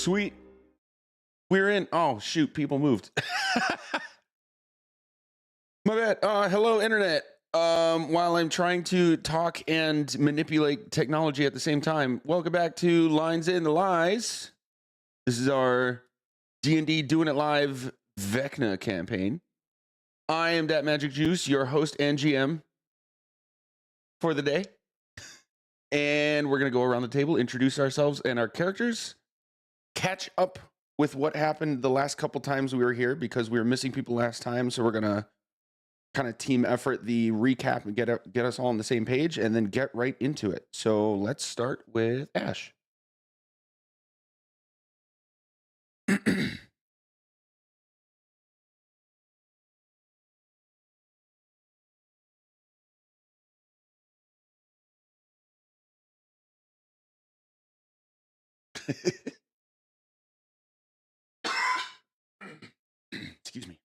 Sweet. We're in. Oh, shoot. People moved. My bad. Hello, Internet. While I'm trying to talk and manipulate technology at the same time, welcome back to Lines in the Lies. This is our D&D Doing It Live Vecna campaign. I am Dat Magic Juice, your host and GM for the day. And we're going to go around the table, introduce ourselves and our characters, catch up with what happened the last couple times we were here because we were missing people last time. So we're going to kind of team effort the recap and get us all on the same page and then get right into it. So let's start with Ash. Excuse me.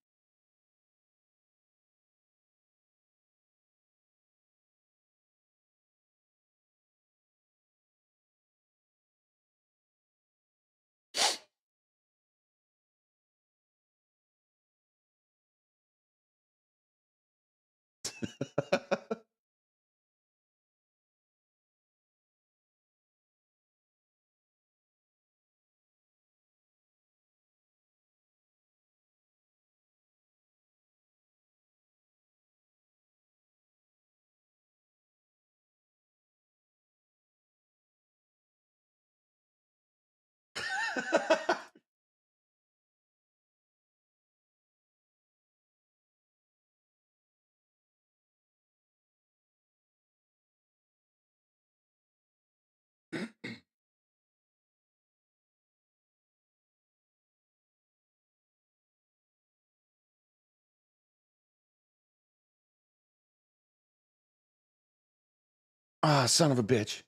Ah, son of a bitch.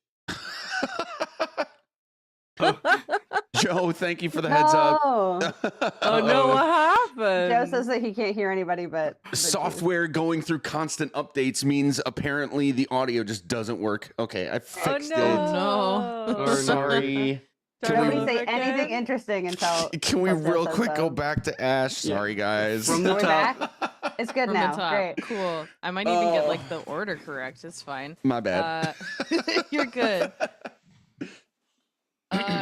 Joe, thank you for the heads up. Oh no, what happened? Joe says that he can't hear anybody but Software going through constant updates means apparently the audio just doesn't work. Okay, I fixed it. No. Sorry. Nobody say anything interesting until. Can we real quick so. go back to Ash? Sorry, guys. From the We're top. back. It's good From now. the top. Great. Cool. I might even get like the order correct. It's fine. My bad. You're good.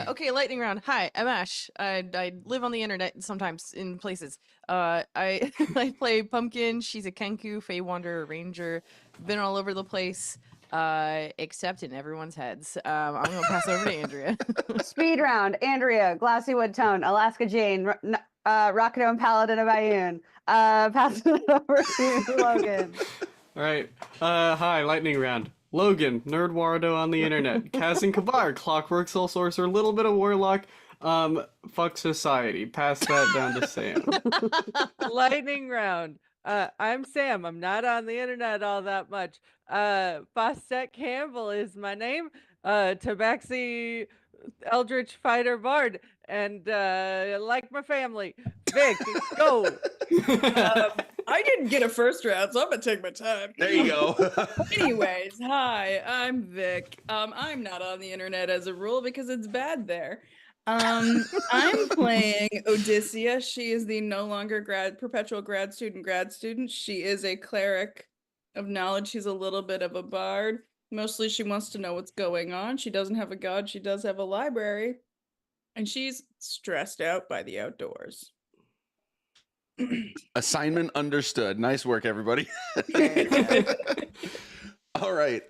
Okay, lightning round. Hi, I'm Ash. I live on the internet sometimes in places. I I play Pumpkin. She's a Kenku, Fey Wanderer, Ranger. Been all over the place, except in everyone's heads. I'm gonna pass over to Andrea. Speed round. Andrea, Glassy Wood Tone, Alaska Jane, Rockadome Paladin of Ioun. Passing it over to Logan. All right. Hi, lightning round. Logan, Nerd Wardo on the internet. Kaz and Kabar, Clockwork Soul Sorcerer, little bit of Warlock. Fuck society. Pass that down to Sam. Lightning round. I'm Sam. I'm not on the internet all that much. Fostet Campbell is my name. Tabaxi Eldritch Fighter Bard. And like my family. Vic, go. I didn't get a first round, so I'm gonna take my time. There you go. Anyways, hi, I'm Vic. I'm not on the internet as a rule because it's bad there. I'm playing Odysseia. She is the no longer perpetual grad student. She is a cleric of knowledge. She's a little bit of a bard. Mostly she wants to know what's going on. She doesn't have a god. She does have a library. And she's stressed out by the outdoors. Assignment understood. Nice work, everybody. All right.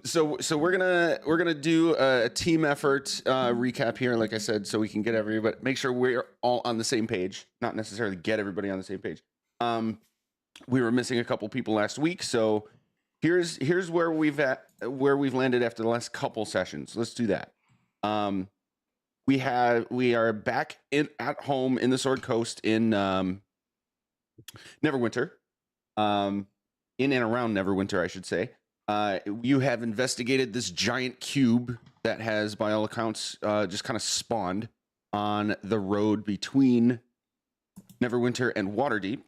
So we're gonna do a team effort recap here, like I said, so we can get everybody, make sure we're all on the same page. Not necessarily get everybody on the same page. We were missing a couple people last week, so here's where we've landed after the last couple sessions. Let's do that. We are back at home in the Sword Coast in Neverwinter, in and around Neverwinter, I should say. You have investigated this giant cube that has, by all accounts, just kind of spawned on the road between Neverwinter and Waterdeep.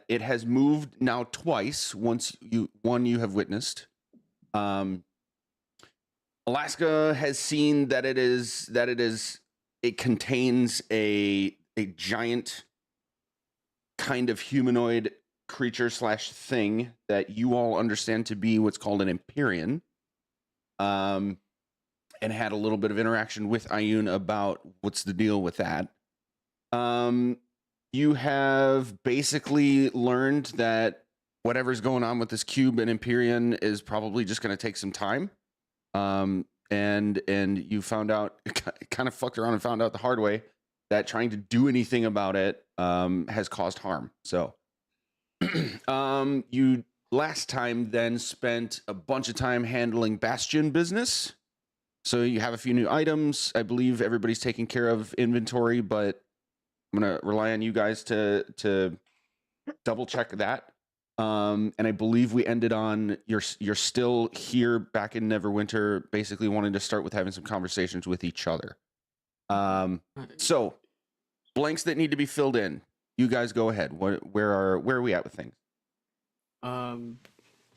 It has moved now twice. One you have witnessed. Alaska has seen that it is it contains a giant kind of humanoid creature slash thing that you all understand to be what's called an Empyrean. And had a little bit of interaction with Ayun about what's the deal with that. You have basically learned that whatever's going on with this cube and Empyrean is probably just going to take some time. And you found out, kind of fucked around and found out the hard way that trying to do anything about it has caused harm. So you last time then spent a bunch of time handling Bastion business. So you have a few new items. I believe everybody's taking care of inventory, but I'm going to rely on you guys to double check that. And I believe we ended on you're still here back in Neverwinter, basically wanting to start with having some conversations with each other. So blanks that need to be filled in. You guys go ahead. Where are we at with things?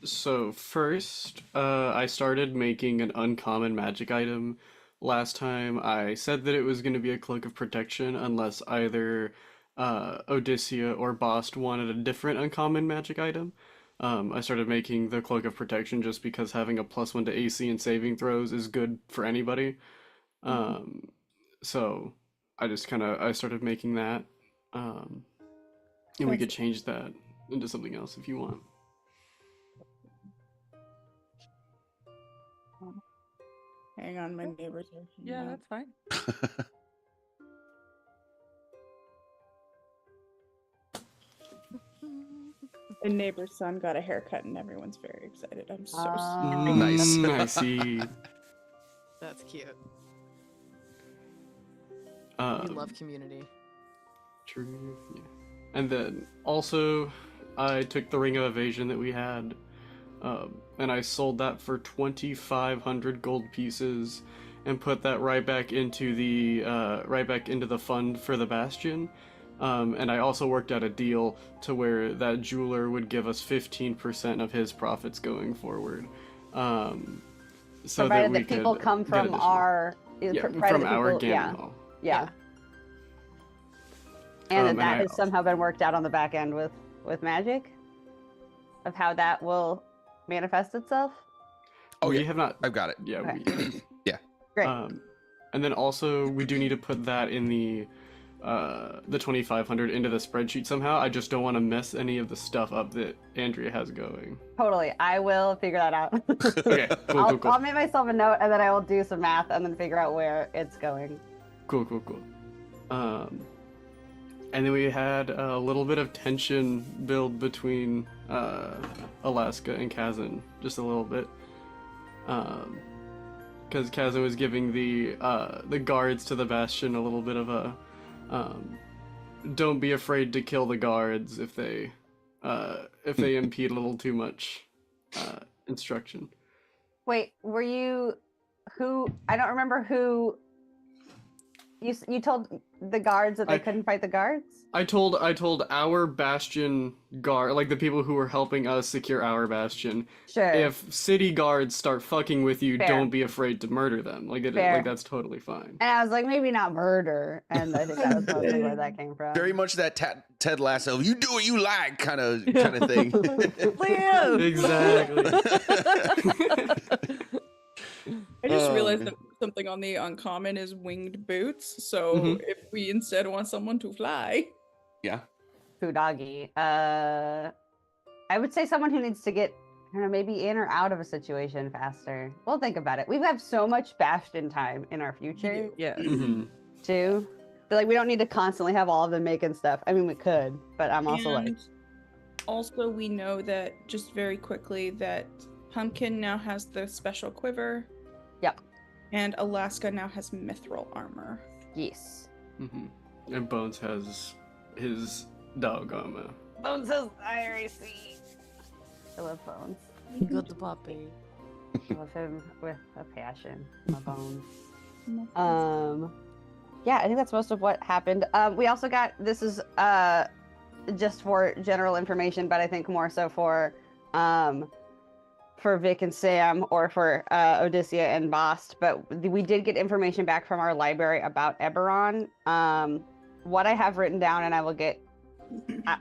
So first, I started making an uncommon magic item. Last time I said that it was going to be a cloak of protection unless either Odysseia or Bost wanted a different uncommon magic item. I started making the cloak of protection just because having a +1 to AC and saving throws is good for anybody. So I started making that. And we could change that into something else if you want. Hang on, my neighbors are. Yeah, that's fine. The neighbor's son got a haircut, and everyone's very excited. I'm so Nice. I see. That's cute. We Um, love community. True. Yeah. And then also, I took the Ring of Evasion that we had, and I sold that for 2,500 gold pieces, and put that right back into the fund for the Bastion. And I also worked out a deal to where that jeweler would give us 15% of his profits going forward. So Provided we that people could come get from additional- our from provided our people, yeah, gamma hall. yeah. And And that I has somehow been worked out on the back end with magic of how that will manifest itself. Oh, We yeah. have not. I've got it. Yeah, Okay. Yeah. Great. And then also we do need to put that in the 2,500 into the spreadsheet somehow. I just don't want to mess any of the stuff up that Andrea has going. Totally. I will figure that out. Okay, cool. I'll make myself a note and then I will do some math and then figure out where it's going. Cool. And then we had a little bit of tension build between Alaska and Kazan, just a little bit. Because Kazan was giving the guards to the Bastion a little bit of a don't be afraid to kill the guards if they impede a little too much instruction. Wait, were you who? I don't remember who. You told the guards that they couldn't fight the guards? I told our Bastion guard, like the people who were helping us secure our Bastion, Sure. if city guards start fucking with you, Fair. don't be afraid to murder them. Like Fair. that's totally fine. And I was like, maybe not murder. And I think that was mostly where that came from. Very much that Ted Lasso, you do what you like kind of thing. Leo! Exactly. I just realized that something on the uncommon is winged boots. So if we instead want someone to fly, Yeah. Fudagi. I would say someone who needs to get, I don't know, maybe in or out of a situation faster. We'll think about it. We have so much Bastion time in our future, Yes. Mhm. too. But like, we don't need to constantly have all of them making stuff. I mean, we could, but I'm also like, and also we know that just very quickly that Pumpkin now has the special quiver. Yep. And Alaska now has mithril armor. yes. Mhm. And Bones has his dog armor. Bones is IRC. I love Bones. Good puppy. I love him with a passion. My Bones. Mithril. Yeah, I think that's most of what happened. We also got, this is just for general information, but I think more so for for Vic and Sam or for Odysseia and Bast, but we did get information back from our library about Eberron. What I have written down, and I will get,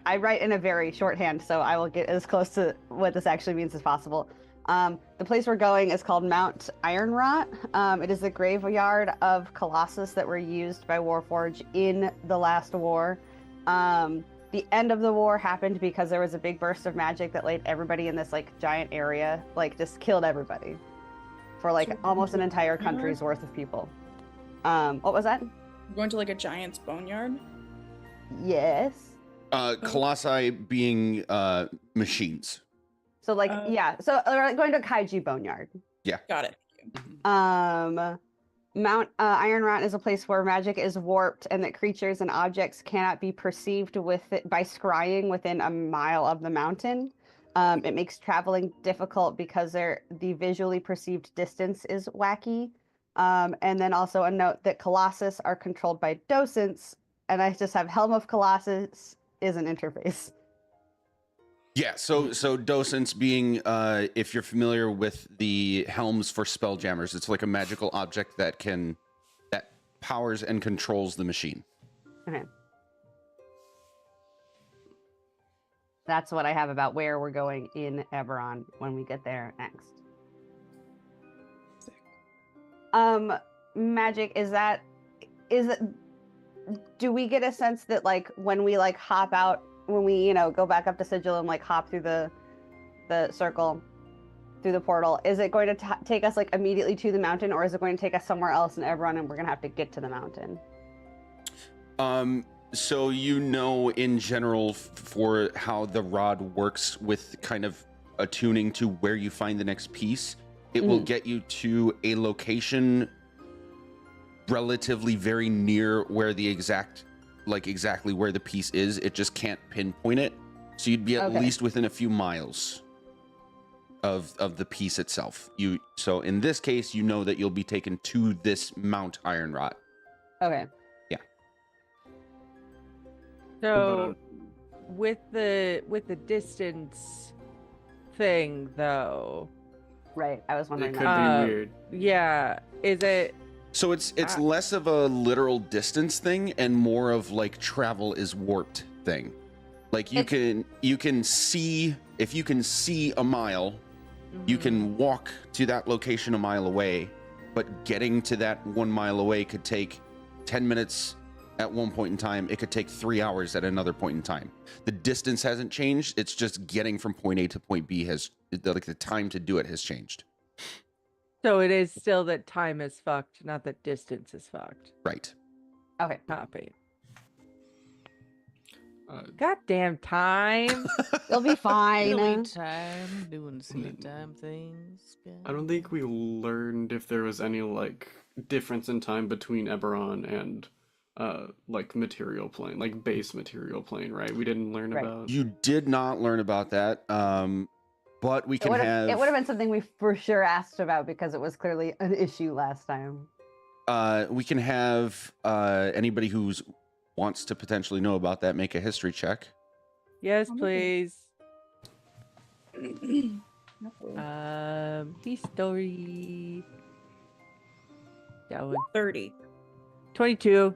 I write in a very shorthand, so I will get as close to what this actually means as possible. The place we're going is called Mount Ironrot. It is the graveyard of Colossus that were used by Warforged in the last war. The end of the war happened because there was a big burst of magic that laid everybody in this like giant area, like just killed everybody for like So almost an entire boneyard? country's worth of people. What was that? Going to like a giant's boneyard. Yes. Colossi being machines. So like Oh. yeah, so we're like going to a kaiju boneyard. Got it. Mount Ironrot is a place where magic is warped and that creatures and objects cannot be perceived with it by scrying within a mile of the mountain. It makes traveling difficult because the visually perceived distance is wacky. And then also a note that Colossus are controlled by docents, and I just have Helm of Colossus is an interface. Yeah, so docents being, if you're familiar with the helms for spelljammers, it's like a magical object that powers and controls the machine. Okay. That's what I have about where we're going in Eberron when we get there next. Magic, do we get a sense that like when we like hop out, when we, go back up to Sigil and like hop through the circle, through the portal, is it going to take us like immediately to the mountain, or is it going to take us somewhere else in Eberron and we're going to have to get to the mountain? So in general for how the rod works with kind of attuning to where you find the next piece, it will get you to a location relatively very near where exactly where the piece is. It just can't pinpoint it. So you'd be at least within a few miles of the piece itself. So in this case, you know that you'll be taken to this Mount Ironrot. Okay. Yeah. So with the distance thing though. Right. I was wondering It could that. be weird. Yeah. Is it So it's less of a literal distance thing and more of like travel is warped thing. Like you can see, if you can see a mile, you can walk to that location a mile away, but getting to that 1 mile away could take 10 minutes at one point in time. It could take 3 hours at another point in time. The distance hasn't changed. It's just getting from point A to point B the time to do it has changed. So it is still that time is fucked, not that distance is fucked. Right. Okay. Copy. Uh, Goddamn time. You'll be fine. Silly time, doing silly time things. Yeah. I don't think we learned if there was any like difference in time between Eberron and like material plane, like base material plane, right? We didn't learn Right. about. You did not learn about that. But we can have. It would have been something we for sure asked about because it was clearly an issue last time. We can have anybody who's wants to potentially know about that make a history check. Yes, Okay. please. No. History. That one. 30. 22.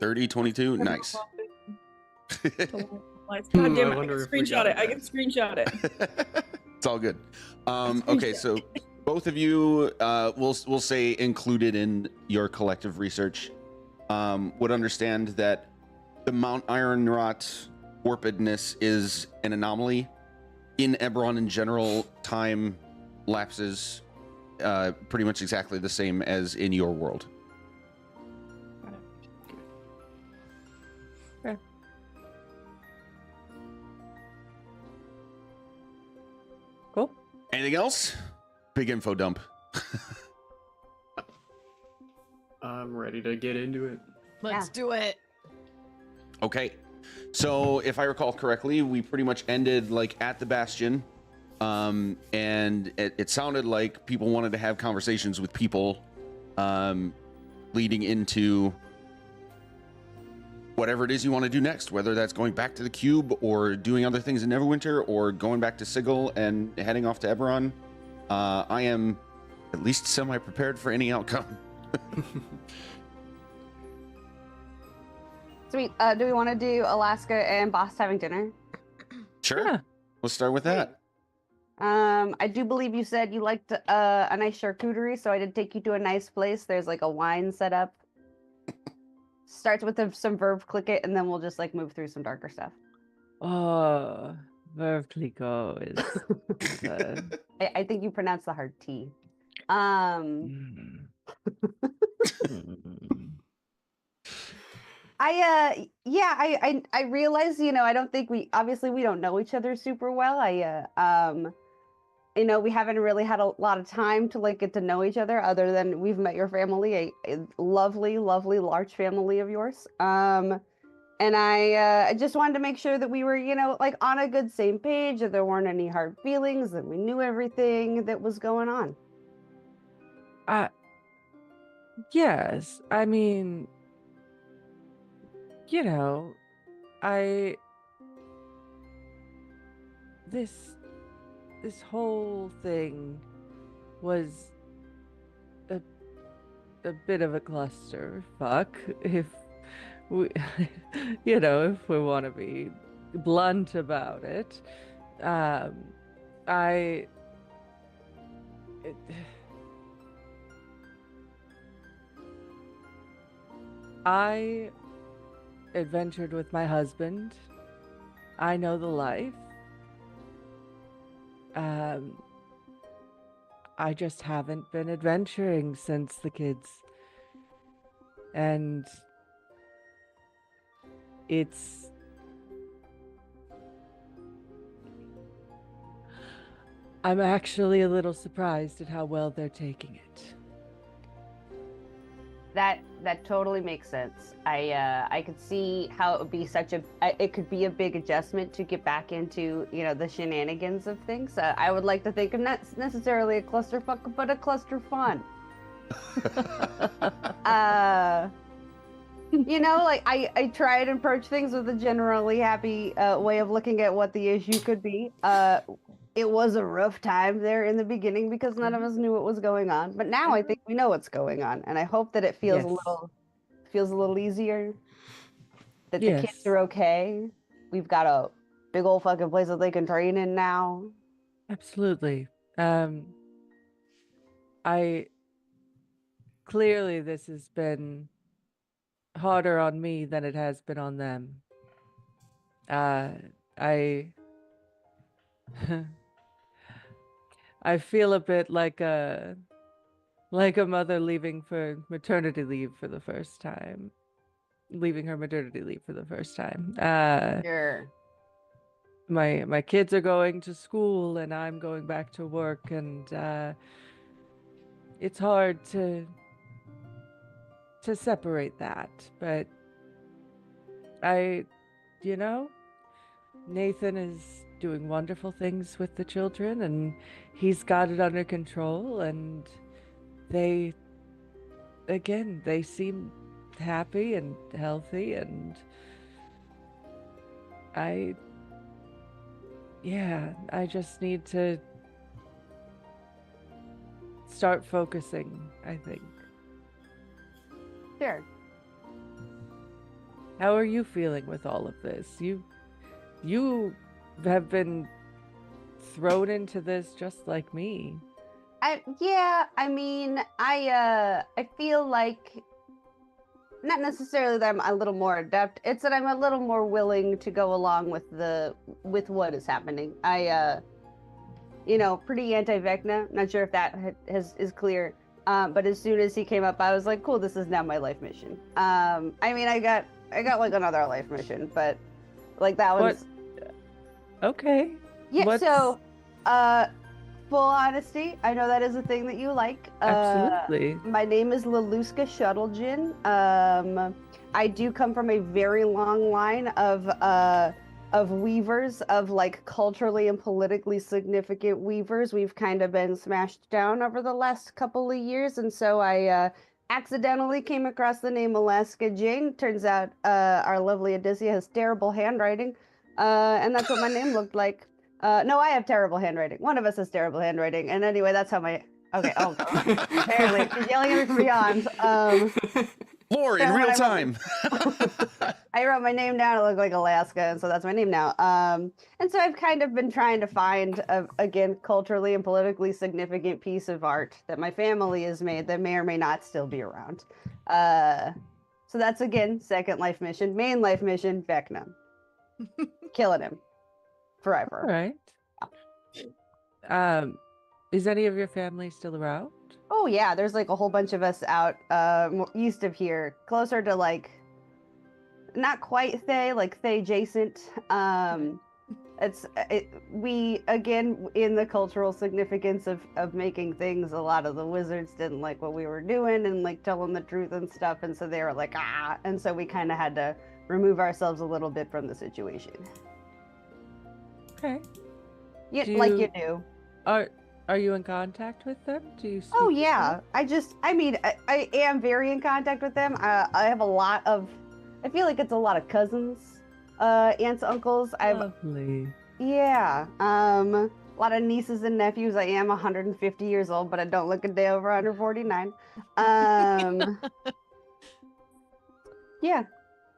30, 22, nice. God damn it! I I wonder can if we screenshot got it. I that. can screenshot it. It's all good. Okay, so both of you, we'll say included in your collective research, would understand that the Mount Ironrot warpedness is an anomaly. In Eberron in general, time lapses pretty much exactly the same as in your world. Cool. Anything else? Big info dump. I'm ready to get into it. Let's do it. Okay. So if I recall correctly, we pretty much ended like at the Bastion. And it sounded like people wanted to have conversations with people leading into whatever it is you want to do next, whether that's going back to the cube or doing other things in Neverwinter or going back to Sigil and heading off to Eberron. I am at least semi-prepared for any outcome. Sweet. Do we want to do Alaska and Boss having dinner? Sure. Yeah. Let's start with that. I do believe you said you liked a nice charcuterie, so I did take you to a nice place. There's like a wine set up. Starts with some verve click it, and then we'll just like move through some darker stuff. Oh, Verve Clico is I think you pronounced the hard T. mm. I realize, I don't think we don't know each other super well. We haven't really had a lot of time to like get to know each other other than we've met your family, a lovely, lovely large family of yours. And I just wanted to make sure that we were, like on a good same page, that there weren't any hard feelings, that we knew everything that was going on. Yes, I mean, I this whole thing was a bit of a clusterfuck, if we if we want to be blunt about it. I adventured with my husband. I know the life. I just haven't been adventuring since the kids. And I'm actually a little surprised at how well they're taking it. That totally makes sense. I could see how it would be it could be a big adjustment to get back into, the shenanigans of things. I would like to think of not necessarily a clusterfuck, but a cluster fun. I try and approach things with a generally happy way of looking at what the issue could be. It was a rough time there in the beginning because none of us knew what was going on. But now I think we know what's going on, and I hope that it feels a little easier. That the kids are okay. We've got a big old fucking place that they can train in now. Absolutely. Clearly this has been harder on me than it has been on them. I feel a bit like a mother leaving for maternity leave for the first time. Leaving her maternity leave for the first time. Sure. My kids are going to school and I'm going back to work, and it's hard to separate that. But Nathan is doing wonderful things with the children, and he's got it under control, and they seem happy and healthy, and I just need to start focusing, I think. Sure. How are you feeling with all of this? You have been thrown into this just like me. I feel like not necessarily that I'm a little more adept. It's that I'm a little more willing to go along with what is happening. Pretty anti-Vecna. Not sure if that is clear. But as soon as he came up, I was like, cool, this is now my life mission. I got like another life mission, but like that was okay. Yeah. So, full honesty, I know that is a thing that you like. Absolutely. My name is Laluska Shuttlegin. I do come from a very long line of weavers, of like culturally and politically significant weavers. We've kind of been smashed down over the last couple of years, and so I accidentally came across the name Alaska Jane. Turns out our lovely Odysseus has terrible handwriting, and that's what my name looked like. No, I have terrible handwriting. One of us has terrible handwriting, and anyway, that's how my. Okay. Oh, apparently she's yelling at me from beyond. Lore in So when real I wrote time. I wrote my name down. It looked like Alaska, and so that's my name now. And so I've kind of been trying to find a, again, culturally and politically significant piece of art that my family has made that may or may not still be around. So that's again second life mission. Main life mission, Vecna. Killing him forever. All right. Is any of your family still around? Oh yeah, there's like a whole bunch of us out east of here, closer to like not quite Thay, like Thay adjacent. We again in the cultural significance of making things. A lot of the wizards didn't like what we were doing and like telling the truth and stuff, and so they were like and so we kind of had to remove ourselves a little bit from the situation. Okay. Yeah, Do like you- you do. Are you in contact with them? Do you speak Oh with yeah, I am very in contact with them. I have a lot of, I feel like it's a lot of cousins, aunts, uncles. them? Lovely. Yeah, a lot of nieces and nephews. I am 150 years old, but I don't look a day over 149. Yeah,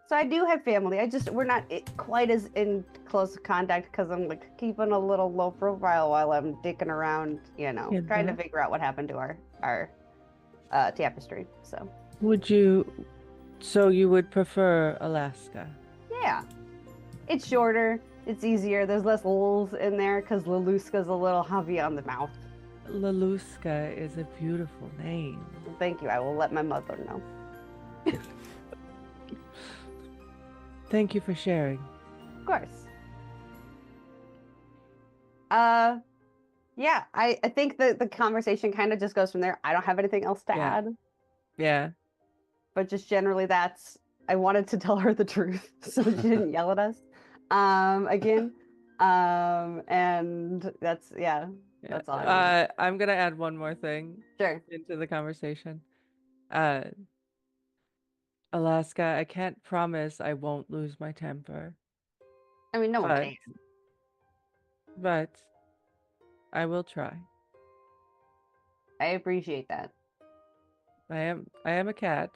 so I do have family. We're not quite as in close contact because I'm like keeping a little low profile while I'm dicking around, trying to Mhm. figure out what happened to our tapestry. So So you would prefer Alaska? yeah, it's shorter, it's easier. There's less l's in there because Laluska's a little heavy on the mouth. Laluska is a beautiful name. Thank you. I will let my mother know. Thank you for sharing. Of course. Yeah, I think the conversation kind of just goes from there. I don't have anything else to Yeah. add, Yeah. but just generally I wanted to tell her the truth so she didn't yell at us. Again. And that's that's all I wanted. I'm gonna add one more thing Sure. into the conversation. Alaska, I can't promise I won't lose my temper, I mean, no one but can. but I will try. I appreciate that. I am a cat.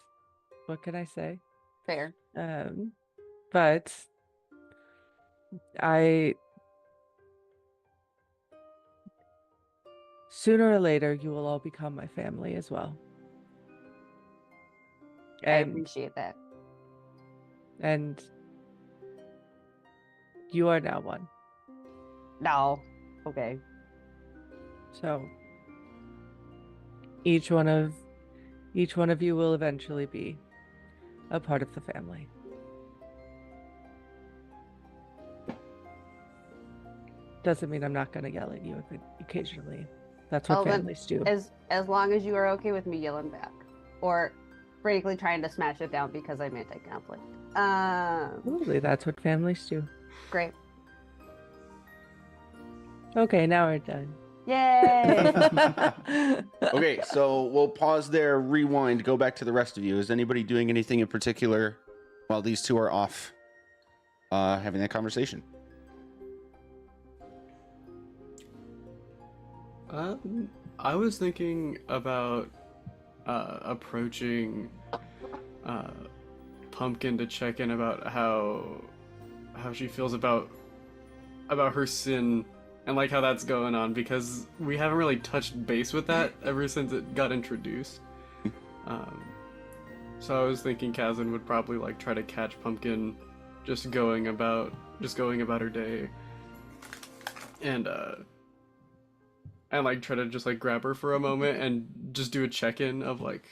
What can I say? Fair. But sooner or later you will all become my family as well. I And appreciate that. and you are now one. No. Okay. So each one of you will eventually be a part of the family. Doesn't mean I'm not gonna yell at you occasionally. That's what Well, then, families do. as long as you are okay with me yelling back, or frankly trying to smash it down because I'm anti-conflict. Absolutely, that's what families do. Great. Okay, now we're done. Yay! Okay, so we'll pause there, rewind, go back to the rest of you. Is anybody doing anything in particular while these two are off having that conversation? I was thinking about approaching Pumpkin to check in about how she feels about her sin and like how that's going on, because we haven't really touched base with that ever since it got introduced. So I was thinking Kazan would probably like try to catch Pumpkin just going about her day, and like try to just like grab her for a moment and just do a check-in of like,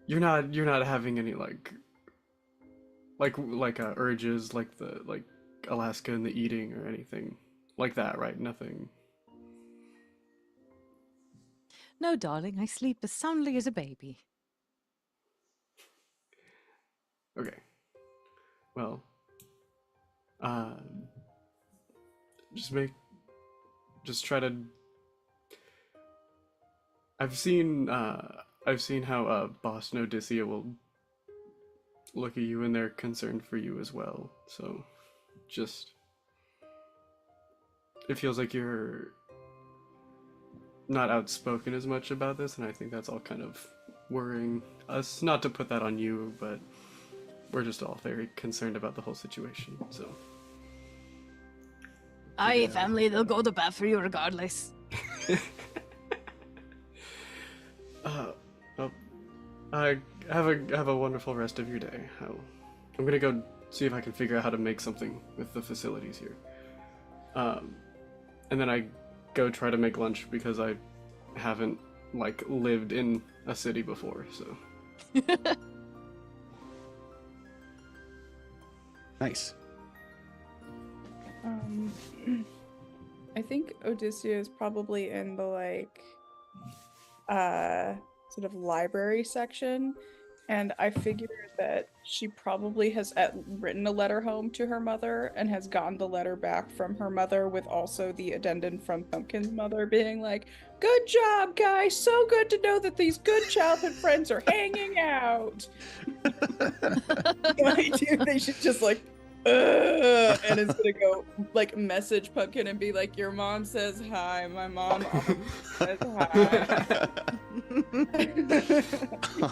you're not having any like urges like the like Alaska and the eating or anything like that, right? Nothing. No, darling, I sleep as soundly as a baby. Okay. Well, just try to I've seen how Boss and Odysseus will look at you and they're concerned for you as well. So, just it feels like you're not outspoken as much about this, and I think that's all kind of worrying us. Not to put that on you, but we're just all very concerned about the whole situation. So, Aye, family, they'll go to bat for you regardless. well, have a wonderful rest of your day. I'm gonna go see if I can figure out how to make something with the facilities here. And then I go try to make lunch because I haven't like lived in a city before, so. Nice. I think Odysseus is probably in the like sort of library section, and I figure that she probably has written a letter home to her mother and has gotten the letter back from her mother with also the addendum from Pumpkin's mother being like, "Good job, guys, so good to know that these good childhood friends are hanging out." I do they should just like and it's gonna go like message Pumpkin and be like, "Your mom says hi, my mom also says hi."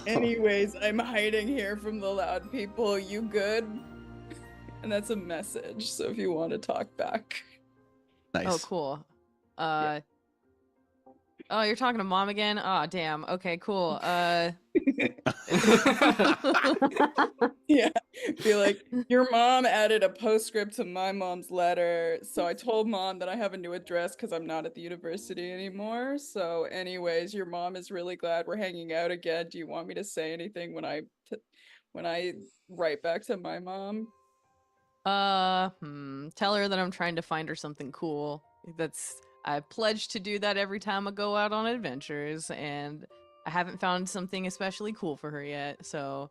Anyways, I'm hiding here from the loud people. You good? And that's a message, so if you want to talk back. Nice. Oh, cool. Oh, you're talking to mom again? Oh, damn. Okay, cool. Yeah, be like, your mom added a postscript to my mom's letter, so I told mom that I have a new address because I'm not at the university anymore. So anyways, your mom is really glad we're hanging out again. Do you want me to say anything when I write back to my mom? Tell her that I'm trying to find her something cool. I pledge to do that every time I go out on adventures, and I haven't found something especially cool for her yet, so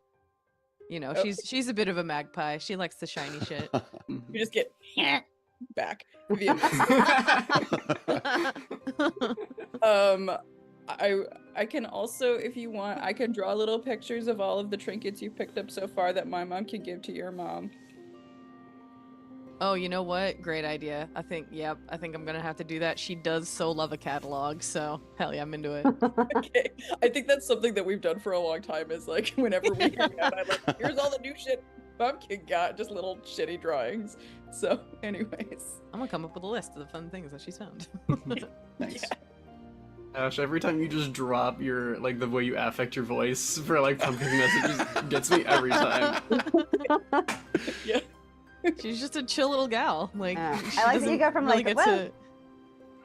you know, she's a bit of a magpie. She likes the shiny shit. You just get back via I can also, if you want, I can draw little pictures of all of the trinkets you picked up so far that my mom can give to your mom. Oh, you know what? Great idea. I think I'm gonna have to do that. She does so love a catalog, so hell yeah, I'm into it. Okay, I think that's something that we've done for a long time, is like, whenever we hang out, I'm like, here's all the new shit Pumpkin got, just little shitty drawings. So anyways. I'm gonna come up with a list of the fun things that she's found. Nice. Yeah. Ash, every time you just drop your, like, the way you affect your voice for, like, Pumpkin messages gets me every time. Yeah. She's just a chill little gal. Like, I she like that you doesn't go from really like, get well, to...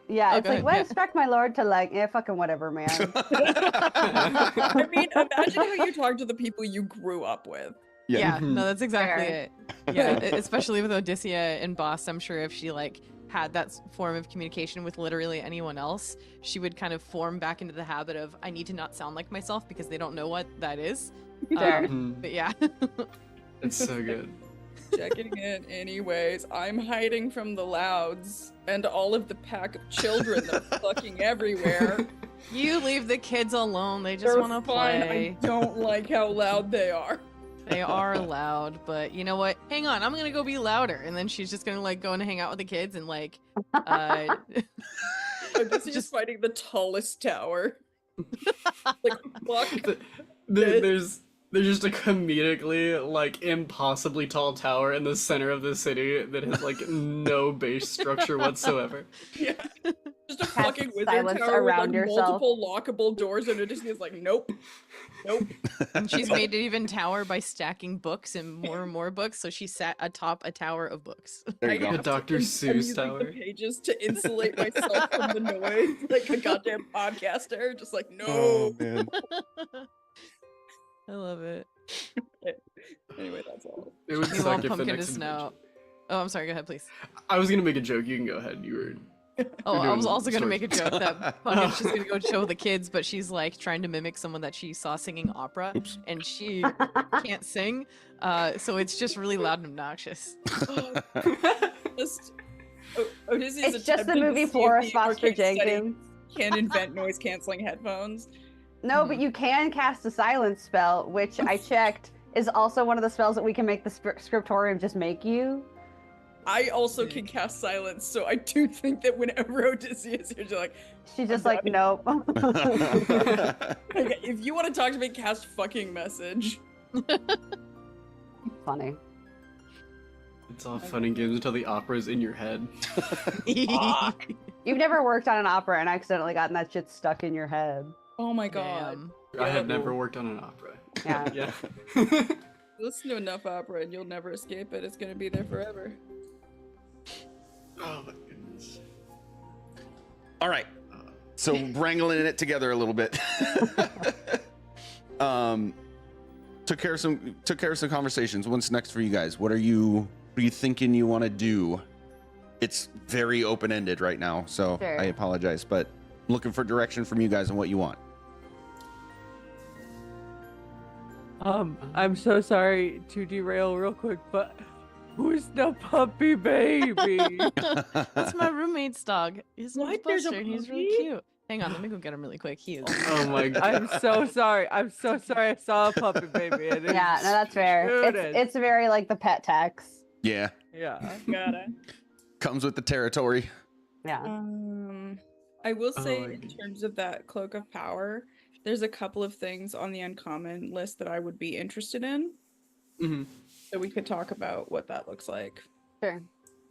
yeah, Oh, it's go like, ahead, well, yeah. respect my lord, to like, yeah, fucking whatever, man. I mean, imagine how you talk to the people you grew up with. Yeah, Mhm. no, that's exactly Fair. it. Yeah, especially with Odysseus and Boss, I'm sure if she like had that form of communication with literally anyone else, she would kind of form back into the habit of, I need to not sound like myself because they don't know what that is. Fair. But yeah. It's so good. Checking in anyways. I'm hiding from the louds and all of the pack of children that are fucking everywhere. You leave the kids alone. They just They're want to fine. play. I don't like how loud they are. They are loud, but you know what? Hang on, I'm gonna go be louder. And then she's just gonna like go and hang out with the kids and like This is just fighting the tallest tower. Like, fuck. There's just a comedically, like, impossibly tall tower in the center of the city that has, like, no base structure whatsoever. Yeah. Just a Cast fucking wizard silence tower with like around yourself. multiple lockable doors, and Odysseus is like, nope. Nope. And she's made an even tower by stacking books and more books, so she sat atop a tower of books. There you I go. have to Dr. I'm Seuss using tower. the pages to insulate myself from the noise, like a goddamn podcaster. Just like, no. Oh man. I love it. Anyway, that's all. It would You suck want if the Pumpkin to next snow. adventure- Oh, I'm sorry, go ahead, please. I was gonna make a joke, you can go ahead. You were... Oh, You're I was doing also gonna make a stories. joke that Pumpkin's just gonna go show the kids, but she's like trying to mimic someone that she saw singing opera, Oops. and she can't sing, so it's just really loud and obnoxious. Just Odysseus. It's just the attempted to movie see if Florence the Foster arcade setting- Jenkins. can't invent noise canceling headphones. No, but you can cast a silence spell, which I checked is also one of the spells that we can make the scriptorium just make you. I also can cast silence, so I do think that whenever Odysseus is you're like, She's just like, nope. okay, if you want to talk to me, cast fucking message. Funny. It's all fun and games until the opera's in your head. You've never worked on an opera and accidentally gotten that shit stuck in your head. Oh my god. Damn. I have never worked on an opera. Yeah. Yeah. Listen to enough opera and you'll never escape it. It's gonna be there forever. Oh my goodness. All right. So wrangling it together a little bit. Took care of some conversations. What's next for you guys? What are you thinking you want to do? It's very open-ended right now, so Sure. I apologize, but looking for direction from you guys on what you want. I'm so sorry to derail real quick, but who's the puppy baby? That's my roommate's dog. His name's What? There's a Buster, and he's really puppy? cute. Hang on, let me go get him really quick. He is. Oh my god. I'm so sorry. I'm so sorry. I saw a puppy baby. And Yeah, no, that's fair. Shoot It's very like the pet tax. Yeah, Yeah. Got it. comes with the territory. Yeah. I will say, my in goodness. terms of that cloak of power, there's a couple of things on the uncommon list that I would be interested in. hmm So we could talk about what that looks like. Sure.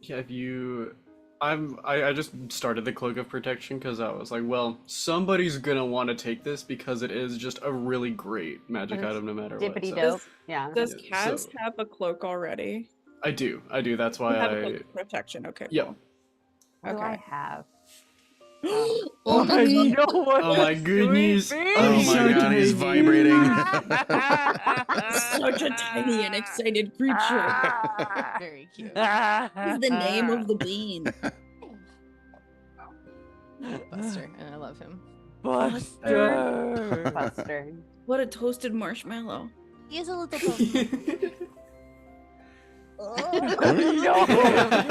Yeah, if you, I just started the cloak of protection because I was like, well, somebody's gonna want to take this because it is just a really great magic And it's item no matter what. Dippity so- dope. Yeah. Does Yeah, Kaz so- have a cloak already? I do. That's You why have a I. cloak of protection. Okay. Yeah. Cool. What do I Okay. have? Oh my I god. know what Oh my that goodness. sweet Oh baby. my god, he's vibrating. Such a tiny and excited creature. Very cute. What's the name of the bean? Buster, and I love him. Buster. Buster. What a toasted marshmallow. He is a little puppy.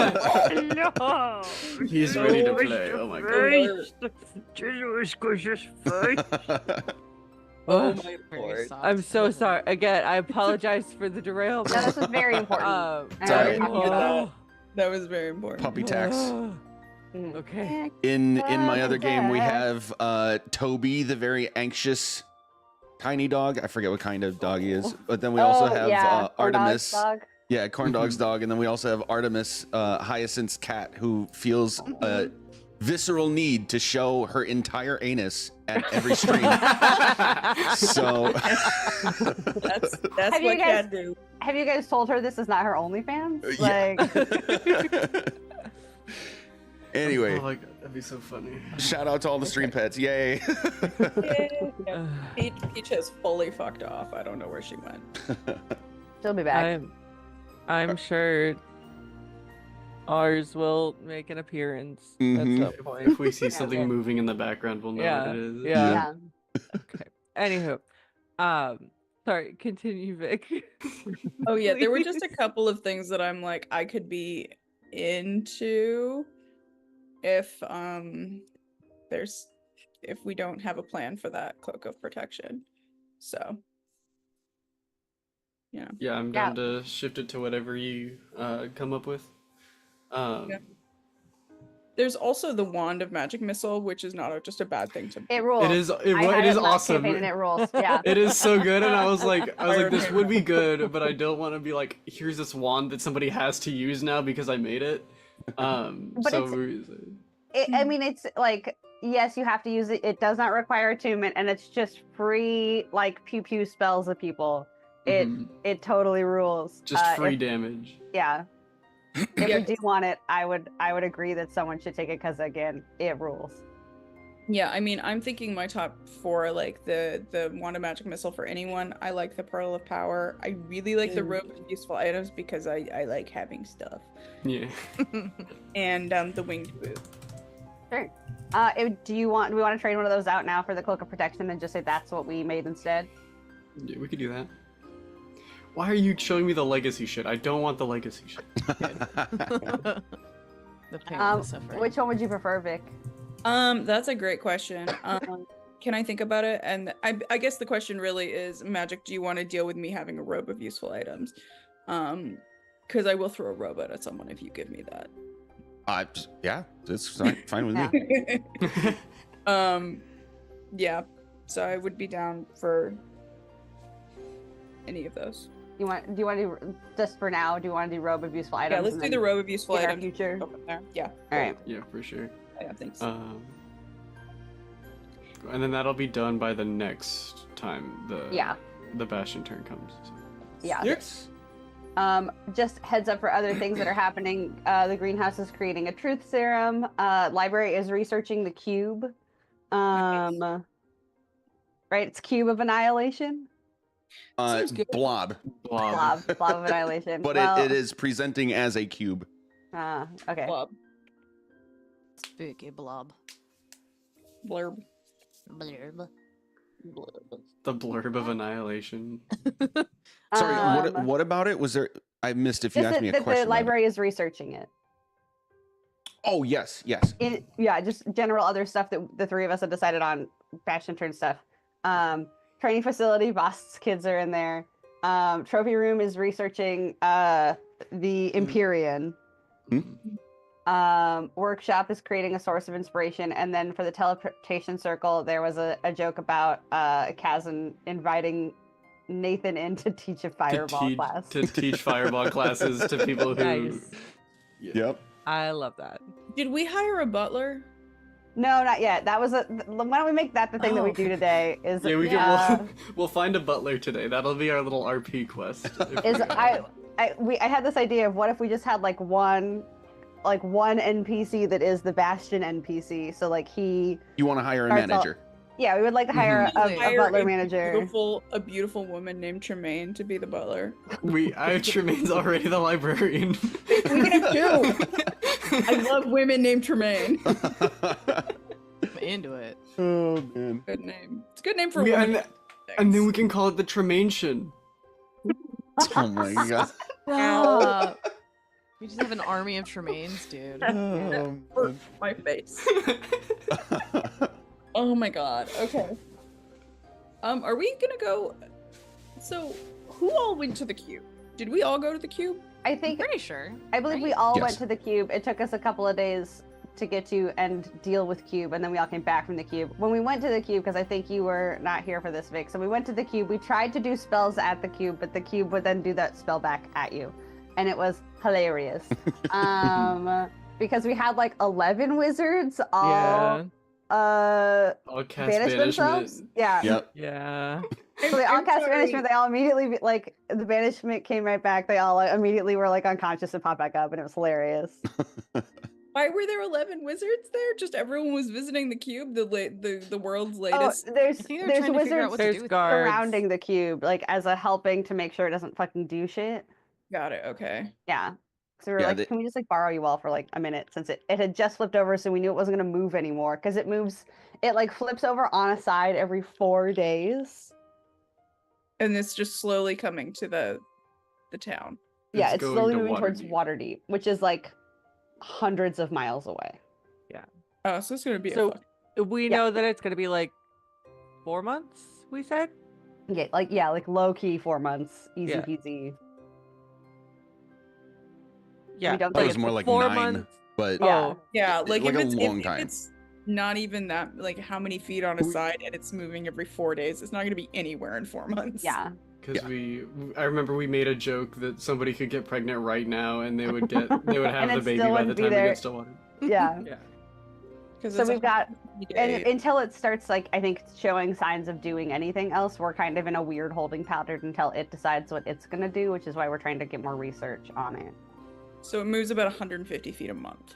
No. He's ready to play. Oh my god. Oh my Very lord. soft. I'm so sorry. Again, I apologize for the No, derailment. this is very important. Um, Sorry. That was very important. Puppy tax. Mm. Okay. In my other game, we have Toby, the very anxious tiny dog. I forget what kind of dog he is, but then we also have Corn dog's Artemis. dog. Yeah, Corn Dog's dog, and then we also have Artemis, Hyacinth's cat, who feels a visceral need to show her entire anus at every stream. So That's Have you what guys- cats do. Have you guys told her this is not her OnlyFans? Yeah. Like, anyway, Oh my god, that'd be so funny. shout out to all the stream pets. Yay. Yeah. Peach has fully fucked off. I don't know where she went. she'll be back. I'm sure ours will make an appearance Mhm. at some point. If we see something yeah. moving in the background, we'll know Yeah, what it is. yeah. Yeah. Okay. Anywho, sorry. Continue, Vic. Oh yeah, there were just a Please. couple of things that I'm like I could be into if if we don't have a plan for that cloak of protection. So yeah. Yeah, I'm down to shift it to whatever you come up with. Yeah. There's also the wand of magic missile, which is not just a bad thing to It rules. It is. I It had is it last awesome. campaign and it rules. Yeah. It is so good, and I was like, Fire this hammer. would be good, but I don't want to be like, here's this wand that somebody has to use now because I made it. But So I mean, it's like, yes, you have to use it. It does not require attunement, and it's just free, like, pew pew spells of people. It totally rules. just free if- damage. Yeah. If Yeah. you do want it, I would agree that someone should take it because again, it rules. Yeah, I mean, I'm thinking my top 4, like the wand of magic missile for anyone. I like the pearl of power. I really like the robe of useful items because I like having stuff. Yeah. And the winged boot. Sure. Do we want to trade one of those out now for the cloak of protection and just say that's what we made instead? Yeah, we could do that. Why are you showing me the legacy shit? I don't want the legacy shit. The pain and the suffering. Which one would you prefer, Vic? That's a great question. Can I think about it? And I guess the question really is, Magic, do you want to deal with me having a robe of useful items? Because I will throw a robot at someone if you give me that. Yeah, that's fine with me. Yeah. So I would be down for any of those. Do you want to do, just for now, do you want to do robe of useful items? Yeah, let's do the robe of useful in our items. future. Go from there. Yeah. All right. Yeah, for sure. Yeah, thanks. And then that'll be done by the next time the Bastion turn comes. So. Yeah. Yes. Just heads up for other things that are happening. The greenhouse is creating a truth serum. Library is researching the cube. Right, it's cube of annihilation. Seems good. Blob. Blob of annihilation. But well, it is presenting as a cube. Okay. Blob. Spooky blob. Blurb. Blurb. The blurb of annihilation. Sorry, what about it? Was there? I missed if you Just asked me a that question. the library is researching it. Oh yes. Yeah, just general other stuff that the three of us have decided on. Bastion turn stuff. Training facility, Bost's kids are in there. Trophy room is researching the Empyrean. Workshop is creating a source of inspiration, and then for the teleportation circle, there was a joke about Kazan inviting Nathan in to teach a fireball class. To teach fireball classes to people who. Nice. Yep. I love that. Did we hire a butler? No, not yet. That was why don't we make that the thing that we do today? Is Yeah, we can. We'll find a butler today. That'll be our little RP quest. I had this idea of what if we just had like one NPC that is the Bastion NPC. So like he. You want to hire a starts manager? Yeah, we would like to hire a Hire butler a manager. A beautiful woman named Tremaine to be the butler. Tremaine's already the librarian. We can have two. I love women named Tremaine. I'm into it. Oh man. Good name. It's a good name for a woman. And then we can call it the Tremaintion. Oh my god. We just have an army of Tremaines, dude. Oh, My face. Oh my god. Okay. Are we gonna go? So, who all went to the cube? Did we all go to the cube? I think Pretty sure. I believe we right? all Yes. went to the cube. It took us a couple of days to get to and deal with cube, and then we all came back from the cube. When we went to the cube, because I think you were not here for this, Vic, so we went to the cube. We tried to do spells at the cube, but the cube would then do that spell back at you, and it was hilarious. Because we had like 11 wizards all All cast banish banishment. themselves. Yeah. Yep. Yeah. So they all I'm cast sorry. banishment. They all immediately like the banishment came right back. They all immediately were like unconscious and popped back up, and it was hilarious. Why were there 11 wizards there? Just everyone was visiting the cube, the world's latest. Oh, there's think they're trying to figure out wizards what to There's do with guards. surrounding the cube, like as a helping to make sure it doesn't fucking do shit. Got it. Okay. Yeah. So we were Yeah, like, can we just like borrow you all for like a minute, since it had just flipped over, so we knew it wasn't gonna move anymore, because it like flips over on a side every 4 days. And it's just slowly coming to the town. Yeah, it's going slowly to moving towards Waterdeep. Waterdeep, which is like hundreds of miles away. Oh, so it's gonna be So we Yeah. know that it's gonna be like 4 months. We said. Yeah, like low key 4 months, easy Yeah. peasy. Yeah. don't That think was it's more like 4 9, months. but Yeah. Oh, yeah, like, like if a it's long if time. it's not even that, like how many feet on a side and it's moving every 4 days, it's not gonna be anywhere in 4 months. Yeah. Because Yeah. I remember we made a joke that somebody could get pregnant right now and they would have And the it baby still by the wouldn't be time there. it gets to water. Yeah. yeah. Because So we've got and and until it starts like I think showing signs of doing anything else, we're kind of in a weird holding pattern until it decides what it's gonna do, which is why we're trying to get more research on it. so it moves about 150 feet a month.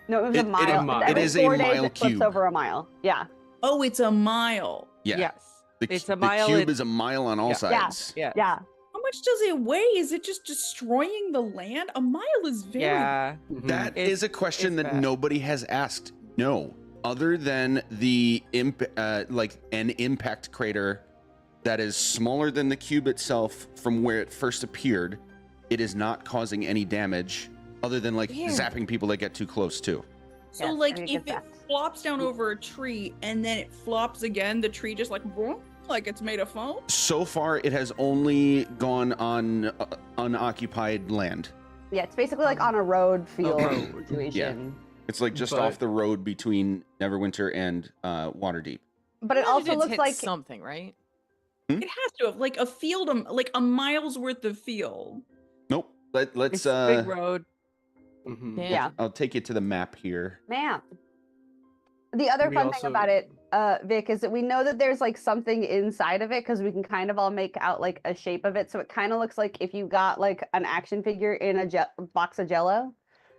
No, it was It- a it- mile. it Every is a 4 days, mile it flips cube. over a mile. Yeah. Oh, it's a mile. yeah. Yes. It's a The mile. cube in- is a mile on all Yeah. sides. Yeah. Yeah. How much does it weigh? Is it just destroying the land? A mile is very Yeah. That It's- is a question it's that bad. nobody has asked. No, other than the like an impact crater that is smaller than the cube itself from where it first appeared. It is not causing any damage, other than like Weird. zapping people that get too close too. So Yes, like very if good it fact. flops down over a tree and then it flops again, the tree just like vroom, like it's made of foam. So far, it has only gone on unoccupied land. Yeah, it's basically like on a road field road. situation. It's like just But- off the road between Neverwinter and Waterdeep. But it Imagine also it's looks hit like something, right? It has to have like a field, like a mile's worth of field. Nope. Let's It's a big road. Mhm. Damn. Yeah. I'll take you to the map here. map. The other We fun also- thing about it, Vic, is that we know that there's like something inside of it because we can kind of all make out like a shape of it. So it kind of looks like if you got like an action figure in a box of Jello.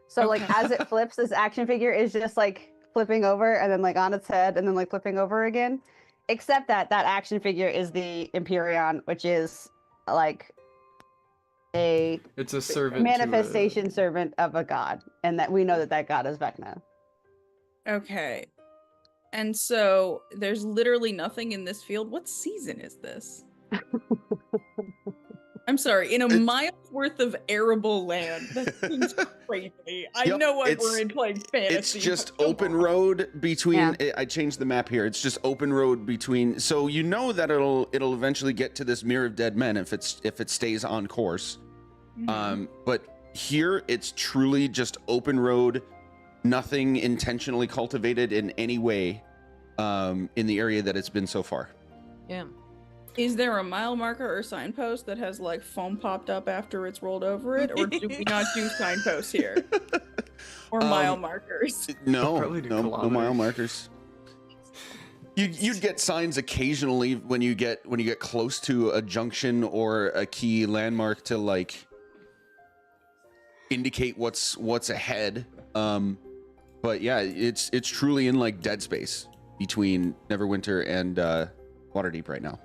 So like Okay. as it flips, this action figure is just like flipping over and then like on its head and then like flipping over again. Except that that action figure is the Empyrean, which is like a It's a servant. manifestation servant of a god, and that we know that that god is Vecna. Okay. And so there's literally nothing in this field. What season is this? I'm sorry, in a It's- mile's worth of arable land. That seems crazy. I Yep, know why it's- we're in playing fantasy. It's just but come open on. road between. Yeah. I changed the map here. It's just open road between. So you know that it'll eventually get to this Mirror of Dead Men if it stays on course. Mhm. But here it's truly just open road, nothing intentionally cultivated in any way in the area that it's been so far. Yeah. Is there a mile marker or signpost that has like foam popped up after it's rolled over it, or do we not do signposts here or mile markers? No, Probably do no mile kilometers. markers. You'd get signs occasionally when you get close to a junction or a key landmark to like indicate what's ahead. But yeah, it's truly in like dead space between Neverwinter and Waterdeep right now.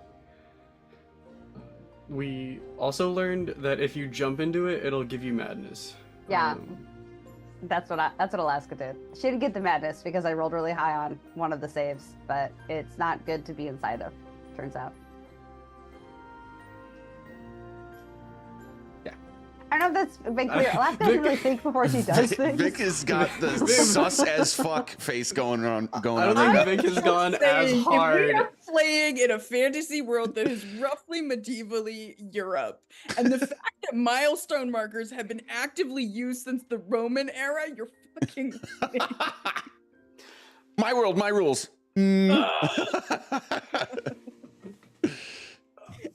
We also learned that if you jump into it, it'll give you madness. Yeah. Um, That's what Alaska did. She didn't get the madness because I rolled really high on one of the saves, but it's not good to be inside of, turns out. Yeah. I don't know if that's been clear. Alaska doesn't really think before she does things. Vic has got the sus as fuck face going on. I don't right now. think Vic has gone as Saying, if we hard. are playing in a fantasy world that is roughly medievally Europe, and the fact that milestone markers have been actively used since the Roman era, you're fucking kidding. My world, my rules. Mm.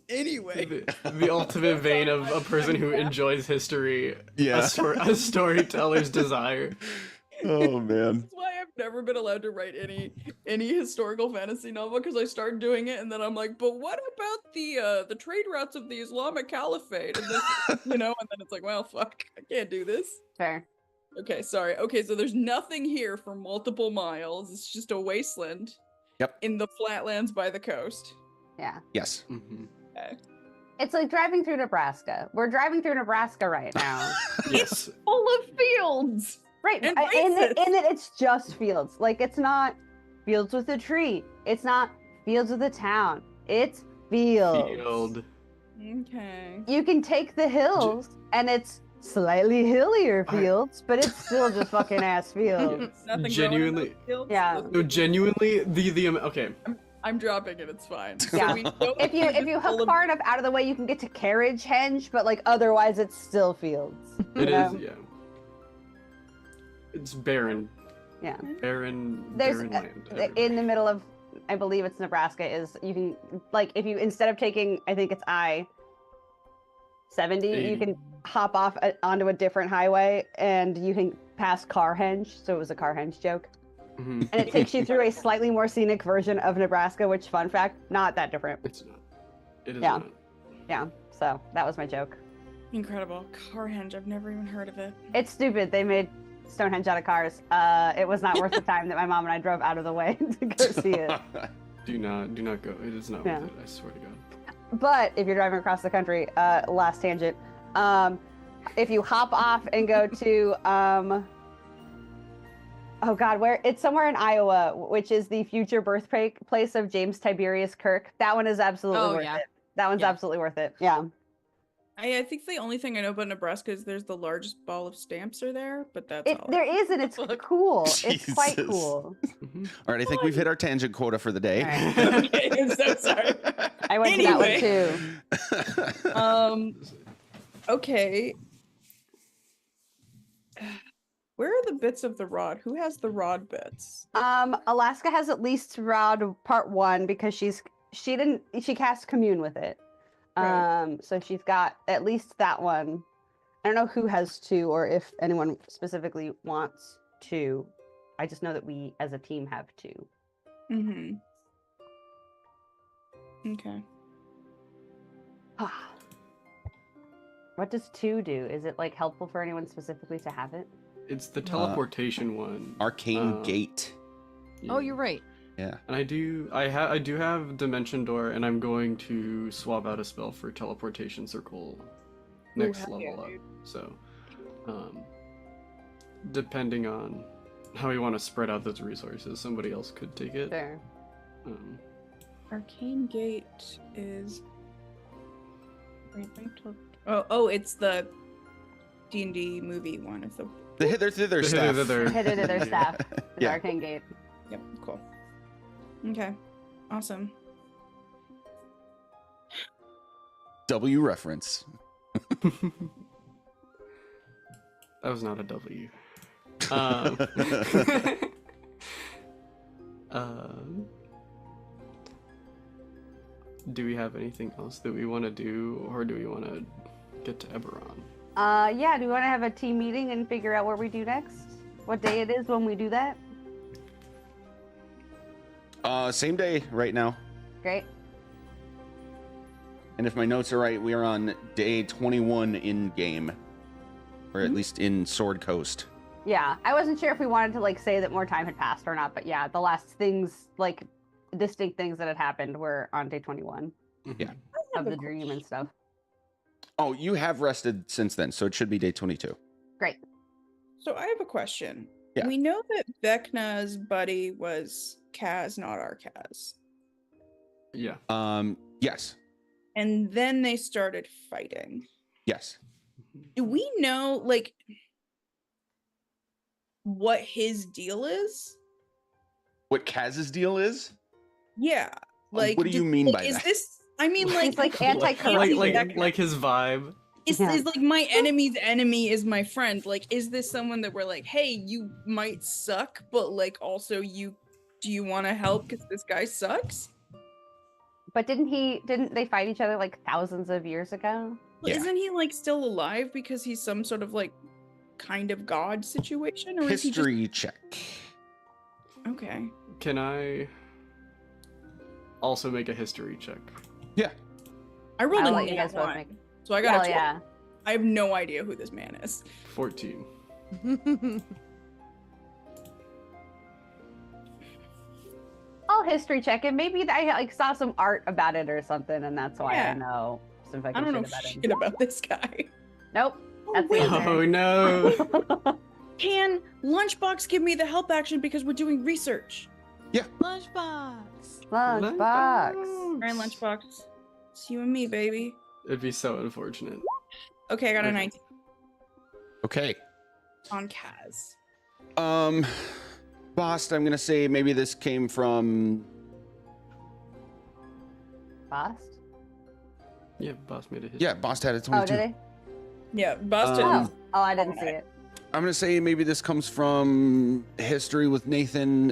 Anyway, The ultimate vein of a person who enjoys history. Yeah. A storyteller's desire. Oh man. that's why I've never been allowed to write any historical fantasy novel, because I start doing it and then I'm like, but what about the trade routes of the Islamic Caliphate? And then, and then it's like, well, fuck, I can't do this. Fair. Okay, sorry. Okay, so there's nothing here for multiple miles. It's just a wasteland. Yep. In the flatlands by the coast. Yeah. Yes. Mhm. Okay. It's like driving through Nebraska. We're driving through Nebraska right now. Yes. Full of fields. Right. And In racist. that it's just fields. Like it's not fields with a tree. It's not fields with a town. It's fields. Field. Okay. You can take the hills and it's slightly hillier I- fields, but it's still just fucking ass fields. Nothing Genuinely- growing in those fields? Yeah. No, genuinely, the okay. I'm dropping it. It's fine. Yeah. So we know If you they're if you just full hook of- far enough out of the way, you can get to Carriage Henge, but like otherwise, it's still fields. It you is, know? yeah. It's barren. Yeah. Barren. There's barren land. in everywhere. the middle of, I believe it's Nebraska. Is you can like if you instead of taking, I think it's I-70, you can hop off onto a different highway and you can pass Carhenge. So it was a Carhenge joke. Mhm. And it takes you through a slightly more scenic version of Nebraska, which, fun fact, not that different. It's not. It is Yeah. not. Yeah, so that was my joke. Incredible. Carhenge. I've never even heard of it. It's stupid. They made Stonehenge out of cars. It was not worth the time that my mom and I drove out of the way to go see it. Do not go. It is not Yeah. worth it. I swear to God. But if you're driving across the country, last tangent, if you hop off and go to, oh God, where it's somewhere in Iowa, which is the future birthplace of James Tiberius Kirk. That one is absolutely Oh, worth yeah. it. That one's Yeah. absolutely worth it. Yeah. I think the only thing I know about Nebraska is there's the largest ball of stamps are there, but that's all. There is, and it's cool. It's quite Jesus. cool. Mhm. All right, I think we've hit our tangent quota for the day. All right. Okay, I'm so sorry. I went to that one Anyway. too. Okay. Where are the bits of the rod? Who has the rod bits? Alaska has at least rod part 1 because she cast commune with it. Right. So she's got at least that one. I don't know who has 2 or if anyone specifically wants 2. I just know that we as a team have 2. Mm-hmm. Okay. What does 2 do? Is it like helpful for anyone specifically to have it? It's the teleportation one. Arcane Gate. Oh, Yeah. you're right. Yeah. And I do have Dimension Door, and I'm going to swap out a spell for Teleportation Circle next hell level yeah, up. dude. So, depending on how you want to spread out those resources, somebody else could take it. There. Arcane Gate is. Oh, it's the D&D movie one. It's the. The hither thither The stuff. hither-thither. Hit it in their staff. The Yeah. Arcane Gate. Yep. Cool. Okay. Awesome. W reference. That was not a W. Do we have anything else that we want to do, or do we want to get to Eberron? Yeah, do we want to have a team meeting and figure out what we do next? What day it is when we do that? Same day right now. Great. And if my notes are right, we are on day 21 in game. Or at least in Sword Coast. Yeah, I wasn't sure if we wanted to like say that more time had passed or not, but yeah, the last things, like distinct things that had happened were on day 21 Yeah. of the dream and stuff. Oh, you have rested since then, so it should be day 22. Great. So I have a question. Yeah. We know that Vecna's buddy was Kaz, not our Kaz. Yeah. Yes. And then they started fighting. Yes. Do we know, like, what his deal is? What Kaz's deal is? Yeah. Like, what do you mean by is that? this? I mean, like, He's like is anti-corruption. like his vibe. Yeah. like my enemy's enemy is my friend. Like, is this someone that we're like, hey, you might suck, but like, also do you want to help because this guy sucks? But didn't they fight each other like thousands of years ago? Well, Yeah. isn't he like still alive because he's some sort of like kind of god situation, or is he History check. just okay? Can I also make a history check? Yeah. I rolled I'll a let you guys nat both one, make. so I got Hell a 12. yeah. I have no idea who this man is. 14. I'll history check it. Maybe I like saw some art about it or something, and that's why Yeah. I know some fucking I don't know shit about it. shit about this guy. Nope. That's the answer. Oh no. Can Lunchbox give me the help action because we're doing research? Lunchbox. Lunchbox. All right, Lunchbox. It's you and me, baby. It'd be so unfortunate. Okay, I got a Okay. 19 Okay. on Kaz. Bost, I'm gonna say maybe this came from Bust? Yeah, boss made a hit. yeah, Bost had a Oh, 22. did he? Yeah, Boston. Oh, I didn't see it. I'm gonna say maybe this comes from history with Nathan,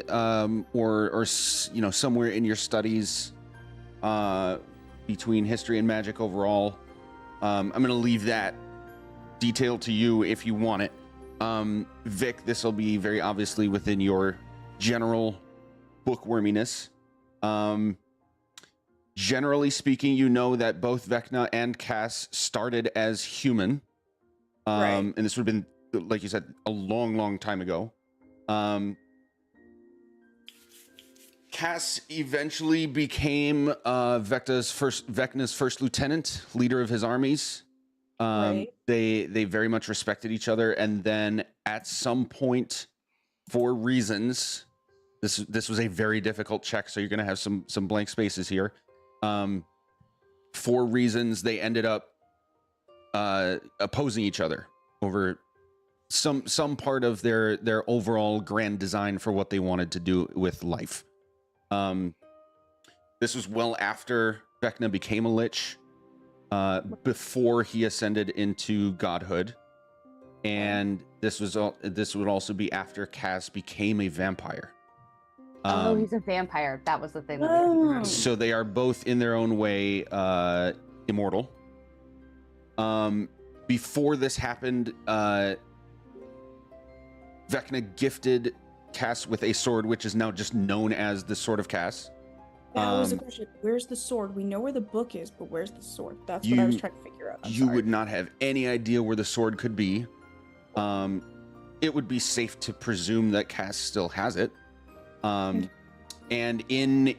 or somewhere in your studies, between history and magic overall. I'm gonna leave that detail to you if you want it. Vic, this will be very obviously within your general bookworminess. Generally speaking, you know that both Vecna and Cass started as human. Right. And this would have been, like you said, a long, long time ago. Cass eventually became Vecna's first lieutenant, leader of his armies. Right. They very much respected each other, and then at some point, for reasons, this was a very difficult check, so you're going to have some blank spaces here. For reasons, they ended up opposing each other over some part of their overall grand design for what they wanted to do with life. This was well after Vecna became a lich, before he ascended into godhood, and this would also be after Kaz became a vampire. Oh, he's a vampire. That was the thing. That we couldn't remember. So they are both in their own way immortal. Before this happened, Vecna gifted Cass with a sword, which is now just known as the Sword of Cass. That was the question. Where's the sword? We know where the book is, but where's the sword? That's what I was trying to figure out. You would not have any idea where the sword could be. It would be safe to presume that Cass still has it. And in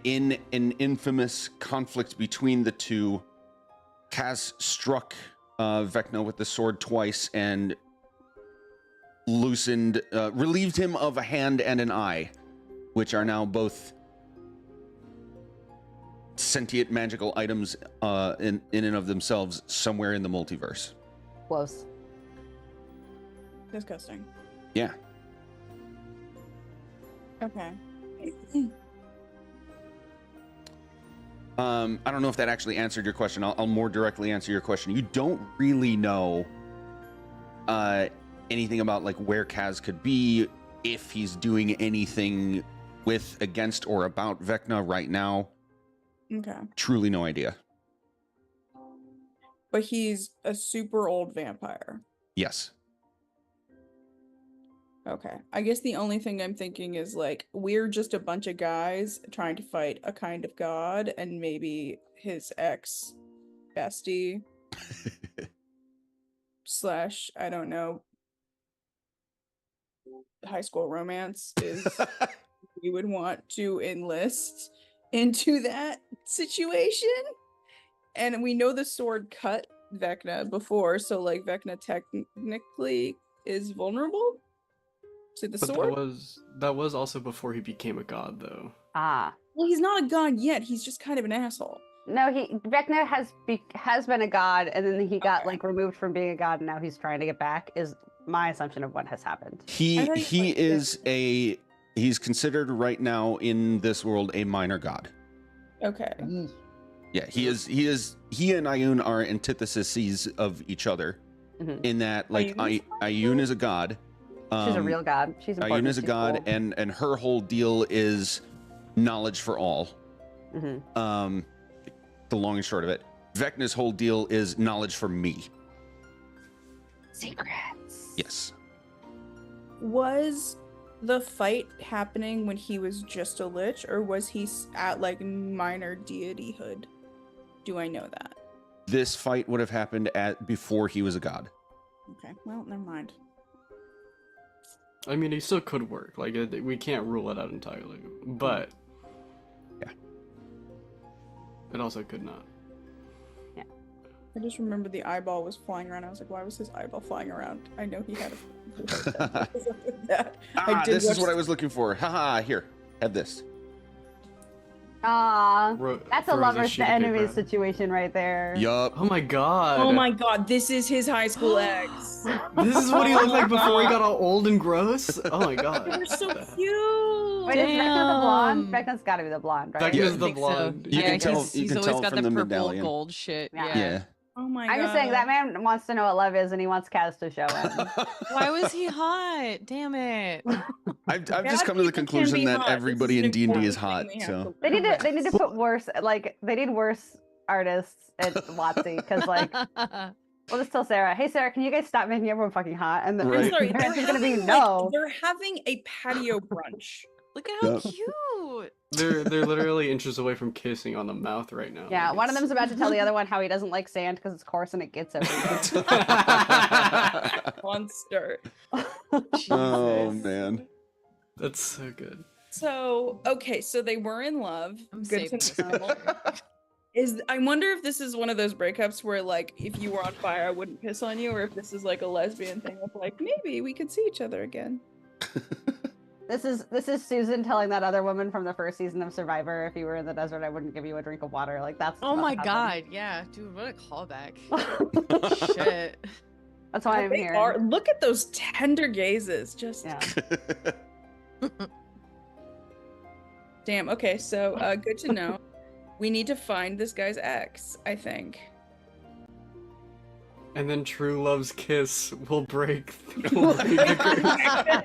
an infamous conflict between the two, Cass struck Vecna with the sword twice and relieved him of a hand and an eye, which are now both sentient magical items in and of themselves somewhere in the multiverse. Close. Disgusting. Yeah. Okay. I don't know if that actually answered your question. I'll more directly answer your question. You don't really know anything about like where Kaz could be, if he's doing anything with, against, or about Vecna right now. Okay. Truly no idea. But he's a super old vampire. Yes. Okay. I guess the only thing I'm thinking is like we're just a bunch of guys trying to fight a kind of god, and maybe his ex bestie slash, I don't know, high school romance is we would want to enlist into that situation. And we know the sword cut Vecna before, so like Vecna technically is vulnerable to the But sword. that was also before he became a god, though. Ah. Well, he's not a god yet. He's just kind of an asshole. No, Vecna has been a god, and then he got Okay. like removed from being a god, and now he's trying to get back. Is my assumption of what has happened. I thought he was, like, He's considered right now in this world a minor god. Okay. Yeah, he and Ayun are antitheses of each other, Mhm. in that like Ayun is a god? Ayun is a god. She's a real god. She's important. Ayun is a She's god, cool. and her whole deal is knowledge for all. Mhm. The long and short of it, Vecna's whole deal is knowledge for me. Secrets. Yes. Was the fight happening when he was just a lich, or was he at like minor deityhood? Do I know that? This fight would have happened before he was a god. Okay, well, never mind. I mean, he still could work. Like, we can't rule it out entirely. But... Yeah. It also could not. I just remember the eyeball was flying around. I was like, why was his eyeball flying around? I know he had a... that. This is what I was looking for. Haha, here. Have this. Aw, that's a Throws lovers sheet to of paper enemies at him. situation right there. Yup. Oh my god. Oh my god, this is his high school ex. This is what he looked like before he got all old and gross? Oh my god. They're so cute. Wait, is Vecna the blonde? Damn. Vecna's gotta be the blonde, right? Vecna's Yeah. the I think so. blonde. You Yeah, can tell- he's, you he's can always tell got from the the purple medallion. gold shit. Yeah. Yeah. Yeah. Oh my I'm god. just saying that man wants to know what love is, and he wants Kaz to show him. Why was he hot? Damn it. I've Bad just come to the people can conclusion be that hot. This everybody is in an D&D important is hot. thing we have So to They need learn. to put worse, like they need worse artists at WotC, because like we'll just tell Sarah, hey Sarah, can you guys stop making everyone fucking hot? And then Right. I'm sorry, the they're answer's gonna be having, no. like, they're having a patio brunch. Look at how Yep. cute. They're literally inches away from kissing on the mouth right now. Yeah, Like, one of it's- them's about to tell the other one how he doesn't like sand because it's coarse and it gets everywhere. Monster. oh Jesus. man. That's so good. So, okay, so they were in love. I'm Good saving to this know. I wonder if this is one of those breakups where like if you were on fire I wouldn't piss on you, or if this is like a lesbian thing of like maybe we could see each other again. This is Susan telling that other woman from the first season of Survivor, if you were in the desert, I wouldn't give you a drink of water. Like that's Oh what's my about god, yeah, dude, what a callback. to happen. Shit. That's why I'm They here. are. Look at those tender gazes. Just Yeah. damn. Okay, so good to know. We need to find this guy's ex, I think. And then true love's kiss will break. Will break the curse.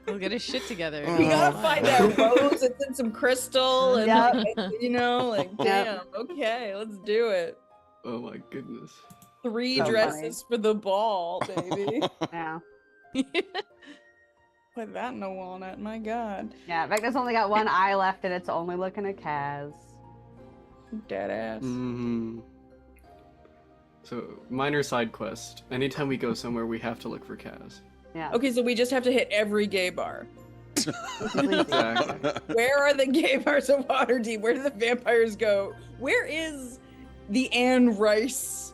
We'll get his shit together. We gotta Oh. find that rose that's in some crystal and Yep. like, you know, like Yep. damn. Okay, let's do it. Oh my goodness. 3 So dresses for the ball, baby. Yeah. Put that in a walnut. My God, Yeah. Vecna's only got one eye left, and it's only looking at Kaz. dead ass. Hmm. So minor side quest. Anytime we go somewhere, we have to look for Kaz. Yeah. Okay, so we just have to hit every gay bar. Exactly. Where are the gay bars of Waterdeep? Where do the vampires go? Where is the Anne Rice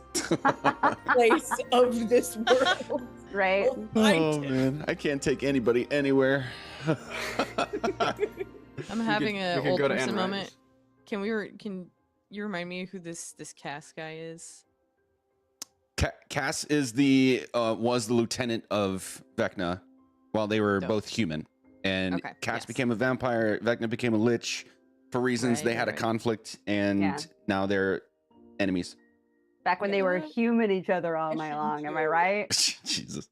place of this world? Right. We'll Oh find it. man, I can't take anybody anywhere. I'm having we a could old go to person Anne moment. Rice. Can you remind me who this Cass guy is? Cass is was the lieutenant of Vecna while they were Dope. both human, and Okay, Cass yes. became a vampire. Vecna became a lich for reasons they Right, had a right. conflict, and Yeah. now they're enemies. Back when they were Yeah. human each other all I night should long. Am I too. right? Jesus.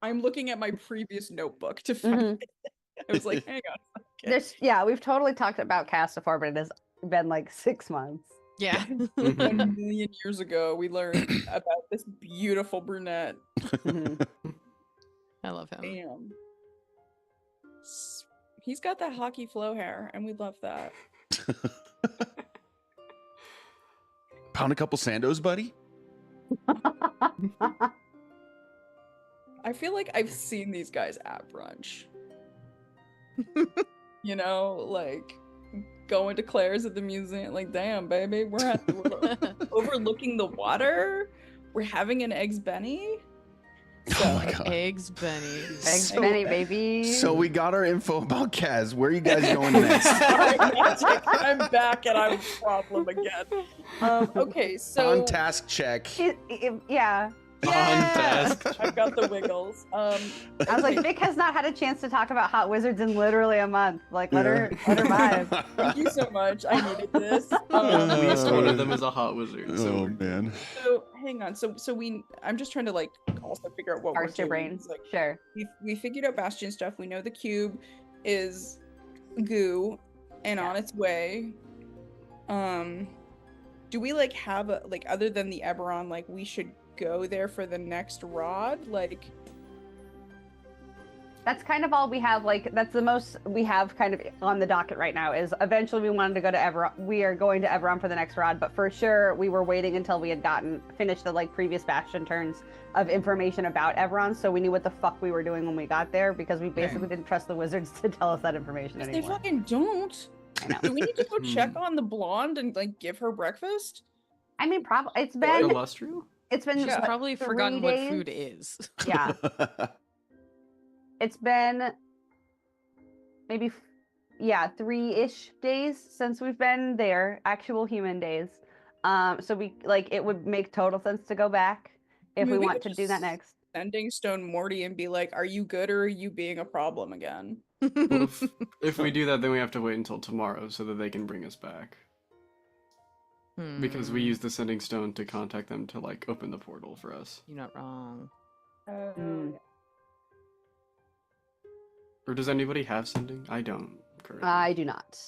I'm looking at my previous notebook to find Mhm. it. I was like, hang on. Okay. There's we've totally talked about Cass before, but it has been like 6 months. Yeah. Mhm. 1 million years ago, we learned about this beautiful brunette. Mhm. I love him. Damn. He's got that hockey flow hair, and we love that. Pound a couple Sandos, buddy. I feel like I've seen these guys at brunch. You know, like going to Claire's at the museum. Like, damn, baby, we're overlooking the water. We're having an eggs Benny. Oh my god. Eggs Benny. Eggs So- Benny, baby. So we got our info about Kaz. Where are you guys going next? Sorry, Magic, I'm back and I'm a problem again. Okay, so On task check. Yeah. On task. I've got the wiggles. I was like, Vic has not had a chance to talk about hot wizards in literally a month. Like, let her vibe. Thank you so much. I needed this. At least one of them is a hot wizard. So Oh we're- man. So hang on. So I'm just trying to like also figure out what Parse we're your doing. brains. Like Sure. we figured out Bastion stuff. We know the cube is goo and on its way. Do we like have a like other than the Eberron, like we should go there for the next rod? Like That's kind of all we have. Like, that's the most we have kind of on the docket right now. Is eventually we wanted to go to Everon. We are going to Everon for the next rod, but for sure we were waiting until we had finished the like previous Bastion turns of information about Everon, so we knew what the fuck we were doing when we got there because we basically didn't trust the wizards to tell us that information they anymore. fucking don't. I know. Do we need to go check Hmm. on the blonde and like give her breakfast? I mean, probably it's Oh, been Illustrio? it's been She's what, probably 3 forgotten what days? food is. Yeah, it's been maybe 3-ish days since we've been there, actual human days. So we like it would make total sense to go back if mean, we we want could to do that just- next. Sending Stone Morty and be like, "Are you good or are you being a problem again?" Well, if we do that, then we have to wait until tomorrow so that they can bring us back. Because we Hmm, use the sending stone to contact them to like open the portal for us. You're not wrong. Mm. Or does anybody have sending? I don't currently. I do not.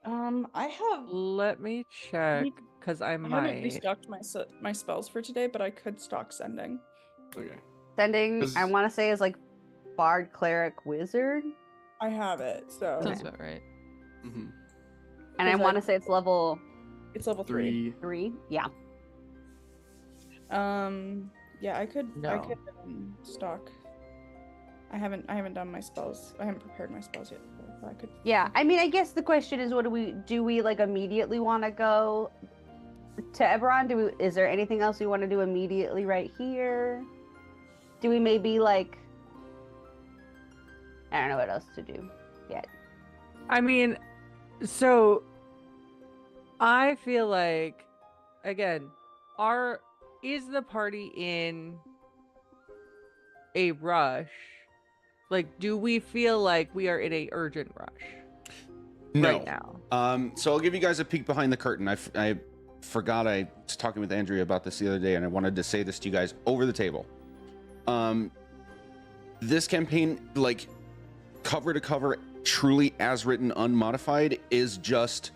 I have. Let me check, because I I haven't might. restocked my spells for today, but I could stock sending. Okay. Sending, I 'Cause- want to say is like bard, cleric, wizard, I have it, so Sounds about right. Mm-hmm. and I 'Cause I- want to say it's level it's level 3. 3. 3. Yeah. Yeah, I could No. stock. I haven't done my spells. I haven't prepared my spells yet. So I could. Yeah, I mean, I guess the question is, what do we like immediately want to go to Eberron? Is there anything else we want to do immediately right here? Do we maybe like I don't know what else to do yet. I mean, so I feel like, again, is the party in a rush? Like, do we feel like we are in a urgent rush right now? So I'll give you guys a peek behind the curtain. I forgot I was talking with Andrea about this the other day, and I wanted to say this to you guys over the table. This campaign, like cover to cover, truly as written, unmodified, is just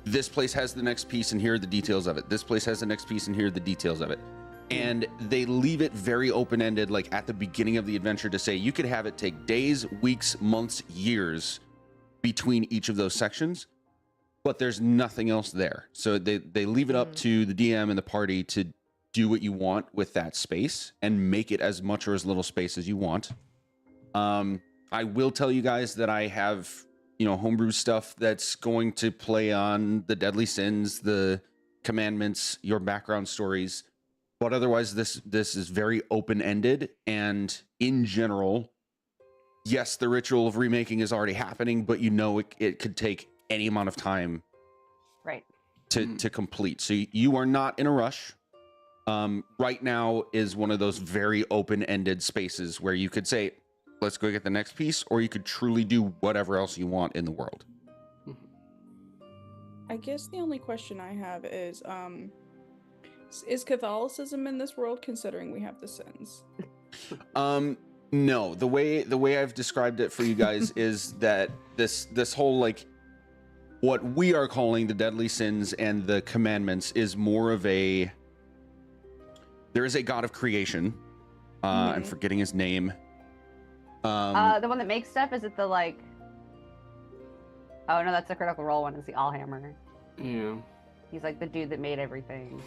this place has the next piece and here are the details of it. This place has the next piece and here are the details of it. And they leave it very open-ended, like at the beginning of the adventure, to say you could have it take days, weeks, months, years between each of those sections, but there's nothing else there. So they leave it up to the DM and the party to do what you want with that space and make it as much or as little space as you want. I will tell you guys that I have, homebrew stuff that's going to play on the deadly sins, the commandments, your background stories. But otherwise, this is very open-ended, and in general, yes, the ritual of remaking is already happening, but it could take any amount of time, Right. to complete. So you are not in a rush. Right now is one of those very open-ended spaces where you could say, let's go get the next piece, or you could truly do whatever else you want in the world. I guess the only question I have is Catholicism in this world, considering we have the sins? No, the way I've described it for you guys is that this whole, like, what we are calling the deadly sins and the commandments is more of there is a god of creation. I'm forgetting his name. The one that makes stuff, is it the like? Oh no, that's the Critical Role one. Is the Allhammer? Yeah. He's like the dude that made everything.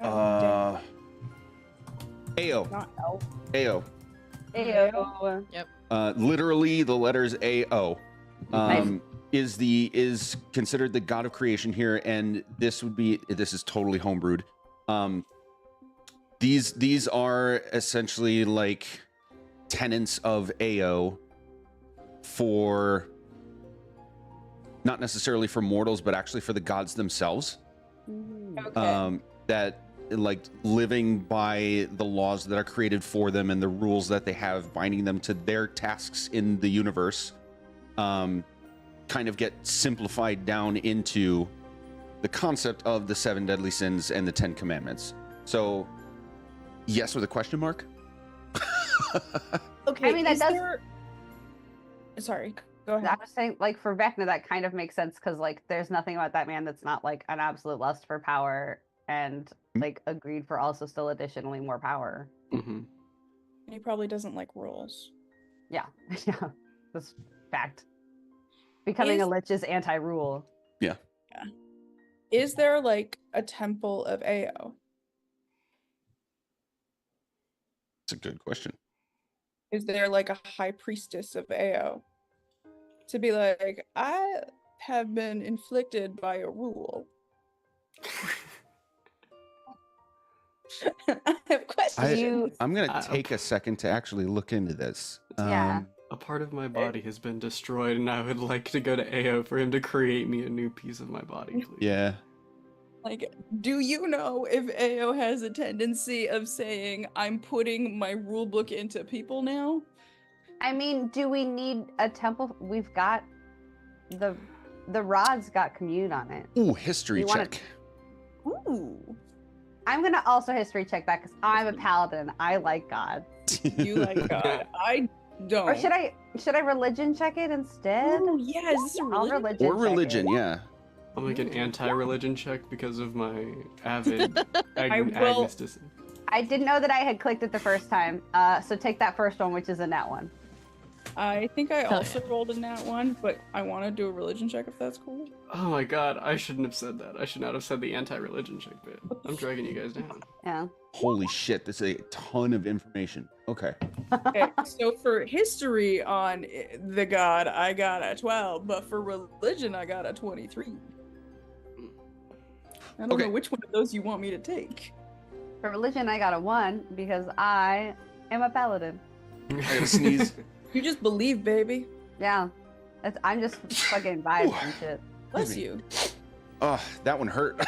Ao. Not elf. Ao. Ew. Literally the letters AO. Nice. Is considered the god of creation here, and this is totally homebrewed. These are essentially like tenets of AO for not necessarily for mortals, but actually for the gods themselves. Okay. That, like, living by the laws that are created for them and the rules that they have binding them to their tasks in the universe, kind of get simplified down into the concept of the 7 deadly sins and the 10 commandments. So, yes, with a question mark. Okay. I mean, that does. Sorry. Go ahead. I'm just saying, like, for Vecna, that kind of makes sense because, like, there's nothing about that man that's not like an absolute lust for power and like agreed for also still additionally more power. He probably doesn't like rules. Yeah, yeah, that's fact. Becoming a lich is anti-rule. Yeah. Is there like a temple of Ao? It's a good question. Is there like a high priestess of Ao? To be like, I have been inflicted by a rule. I have questions. I'm gonna take a second to actually look into this. Yeah. A part of my body has been destroyed, and I would like to go to AO for him to create me a new piece of my body, please. Yeah. Like, do you know if AO has a tendency of saying, I'm putting my rule book into people now? I mean, do we need a temple? We've got the rod's got commune on it. Ooh, history check. Ooh. I'm gonna also history check that because I'm a paladin. I like God. You like God. I don't. Or should I religion check it instead? Ooh, yeah, is this a I'll religion? Or check religion, it. yeah. I'll make an anti-religion check because of my avid I will- agnosticism. I didn't know that I had clicked it the first time. So take that first one, which is a nat one. I think I Hell also rolled a nat one, but I want to do a religion check if that's cool. Oh my god, I shouldn't have said that. I should not have said the anti-religion check bit. I'm dragging you guys down. Yeah. Holy shit, this is a ton of information. Okay. Okay, so for history on the god, I got a 12, but for religion, I got a 23. I don't Okay. know which one of those you want me to take. For religion, I got a 1 because I am a paladin. I gotta sneeze. You just believe, baby. Yeah. I'm just fucking vibes and shit. Bless me. you. Oh, that one hurt.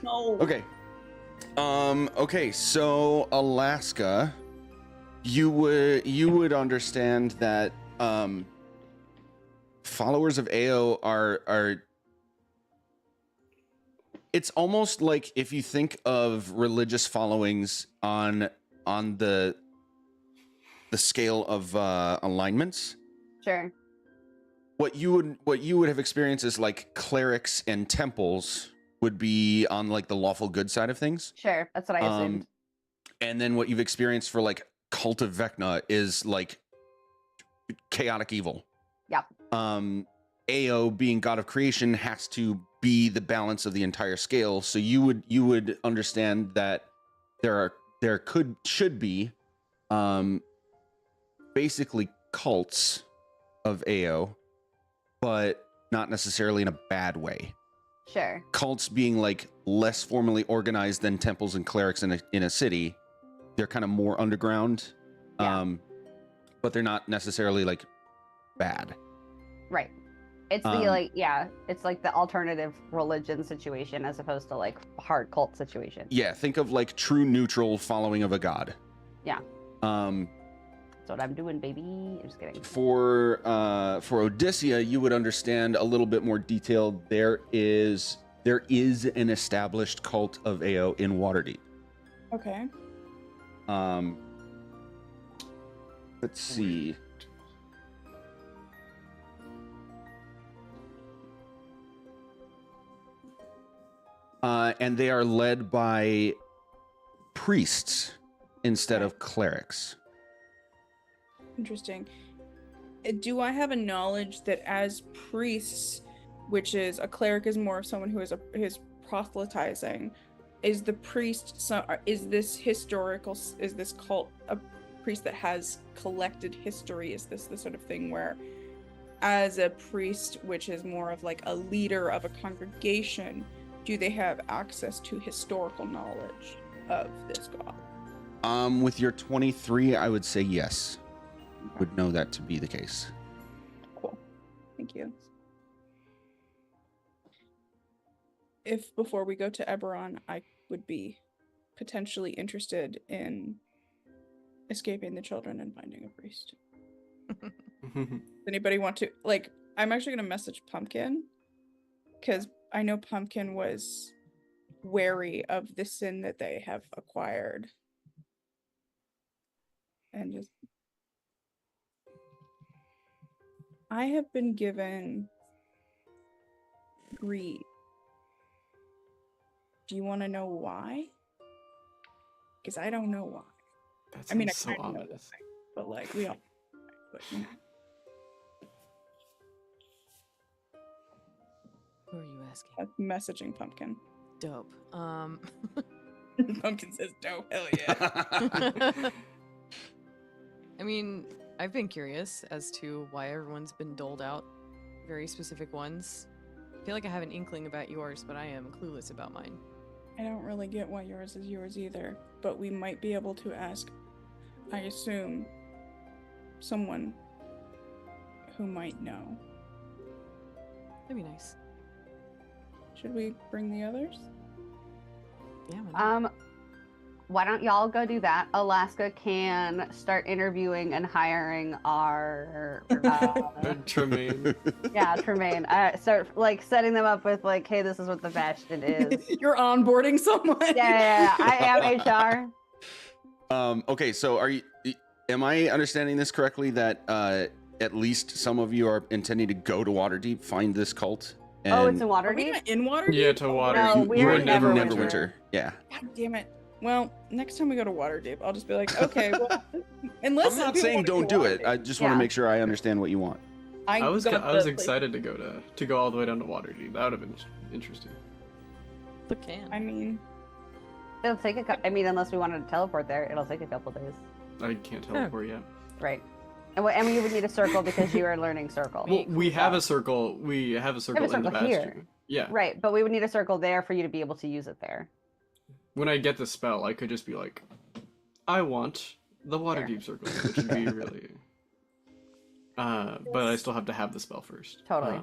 No. Okay. Okay, so Alaska, you would understand that followers of AO are it's almost like if you think of religious followings on the scale of alignments, Sure. what you would have experienced is like clerics and temples would be on like the lawful good side of things. Sure. That's what I assumed. And then what you've experienced for like cult of Vecna is like chaotic evil. Yep. Ao being god of creation has to be the balance of the entire scale. So you would understand that there should be basically cults of AO, but not necessarily in a bad way. Sure. Cults being like less formally organized than temples and clerics in a city. They're kind of more underground, Yeah. but they're not necessarily like bad. Right. It's it's like the alternative religion situation as opposed to like hard cult situation. Yeah, think of like true neutral following of a god. Yeah. That's what I'm doing, baby. I'm just kidding. For Odysseia, you would understand a little bit more detail. There is an established cult of AO in Waterdeep. Okay. Let's see. And they are led by priests instead of clerics. Interesting. Do I have a knowledge that as priests, which is a cleric is more of someone who is proselytizing, is the priest is this cult a priest that has collected history? Is this the sort of thing where as a priest, which is more of like a leader of a congregation, do they have access to historical knowledge of this god? With your 23, I would say yes. Would know that to be the case. Cool. Thank you. If before we go to Eberron, I would be potentially interested in escaping the children and finding a priest. Does anybody want to, like, I'm actually going to message Pumpkin because I know Pumpkin was wary of the sin that they have acquired. And just, I have been given greed. Do you want to know why? Because I don't know why. That I mean, I sounds so kind of know ominous. why, but like we all. But you know. Who are you asking? Messaging Pumpkin. Dope. Pumpkin says dope. Hell yeah. I mean, I've been curious as to why everyone's been doled out very specific ones. I feel like I have an inkling about yours, but I am clueless about mine. I don't really get why yours is yours either, but we might be able to ask, I assume, someone who might know. That'd be nice. Should we bring the others? Yeah. Why not? Why don't y'all go do that? Alaska can start interviewing and hiring our Tremaine. Tremaine. Start like setting them up with like, hey, this is what the bastion is. You're onboarding someone. Yeah, I am HR. Okay, so am I understanding this correctly that at least some of you are intending to go to Waterdeep, find this cult? And Oh, it's in Are we Waterdeep. not in Waterdeep? Yeah, to water. No, we're in Neverwinter. Neverwinter. Yeah. God damn it. Well, next time we go to Waterdeep, I'll just be like, okay, well, unless I'm not people saying wanna don't go do it. Waterdeep. I just want to Yeah. make sure I understand what you want. I was got the place- excited to go all the way down to Waterdeep. That would have been interesting. But can. I mean, It'll take unless we wanted to teleport there, it'll take a couple days. I can't teleport yet. Right. And you would need a circle because you are learning circle. Well, we have a circle. We have a circle in the circle here. bastion. Yeah. Right, but we would need a circle there for you to be able to use it there. When I get the spell, I could just be like, I want The water Sure. deep circle, which would be really. But I still have to have the spell first. Totally.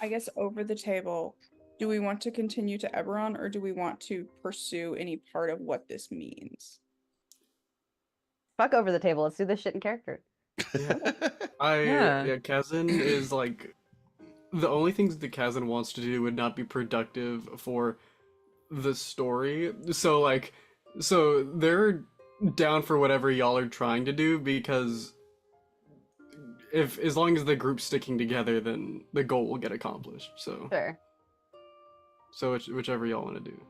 I guess over the table, do we want to continue to Eberron, or do we want to pursue any part of what this means? Fuck over the table. Let's do this shit in character. Yeah. Kazan is like the only things that Kazan wants to do would not be productive for the story. So they're down for whatever y'all are trying to do because if as long as the group's sticking together, then the goal will get accomplished. Sure. So whichever y'all want to do.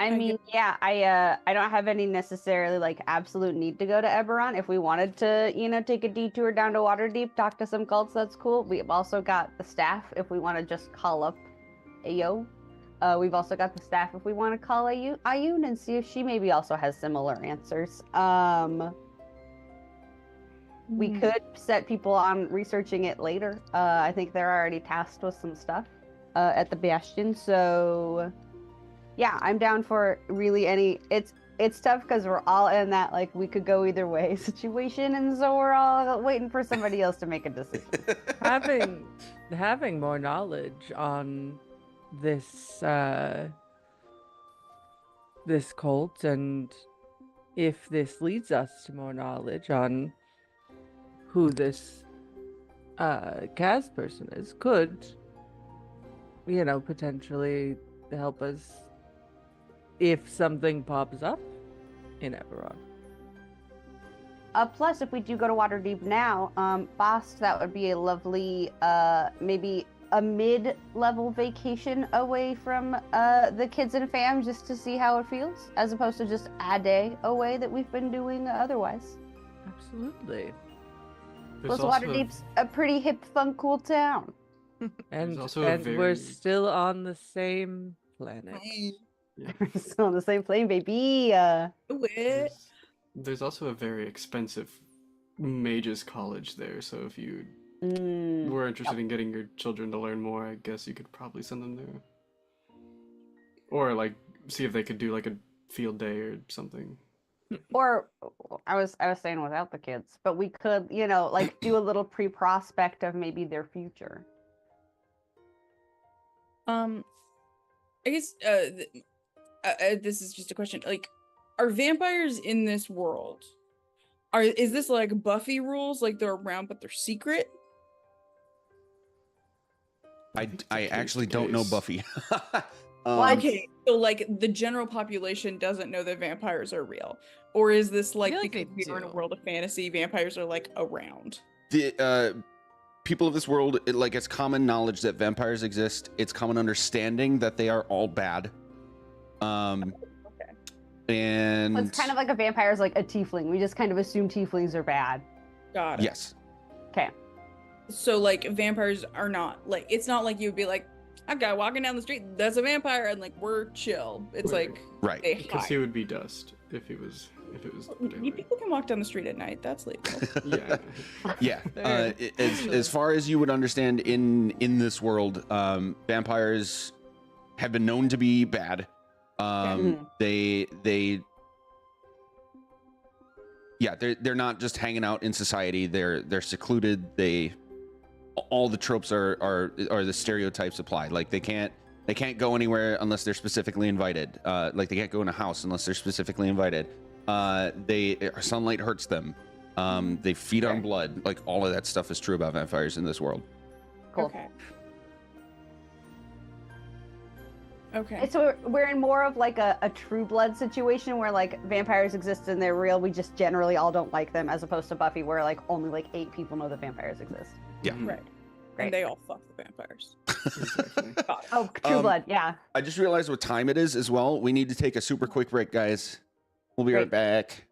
I mean, yeah, I don't have any necessarily like absolute need to go to Eberron. If we wanted to, take a detour down to Waterdeep, talk to some cults, that's cool. We've also got the staff if we want to just call up Ayo. We've also got the staff if we want to call Ayun and see if she maybe also has similar answers. We could set people on researching it later. I think they're already tasked with some stuff at the Bastion, so yeah, I'm down for really any. It's tough because we're all in that like we could go either way situation, and so we're all waiting for somebody else to make a decision. Having more knowledge on this this cult, and if this leads us to more knowledge on who this Kaz person is, could potentially help us if something pops up in Eberron. Plus, if we do go to Waterdeep now, Bast, that would be a lovely, maybe a mid-level vacation away from the kids and fam, just to see how it feels, as opposed to just a day away that we've been doing otherwise. Absolutely. Plus, Waterdeep's a pretty hip, fun, cool town. And also we're still on the same planet. Yeah. We're still on the same plane, baby. There's also a very expensive mages college there, so if you were interested in getting your children to learn more, I guess you could probably send them there. Or like see if they could do like a field day or something. Or I was saying without the kids, but we could, like do a little pre-prospect of maybe their future. I guess this is just a question. Like, are vampires in this world? Is this like Buffy rules? Like they're around but they're secret? I actually don't know Buffy. Okay, so like the general population doesn't know that vampires are real, or is this like feel like because they we're in a do. world of fantasy, vampires are like around? The people of this world, it's common knowledge that vampires exist. It's common understanding that they are all bad. And So it's kind of like a vampire is like a tiefling. We just kind of assume tieflings are bad. Got it. yes, Okay. So like vampires are not like, it's not like you would be like, a guy walking down the street, that's a vampire, and like we're chill. It's like right. they Because hide. he would be dust if it was You daylight. people can walk down the street at night. That's legal. Yeah. Yeah. Fair. As far as you would understand in this world, vampires have been known to be bad. They're not just hanging out in society. They're secluded. All the tropes are the stereotypes apply. Like they can't go anywhere unless they're specifically invited. Like they can't go in a house unless they're specifically invited. Sunlight hurts them. They feed on blood. Like all of that stuff is true about vampires in this world. Cool. Okay. So we're in more of like a true blood situation where like vampires exist and they're real. We just generally all don't like them, as opposed to Buffy, where like only like 8 people know that vampires exist. Yeah. Right. Great. And they all fuck the vampires. Exactly. Got it. Oh, true blood. Yeah. I just realized what time it is as well. We need to take a super quick break, guys. We'll be right back.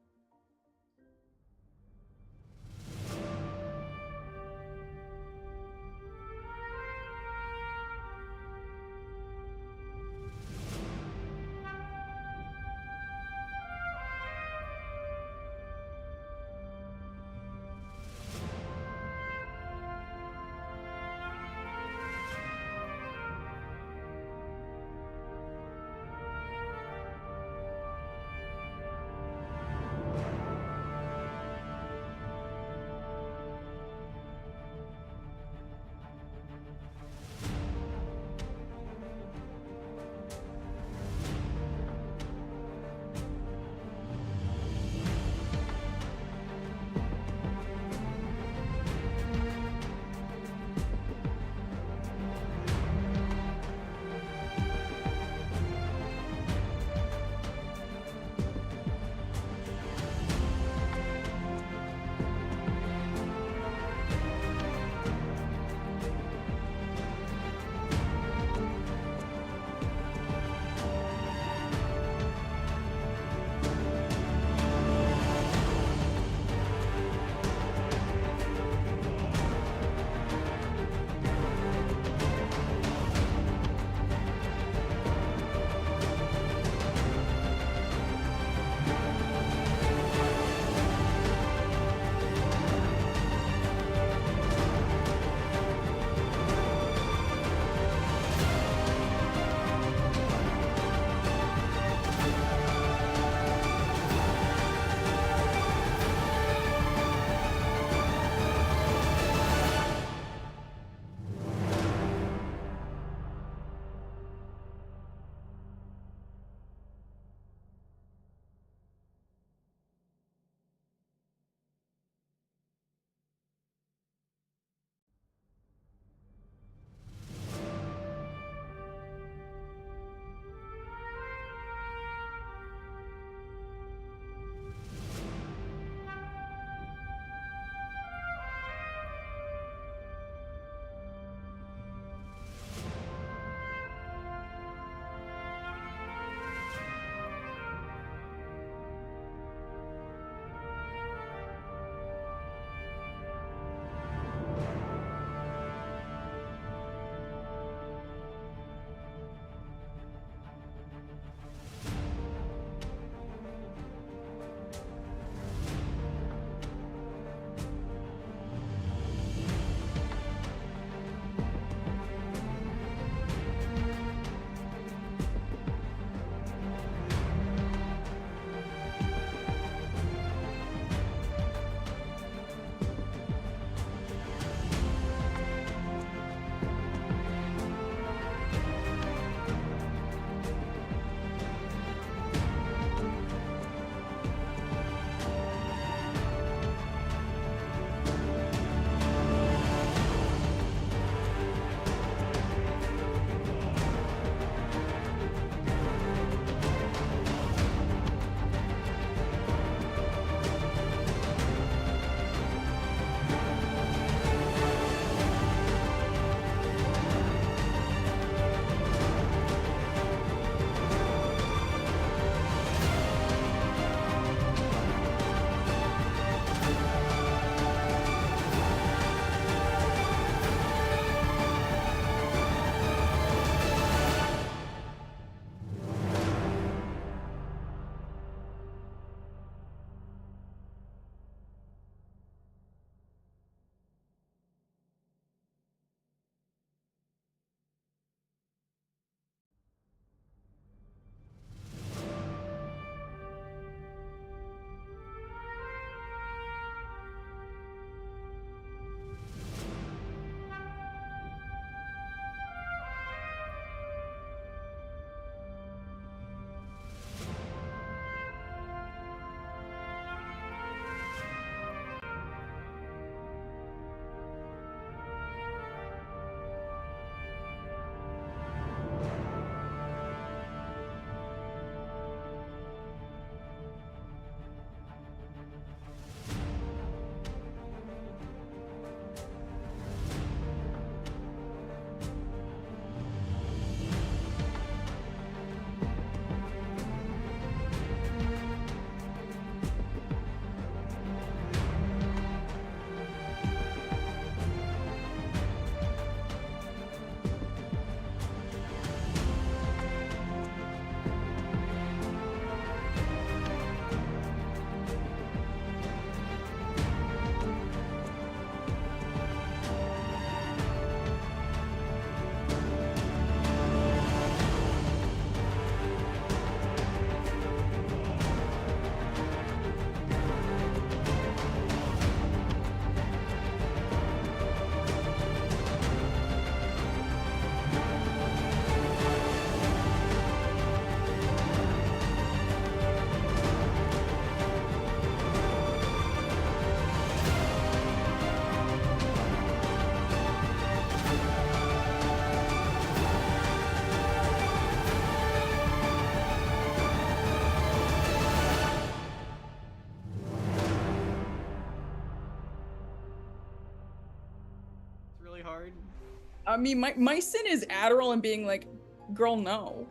I mean, my sin is Adderall and being like, girl, no.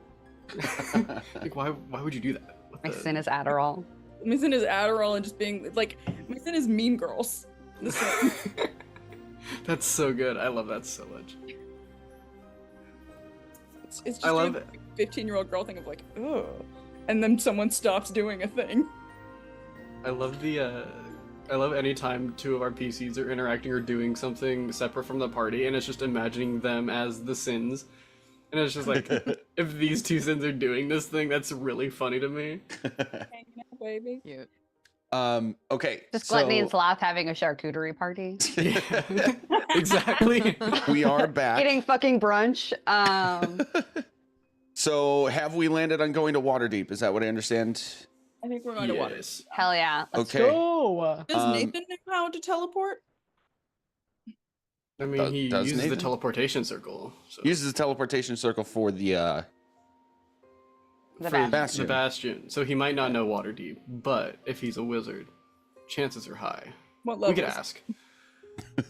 Like, why would you do that? What My the- sin is Adderall. My sin is Adderall and just being like, my sin is Mean Girls. The same. That's so good. I love that so much. It's just I love doing it. the 15-year-old girl thing of like, ugh. And then someone stops doing a thing. I love I love any time two of our PCs are interacting or doing something separate from the party, and it's just imagining them as the sins. And it's just like, if these two sins are doing this thing, that's really funny to me. Hanging out, baby. Cute. Okay. Just Gluttony and so Sloth having a charcuterie party. Yeah, exactly. we are back. Eating fucking brunch. So have we landed on going to Waterdeep? Is that what I understand? I think we're going to water. Yes. Hell yeah. Let's Okay. go. Does Nathan know how to teleport? I mean, he Does uses the Nathan? teleportation circle. So. Uses the teleportation circle for the The For Bastion. Bastion. The Bastion. So he might not know Waterdeep, but if he's a wizard, chances are high. What We level? could is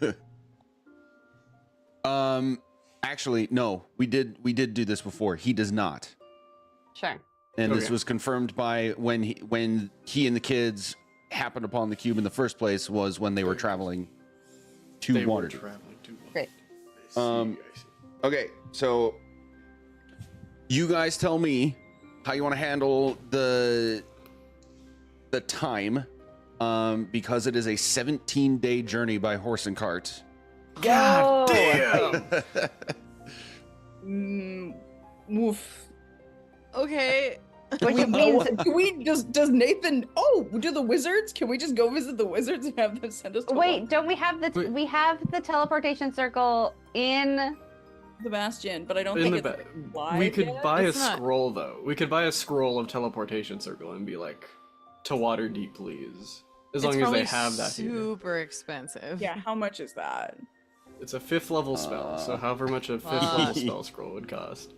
it? ask. Actually, no. We did do this before. He does not. Sure. And this Okay. was confirmed by when he and the kids happened upon the cube in the first place was when they were traveling to They were Waterdeep. traveling to Waterdeep. Great. I see, I see. Okay, so you guys tell me how you want to handle the time, because it is a 17-day journey by horse and cart. God damn! Woof. Okay. Which means Does Nathan? Oh, do the wizards? Can we just go visit the wizards and have them send us to wait, don't we have Wait. we have the teleportation circle in the Bastion? But I don't In think the it's ba- live we could yet. buy a It's not- scroll though. We could buy a scroll of teleportation circle and be like, to Waterdeep, please. As long It's as they probably have that here. super expensive. Yeah, how much is that? It's a 5th level spell, so however much a 5th level spell scroll would cost.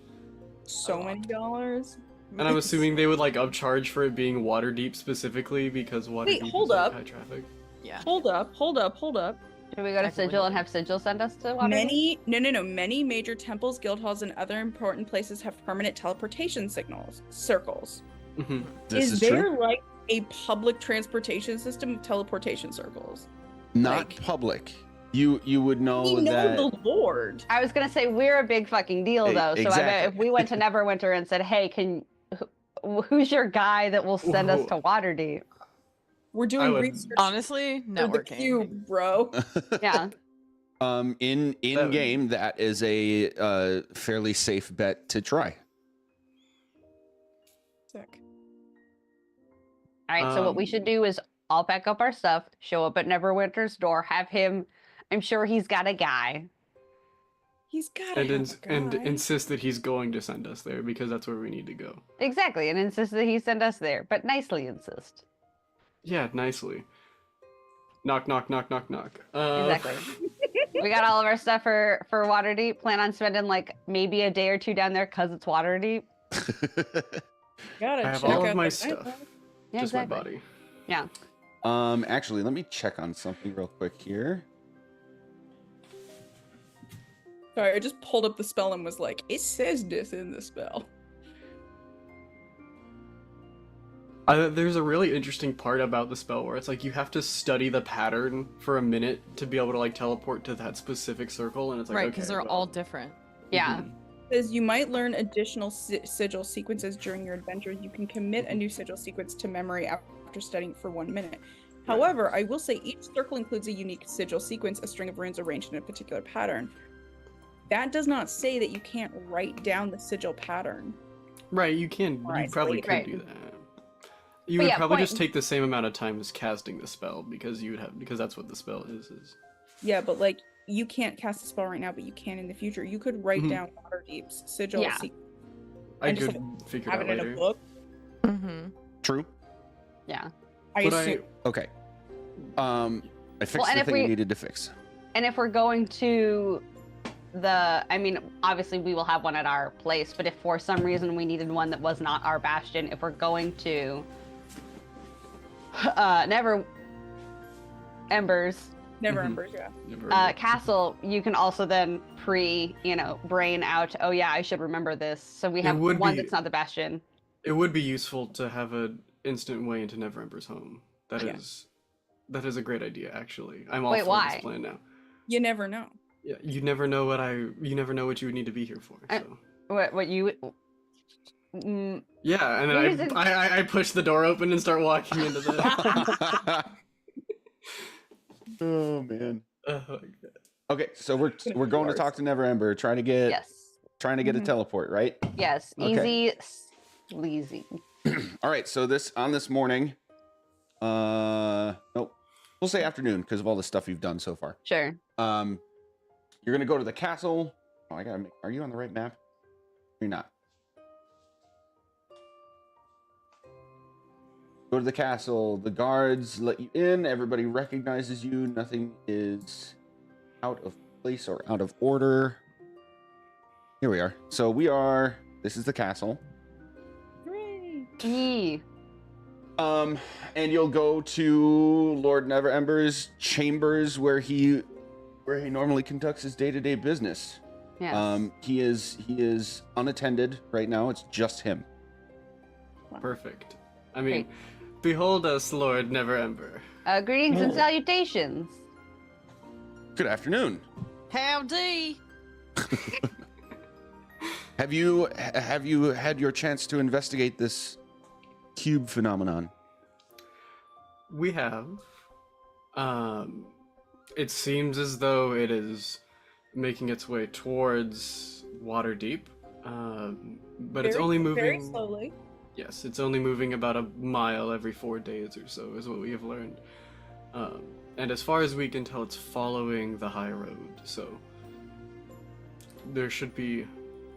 So many dollars. And I'm assuming they would like upcharge for it being Waterdeep specifically because Waterdeep hold is like, up. high traffic. Yeah. Hold up. should we go to Technically Sigil and not. have Sigil send us to Waterdeep? Many major temples, guild halls, and other important places have permanent teleportation circles. Mhm. This is there true. like a public transportation system of teleportation circles? Not like- public. You would know We know that. the Lord. I was gonna say we're a big fucking deal though. So I bet exactly. if we went to Neverwinter and said, "Hey, who's your guy that will send us to Waterdeep?" We're I doing would- research Honestly, for the networking. cube, bro. Yeah. In That- game, that is a fairly safe bet to try. Sick. All right. So what we should do is all pack up our stuff, show up at Neverwinter's door, have him. I'm sure he's got a guy. He's got And, to and insist that he's going to send us there because that's where we need to go. Exactly, and insist that he send us there, but nicely insist. Yeah, nicely. Knock, knock, knock, knock, knock. Exactly. We got all of our stuff for Waterdeep. Plan on spending like maybe a day or two down there because it's Waterdeep. Gotta I have check all of out my the stuff. night. Yeah, Just exactly. my body. Yeah. Actually, let me check on something real quick here. Sorry, I just pulled up the spell and was like, it says this in the spell. There's a really interesting part about the spell where it's like you have to study the pattern for a minute to be able to like teleport to that specific circle, and it's like Right, okay, because they're well, all different. Yeah. mhm. Says you might learn additional sigil sequences during your adventure. You can commit a new sigil sequence to memory after studying for 1 minute. However, I will say each circle includes a unique sigil sequence, a string of runes arranged in a particular pattern. That does not say that you can't write down the sigil pattern. Right, you can. You Right, probably could right. do that. You But would yeah, probably point- just take the same amount of time as casting the spell because because that's what the spell is. Yeah, but like you can't cast a spell right now, but you can in the future. You could write Mhm. down Waterdeep's sigil Yeah. sequence, I And just, could figure it have out it in later. a book. Mm-hmm. True. Yeah. I But assume. Okay. I fixed and the if thing we- I needed to fix. And if we're going to I mean, obviously we will have one at our place, but if for some reason we needed one that was not our bastion, if we're going to Never Embers, Never Mhm. Embers, yeah. Never remember. Castle, you can also then brain out, oh yeah, I should remember this. So we It have would one be- that's not the Bastion. It would be useful to have an instant way into Neverember's home. That Yeah. is a great idea, actually. I'm all Wait, for why? this plan now. You never know. Yeah, you never know what you would need to be here for. I- So What you yeah, and Here's then an- I push the door open and start walking into the. Oh man. Oh my God. Okay, so we're going to talk to Neverember, trying to get yes. a Mhm. teleport, right? Yes. Okay. Easy sleazy. All right, so this morning, nope, we'll say afternoon because of all the stuff you've done so far. Sure. You're gonna go to the castle. Oh, are you on the right map? You're not. Go to the castle. The guards let you in. Everybody recognizes you. Nothing is out of place or out of order. Here we are. So this is the castle. Hooray! E. And you'll go to Lord Neverember's chambers where he normally conducts his day-to-day business. Yes. He is unattended right now. It's just him. Perfect. I mean, Great. behold us, Lord Neverember. Greetings and salutations. Good afternoon. Howdy. Have you had your chance to investigate this cube phenomenon? We have. It seems as though it is making its way towards Waterdeep, but it's only moving very slowly. Yes, it's only moving about a mile every 4 days or so, is what we have learned. And as far as we can tell, it's following the high road, so there should be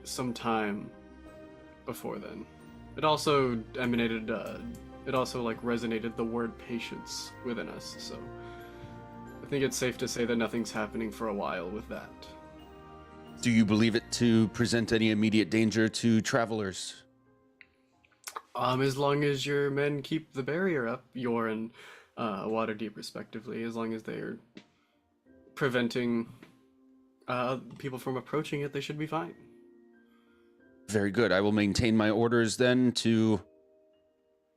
some time before then. It also resonated the word patience within us, so I think it's safe to say that nothing's happening for a while with that. Do you believe it to present any immediate danger to travelers? As long as your men keep the barrier up, Yor and Waterdeep respectively, as long as they're preventing people from approaching it, they should be fine. Very good. I will maintain my orders then to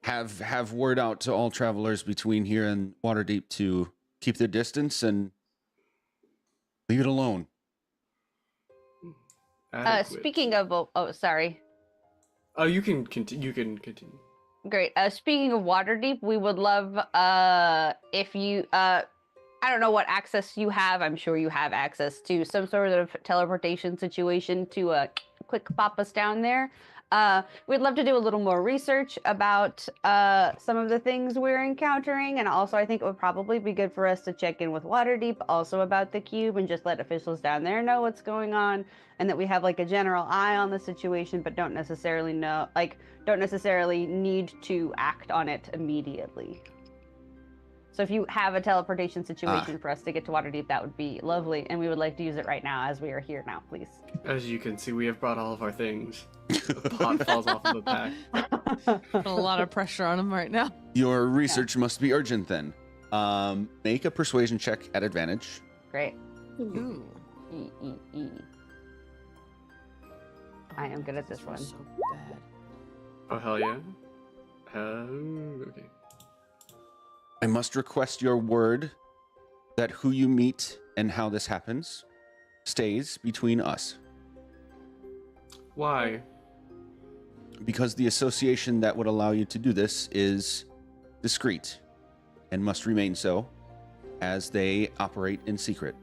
have word out to all travelers between here and Waterdeep to keep their distance and leave it alone. Adequate. Speaking of, sorry. Oh, you can continue. Great. Speaking of Waterdeep, we would love if you I don't know what access you have. I'm sure you have access to some sort of teleportation situation to quick pop us down there. We'd love to do a little more research about some of the things we're encountering, and also I think it would probably be good for us to check in with Waterdeep also about the cube and just let officials down there know what's going on, and that we have like a general eye on the situation, but don't necessarily need to act on it immediately. So if you have a teleportation situation for us to get to Waterdeep, that would be lovely, and we would like to use it right now as we are here now, please. As you can see, we have brought all of our things. The pot falls off of the pack. Put a lot of pressure on him right now. Your research must be urgent then. Make a persuasion check at advantage. Great. Ooh. E. I am good at this one. So bad. Oh, hell yeah. Okay. I must request your word that who you meet and how this happens stays between us. Why? Because the association that would allow you to do this is discreet and must remain so as they operate in secret.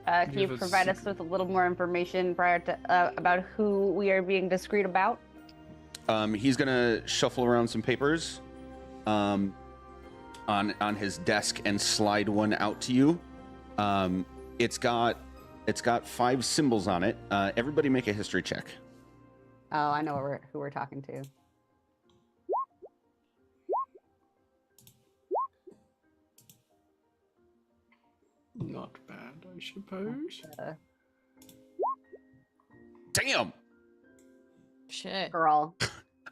Can you Give us provide us with a little more information prior to about who we are being discreet about? He's gonna shuffle around some papers on his desk and slide one out to you. It's got 5 symbols on it. Everybody make a history check. Oh, I know who we're talking to. Not bad, I suppose. Damn! Shit. Girl.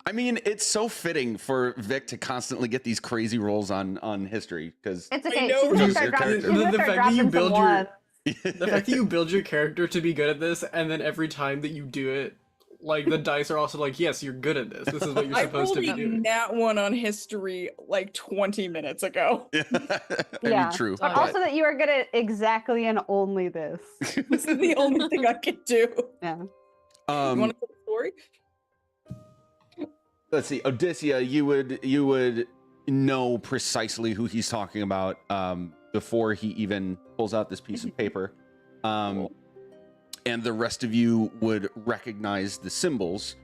I mean, it's so fitting for Vic to constantly get these crazy rolls on history because It's I okay. know, She's gonna right? start Your dropping. character. She's gonna The start fact that you dropping some build your- ones. The fact that you build your character to be good at this, and then every time that you do it, like the dice are also like, yes, you're good at this. This is what you're I supposed to rolled be a doing. nat 1 on history like 20 minutes ago. I Yeah. mean, true. But also that you are good at exactly and only this. This is the only thing I can do. Yeah. You want to tell the story? Let's see, Odysseus, you would know precisely who he's talking about before he even pulls out this piece of paper. Cool. And the rest of you would recognize the symbols.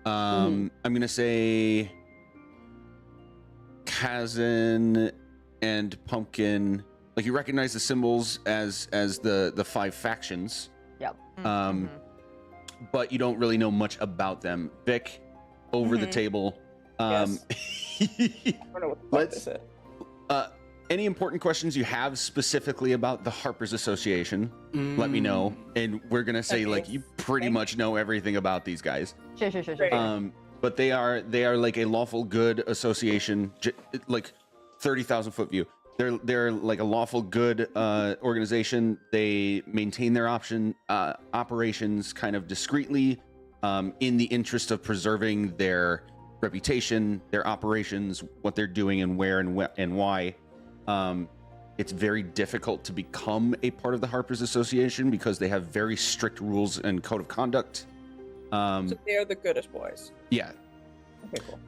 I'm gonna say Kazan and Pumpkin. Like you recognize the symbols as the 5 factions, Mhm. but you don't really know much about them. Vic, over the Mhm. table. Yes. I don't know what the fuck Let's- this is. Any important questions you have specifically about the Harpers Association, let me know. And we're gonna say like Okay. you pretty Okay. much know everything about these guys. Sure. Great. But they are like a lawful good association, like 30,000 foot view. They're like a lawful good organization. They maintain their operations kind of discreetly, in the interest of preserving their reputation, their operations, what they're doing, and where and why. It's very difficult to become a part of the Harpers Association because they have very strict rules and code of conduct. So they are the goodest boys. Yeah. Okay, cool.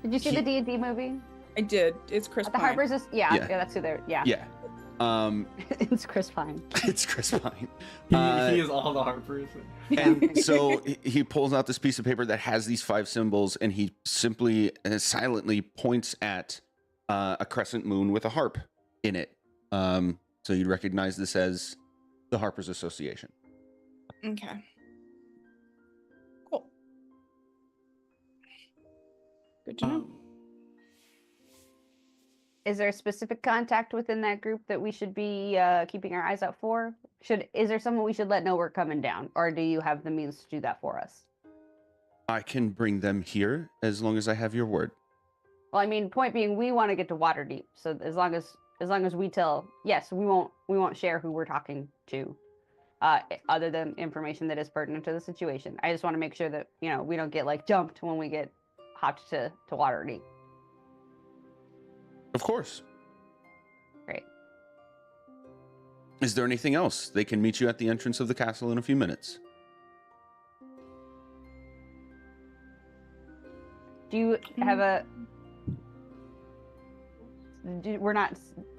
Did you see He- the D&D movie? I did. It's Chris The Pine. Harpers is yeah, Yeah. that's who they're yeah. Yeah. It's Chris Pine. It's Chris Pine. He is all the Harpers. And so he pulls out this piece of paper that has these 5 symbols, and he simply and silently points at a crescent moon with a harp in it. So you'd recognize this as the Harpers Association. Okay. Cool. Good to know. Is there a specific contact within that group that we should be keeping our eyes out for? Is there someone we should let know we're coming down, or do you have the means to do that for us? I can bring them here as long as I have your word. Well, I mean, point being, we want to get to Waterdeep. So as long as we tell, yes, we won't share who we're talking to, other than information that is pertinent to the situation. I just want to make sure that we don't get like jumped when we get hopped to Waterdeep. Of course. Great. Is there anything else? They can meet you at the entrance of the castle in a few minutes. Do you have a? We're not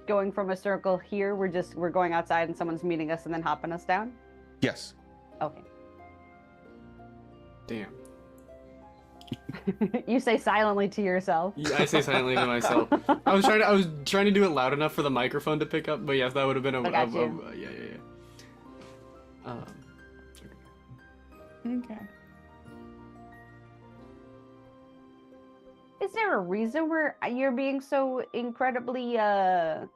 going from a circle here. We're going outside and someone's meeting us and then hopping us down. Yes. Okay. Damn. You say silently to yourself. Yeah, I say silently to myself. I was trying to do it loud enough for the microphone to pick up, but yes, that would have been I got you. yeah. Okay. Is there a reason you're being so incredibly hush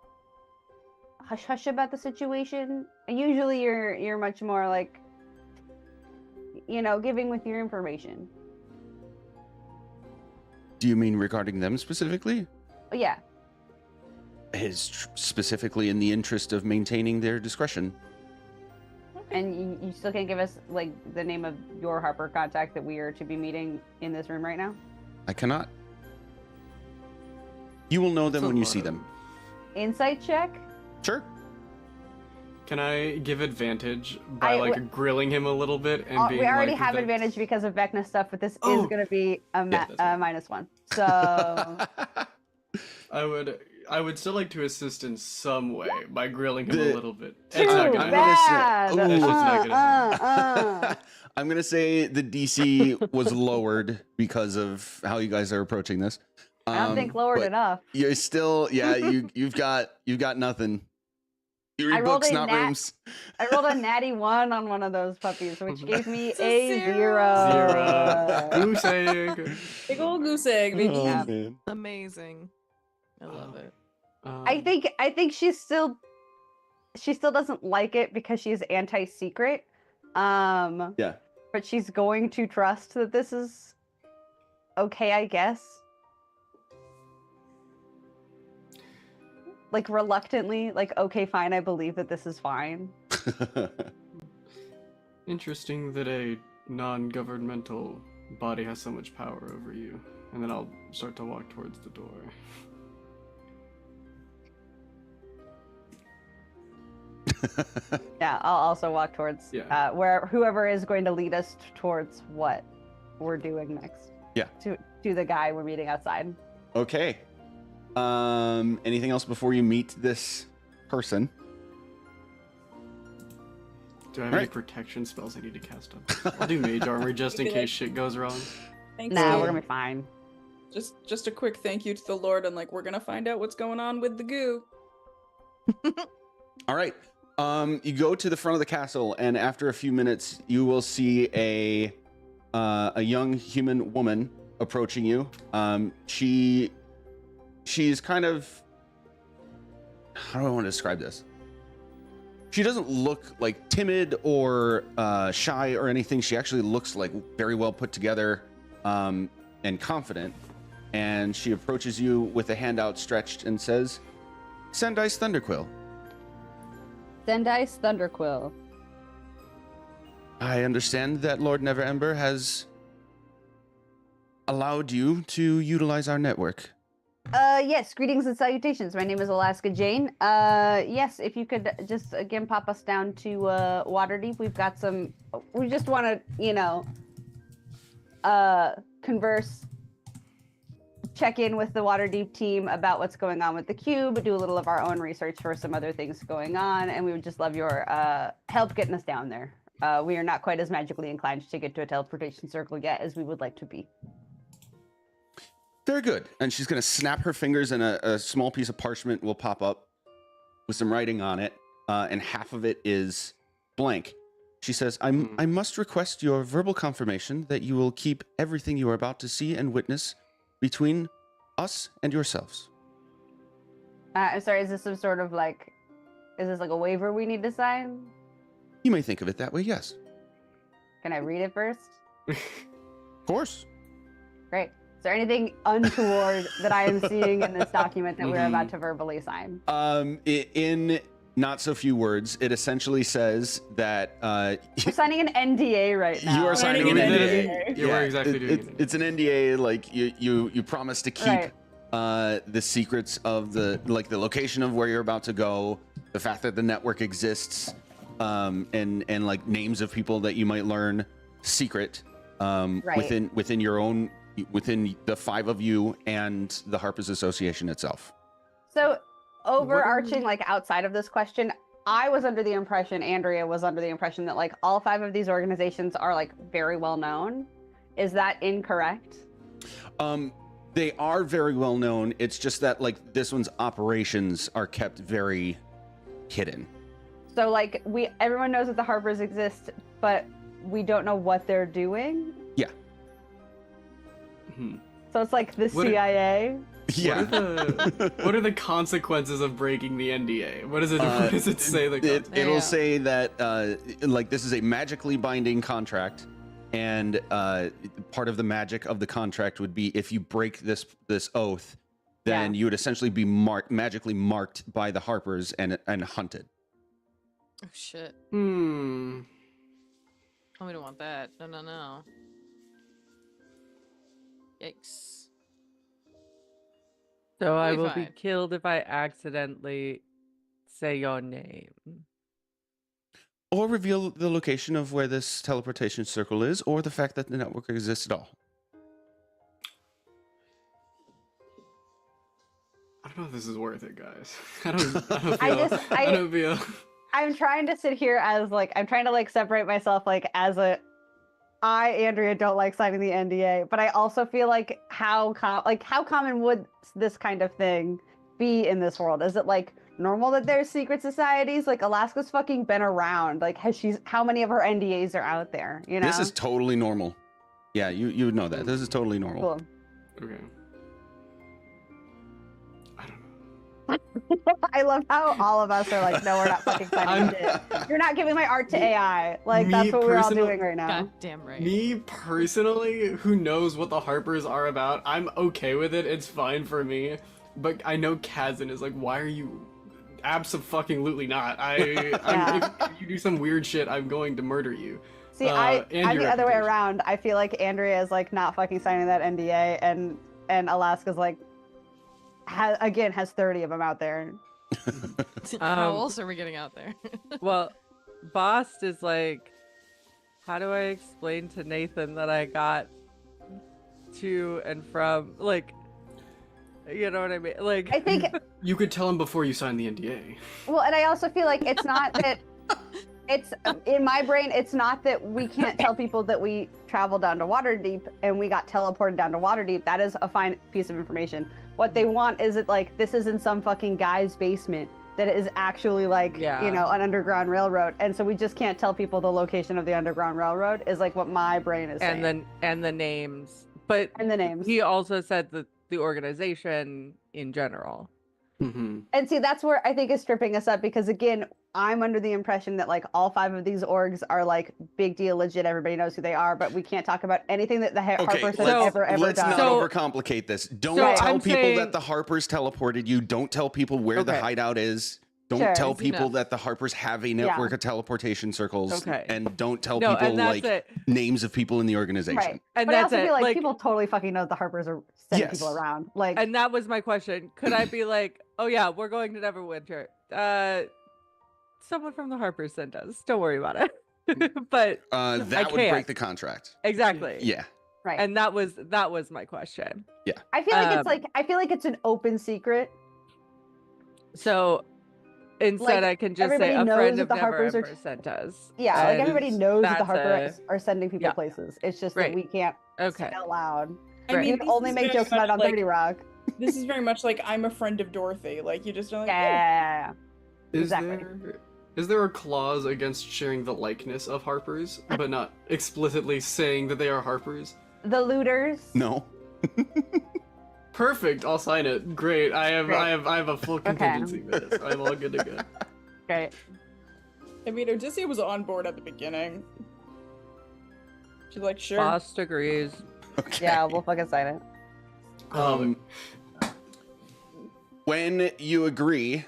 hush about the situation? Usually you're much more like giving with your information. Do you mean regarding them specifically? Yeah. Specifically in the interest of maintaining their discretion. And you still can't give us like the name of your Harper contact that we are to be meeting in this room right now? I cannot. You will know them That's a when you lot see of- them. Insight check? Sure. Can I give advantage by grilling him a little bit and being We already like, have that- advantage because of Vecna stuff, but this is Oh. going to be a that's right. -1. So I would still like to assist in some way by grilling him The- a little bit. too It's not I'm gonna gonna say- bad. Ooh. It's just not gonna I'm gonna say the DC was lowered because of how you guys are approaching this. I don't think lowered but enough. You're still, yeah. You've got nothing. You I read rolled books, a not nat- rooms. I rolled a natty 1 on one of those puppies, which gave me It's a a zero. 0. Goose egg. Big old goose egg, baby. Yeah. man. Amazing. I love it. I think she still doesn't like it because she's anti-secret. Yeah. But she's going to trust that this is okay, I guess. Like reluctantly, like, okay, fine, I believe that this is fine. Interesting that a non-governmental body has so much power over you. And then I'll start to walk towards the door. Yeah, I'll also walk towards where whoever is going to lead us towards what we're doing next. Yeah. To the guy we're meeting outside. Okay. Anything else before you meet this person? Do I have any protection spells I need to cast on? I'll do mage armor just in case shit goes wrong. Thanks, Nah, dude. we're gonna be fine. Just a quick thank you to the Lord, and like we're gonna find out what's going on with the goo. All right. You go to the front of the castle, and after a few minutes, you will see a young human woman approaching you. She's kind of, how do I want to describe this? She doesn't look like timid or shy or anything. She actually looks like very well put together and confident. And she approaches you with a hand outstretched and says, "Sendice Thunderquill. Sendice Thunderquill. I understand that Lord Neverember has allowed you to utilize our network." Yes, greetings and salutations. My name is Alaska Jane. Yes, if you could just again pop us down to Waterdeep. We just want to, converse, check in with the Waterdeep team about what's going on with the cube, do a little of our own research for some other things going on, and we would just love your help getting us down there. We are not quite as magically inclined to get to a teleportation circle yet as we would like to be. Very good. And she's going to snap her fingers, and a small piece of parchment will pop up with some writing on it, and half of it is blank. She says, I must request your verbal confirmation that you will keep everything you are about to see and witness between us and yourselves. I'm sorry, is this some sort of is this like a waiver we need to sign? You may think of it that way, yes. Can I read it first? Of course. Great. Is there anything untoward that I am seeing in this document that we're about to verbally sign? In not so few words, it essentially says that we're signing an NDA right now. You are signing an NDA. Yeah, we're exactly doing it. It's an NDA. Like you promise to keep the secrets of the location of where you're about to go, the fact that the network exists, and like names of people that you might learn secret within your own. Within the five of you and the Harpers Association itself. So, overarching, outside of this question, I was under the impression, Andrea was under the impression that all five of these organizations are very well known. Is that incorrect? They are very well known. It's just that this one's operations are kept very hidden. So everyone knows that the Harpers exist, but we don't know what they're doing. Yeah. So it's like the CIA. Yeah. What are the consequences of breaking the NDA? What does it? What does it say? It'll say that this is a magically binding contract, and part of the magic of the contract would be if you break this oath, then you would essentially be magically marked by the Harpers and hunted. Oh shit. Hmm. Oh, we don't want that. No. Yikes. So I will fine. be killed if I accidentally say your name. Or reveal the location of where this teleportation circle is, or the fact that the network exists at all. I don't know if this is worth it, guys. I don't feel. I'm trying to sit here as I'm trying to separate myself as I, Andrea, don't like signing the NDA, but I also feel how common would this kind of thing be in this world? Is it normal that there's secret societies? Alaska's fucking been around. How many of her NDAs are out there? You know? This is totally normal. Yeah, you would know that. This is totally normal. Cool. Okay. I don't know. I love how all of us are like, no, we're not fucking signing shit. You're not giving my art to AI. Like, that's Me what we're all personal- doing right now. God damn right. Me personally, who knows what the Harpers are about, I'm okay with it. It's fine for me. But I know Kazan is like, why are you? Absolutely not. If you do some weird shit, I'm going to murder you. See, And I'm your the other way reputation. around. I feel like Andrea is like not fucking signing that NDA, and Alaska's like, has 30 of them out there. How else are we getting out there? Well, Bost is like, how do I explain to Nathan that I got to and from, like, you know what I mean? Like, I think, You could tell him before you sign the NDA. well, and I also feel like it's not that. It's in my brain. It's not that we can't tell people that we traveled down to Waterdeep and we got teleported down to Waterdeep. That is a fine piece of information. What they want is it like this is in some fucking guy's basement that is actually like Yeah. an underground railroad, and so we just can't tell people the location of the underground railroad. Is like what my brain is saying. and the names, but And the names. he also said that the organization in general. Mm-hmm. And see, that's where I think is tripping us up because again, I'm under the impression that like all 5 of these orgs are like big deal, legit. Everybody knows who they are, but we can't talk about anything that the Harpers have ever let's done. not So- overcomplicate this. Don't So tell I'm people saying- that the Harpers teleported you. Don't tell people where the Okay. hideout is. Don't Sure. tell Easy people enough. that the Harpers have a network Yeah. of teleportation circles. Okay. And don't tell No, people and that's like it. names of people in the organization. Right. And But I that's also it. feel like people totally fucking know the Harpers are sending people Yes. around. Like, And that was my question. Could I be like, oh yeah, we're going to Neverwinter. Someone from the Harpers sent us. Don't worry about it. But That would can't. break the contract. exactly. Yeah. right. And that was my question. I feel like um, I feel like it's an open secret. So instead, Like, I can just say everybody a knows friend that of the Never Harpers are- Ember sent us. Yeah, like And everybody knows that the that's Harpers are sending people yeah. places. It's just Right. that we can't say Okay. it out loud. I Right. mean, You this can only is make very jokes about it on much 30 Rock. This is very much like I'm a friend of Dorothy. Like you just don't like. Yeah. Is Exactly. there a clause against sharing the likeness of Harpers, but not explicitly saying that they are Harpers? The looters. No. Perfect. I'll sign it. Great. I have a full Okay. contingency for this. I'm all good to go. Great. I mean, Odysseus was on board at the beginning. She's like, sure. Bost agrees. Okay. Yeah, we'll fucking sign it. When you agree,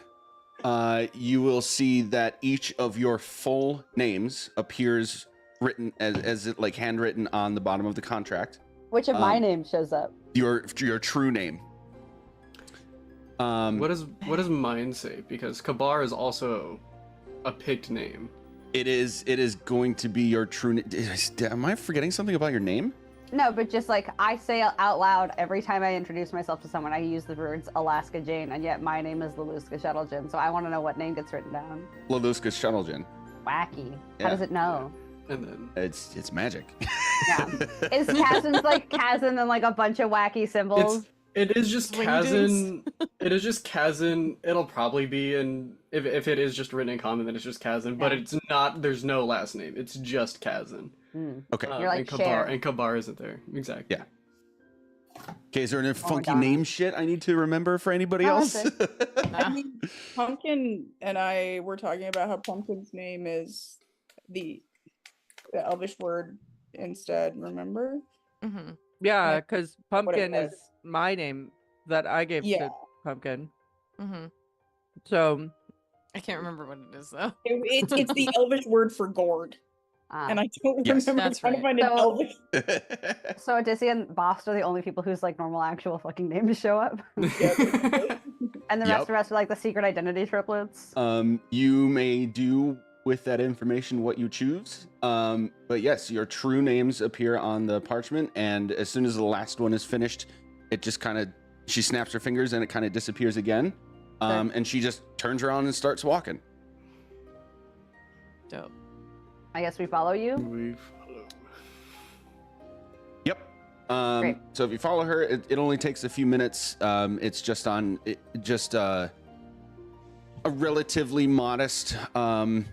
you will see that each of your full names appears written as it like handwritten on the bottom of the contract. Which of my Um, names shows up? Your true name. What does mine say? Because Kabar is also a picked name. It is going to be your true name. Am I forgetting something about your name? No, but just like I say out loud every time I introduce myself to someone, I use the words Alaska Jane, and yet my name is Laluska Shuttleton. So I want to know what name gets written down. Laluska Shuttleton. Wacky. Yeah. How does it know? And then It's magic. Yeah. Is Kazan's like Kazan and like a bunch of wacky symbols? it is just Swing Kazan. It is just Kazan. It'll probably be if it is just written in common, then it's just Kazan. But Yeah. it's not. There's no last name. It's just Kazan. Hmm. Okay. You're like and Kabar Cher. and Kabar isn't there. Exactly. Yeah. Okay, is there any funky Madonna. name shit I need to remember for anybody Oh, else? I mean, Pumpkin and I were talking about how Pumpkin's name is the Elvish word instead. Remember? Mm-hmm. Yeah, Yeah, because what it Pumpkin was. is my name that I gave Yeah. to Pumpkin. Mm-hmm. So I can't remember what it is though. It's the Elvish word for gourd, Ah. and I don't Yes. remember That's trying to right. find an So- Elvish. So Odysseus and Bost are the only people whose like normal actual fucking names show up, and the Yep. rest are like the secret identity triplets. You may do with that information what you choose. But yes, your true names appear on the parchment, and as soon as the last one is finished, it just kind of she snaps her fingers and it kind of disappears again. And she just turns around and starts walking. Dope. I guess we follow you. We follow. Yep. Great. So if you follow her, it only takes a few minutes. It's just on a relatively modest home,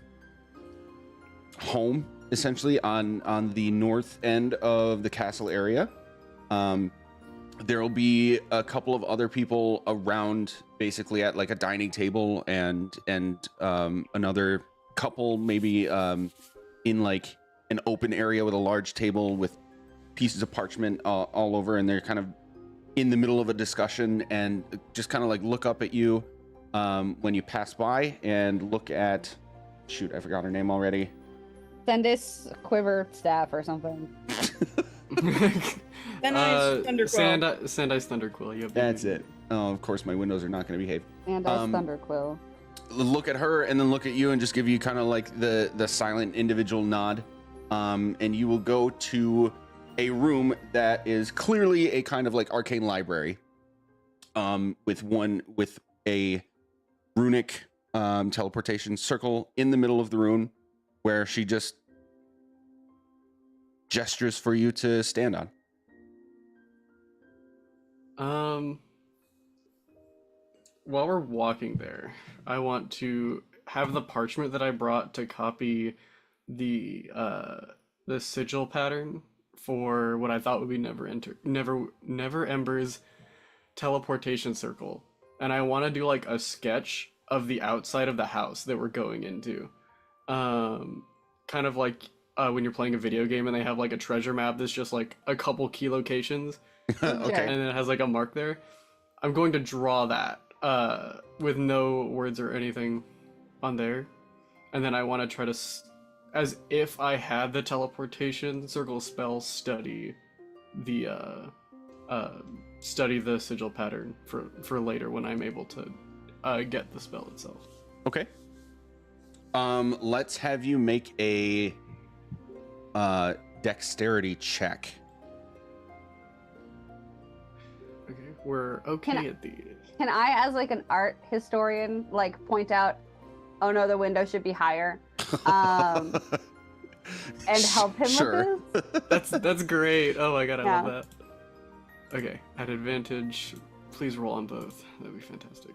essentially on the north end of the castle area. There'll be a couple of other people around, basically at like a dining table, and another couple maybe in like an open area with a large table with pieces of parchment all over, and they're kind of in the middle of a discussion and just kind of like look up at you when you pass by and look at, shoot, I forgot her name already. Send us quiver staff or something. Sandey's Thunderquill. Sandey's Thunderquill. Yep. That's it. Oh, of course, my windows are not going to behave. And us Thunderquill. Look at her and then look at you and just give you kind of like the silent individual nod. And you will go to a room that is clearly a kind of like arcane library. With a runic teleportation circle in the middle of the room where she just gestures for you to stand on. While we're walking there, I want to have the parchment that I brought to copy the sigil pattern for what I thought would be Never Ember's teleportation circle, and I want to do like a sketch of the outside of the house that we're going into, kind of like when you're playing a video game and they have like a treasure map that's just like a couple key locations. Okay. And it has like a mark there. I'm going to draw that with no words or anything on there, and then I want to try to as if I had the teleportation circle spell, study the sigil pattern for later when I'm able to get the spell itself. Okay. Let's have you make a dexterity check. Okay, we're okay at these. Can I, as like an art historian, like point out, oh no, the window should be higher, and help him Sure. with this? That's great. Oh my god, I Yeah. love that. Okay, at advantage, please roll on both. That'd be fantastic.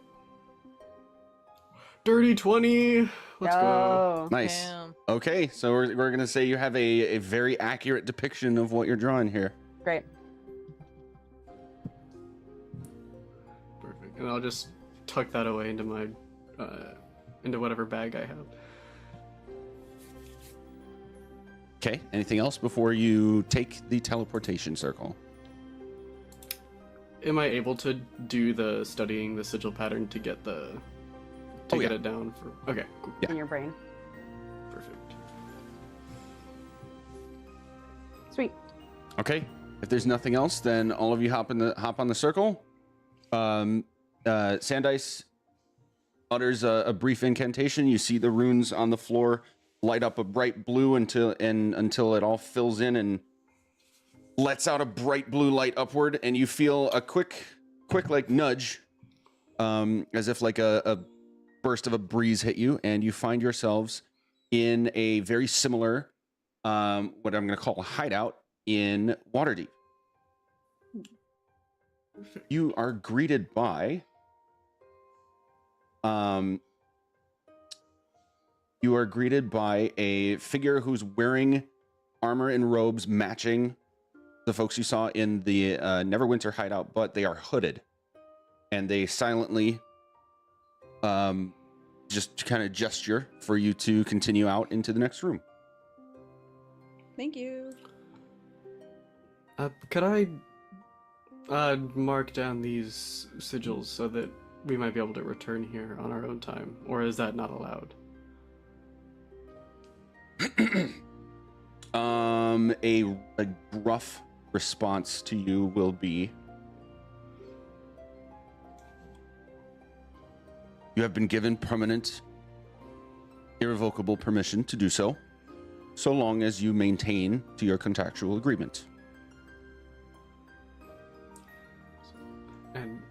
Dirty 20. Let's go. Yo. Nice. Damn. Okay, so we're gonna say you have a very accurate depiction of what you're drawing here. Great. Perfect. And I'll just tuck that away into my into whatever bag I have. Okay. Anything else before you take the teleportation circle? Am I able to do the studying the sigil pattern to get the get yeah. it down for? Okay, cool. Yeah. In your brain. Perfect. Sweet. Okay. If there's nothing else, then all of you hop on the circle. Sandice utters a brief incantation. You see the runes on the floor light up a bright blue until it all fills in and lets out a bright blue light upward, and you feel a quick like nudge, as if like a burst of a breeze hit you, and you find yourselves in a very similar, what I'm going to call a hideout in Waterdeep. You are greeted by a figure who's wearing armor and robes matching the folks you saw in the Neverwinter hideout, but they are hooded, and they silently just kind of gesture for you to continue out into the next room. Thank you. Could I mark down these sigils so that we might be able to return here on our own time, or is that not allowed? A rough response to you will be, you have been given permanent, irrevocable permission to do so, so long as you maintain to your contractual agreement. And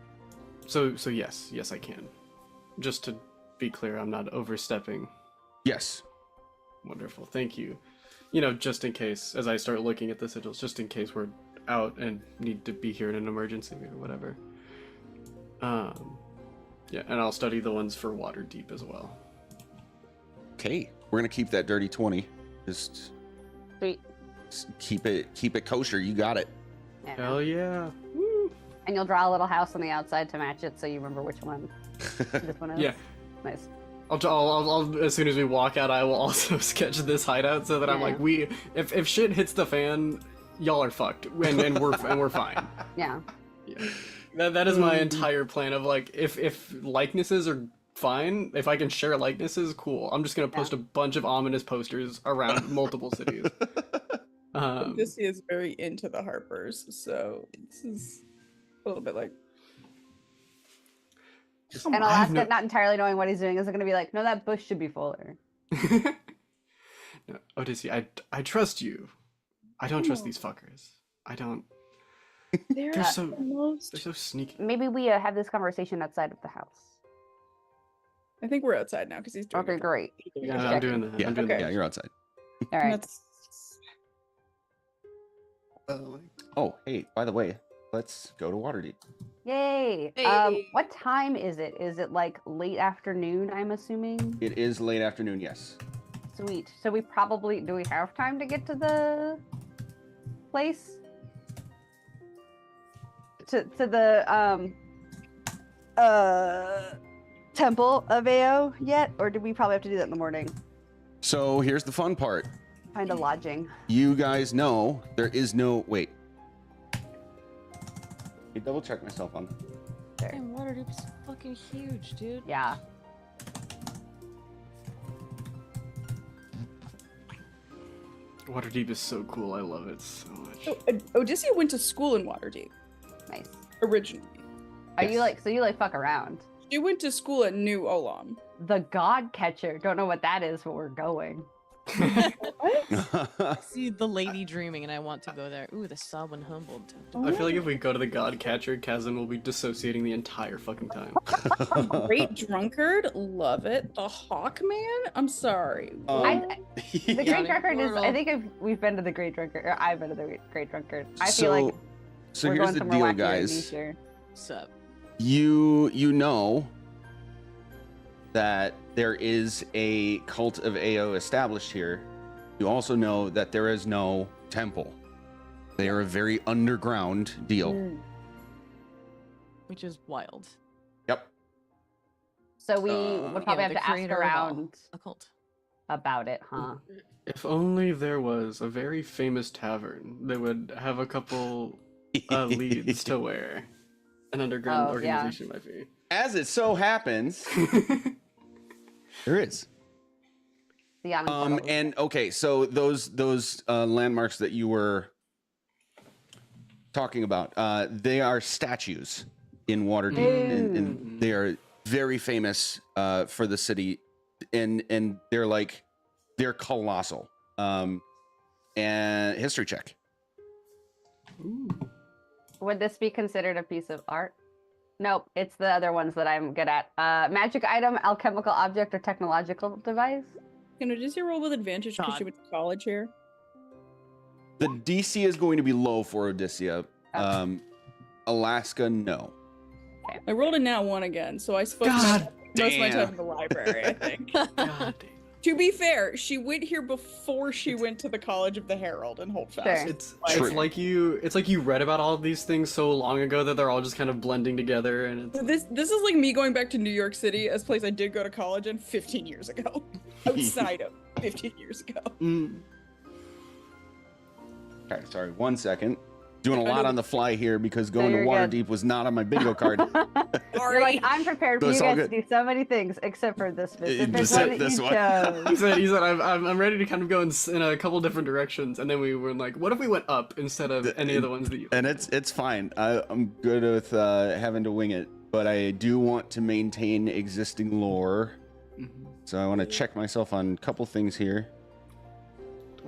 so yes, I can. Just to be clear, I'm not overstepping. Yes. Wonderful, thank you. Just in case, as I start looking at the sigils, just in case we're out and need to be here in an emergency or whatever. Yeah, and I'll study the ones for Waterdeep as well. Okay, we're gonna keep that dirty 20. Just Sweet. keep it kosher. You got it. Yeah. Hell yeah. Woo. And you'll draw a little house on the outside to match it, so you remember which one this one is. Yeah. Nice. I'll as soon as we walk out, I will also sketch this hideout so that I'm like, if shit hits the fan, y'all are fucked, and we're fine. Yeah. Yeah. That is my entire plan of like, if likenesses are fine, if I can share likenesses, cool. I'm just gonna post a bunch of ominous posters around multiple cities. Odyssey is very into the Harpers, so this is a little bit like. And Alaska, not entirely knowing what he's doing, is going to be like, no, that bush should be fuller. No, Odyssey, I trust you. I don't trust these fuckers. I don't. They're so sneaky. Maybe we have this conversation outside of the house. I think we're outside now because he's doing. Okay, great. Yeah, I'm doing that. Yeah, I'm doing yeah, you're outside. All right. Oh, hey, by the way, let's go to Waterdeep. Yay! Hey. What time is it? Is it like late afternoon, I'm assuming? It is late afternoon, yes. Sweet. So do we have time to get to the place? To the Temple of Ao yet? Or do we probably have to do that in the morning? So here's the fun part. Find a lodging. You guys know there is no wait. Let me double check myself on. Damn, Waterdeep's fucking huge, dude. Yeah. Waterdeep is so cool. I love it so much. So, Odysseus went to school in Waterdeep Nice. originally. Are Yes. you like, so you like fuck around? She went to school at New Olam. The God Catcher. Don't know what that is, but we're going. I see the lady dreaming, and I want to go there. Ooh, the sob and humbled. I feel like if we go to the God Catcher, Kazan will be dissociating the entire fucking time. Great drunkard, love it. The Hawkman, I'm sorry. The Great Yeah. Drunkard is. I Portal. think we've been to the Great Drunkard. Or I've been to the Great Drunkard. I feel like so we're here's going the somewhere deal, wackier guys. this year. Sup? You know that there is a cult of Ao established here. You also know that there is no temple. They are a very underground deal. Which is wild. Yep. So we Yeah, would probably have the to ask creator of all. around A cult. about it, huh? If only there was a very famous tavern that would have a couple leads to where an underground Oh, yeah. organization might be. As it so happens, there is. The Iron Portal. And okay, so those landmarks that you were talking about, they are statues in Waterdeep, and they are very famous for the city, and they're colossal. And history check. Would this be considered a piece of art? Nope, it's the other ones that I'm good at. Magic item, alchemical object, or technological device? Can Odysseus roll with advantage because she God. went to college here? The DC is going to be low for Odysseus. Okay. Alaska, no. I rolled a nat 1 again, so I suppose God most of my damn. time in the library, I think. God damn. To be fair, she went here before she went to the College of the Herald in Holdfast. Sure. It's True. like you read about all of these things so long ago that they're all just kind of blending together, and it's This is like me going back to New York City, a place I did go to college in 15 years ago. Outside of 15 years ago. Okay, sorry, 1 second. Doing a I lot know- on the fly here because going to you're good. Waterdeep was not on my bingo card. You're like, I'm prepared for That's you all guys to good. do so many things, except for this specific just one said that this you one. he chose. said I'm ready to kind of go in a couple different directions, and then we were like, what if we went up instead of any of the ones that you? And it's fine. I'm good with having to wing it, but I do want to maintain existing lore. Mhm. So I want to check myself on a couple things here.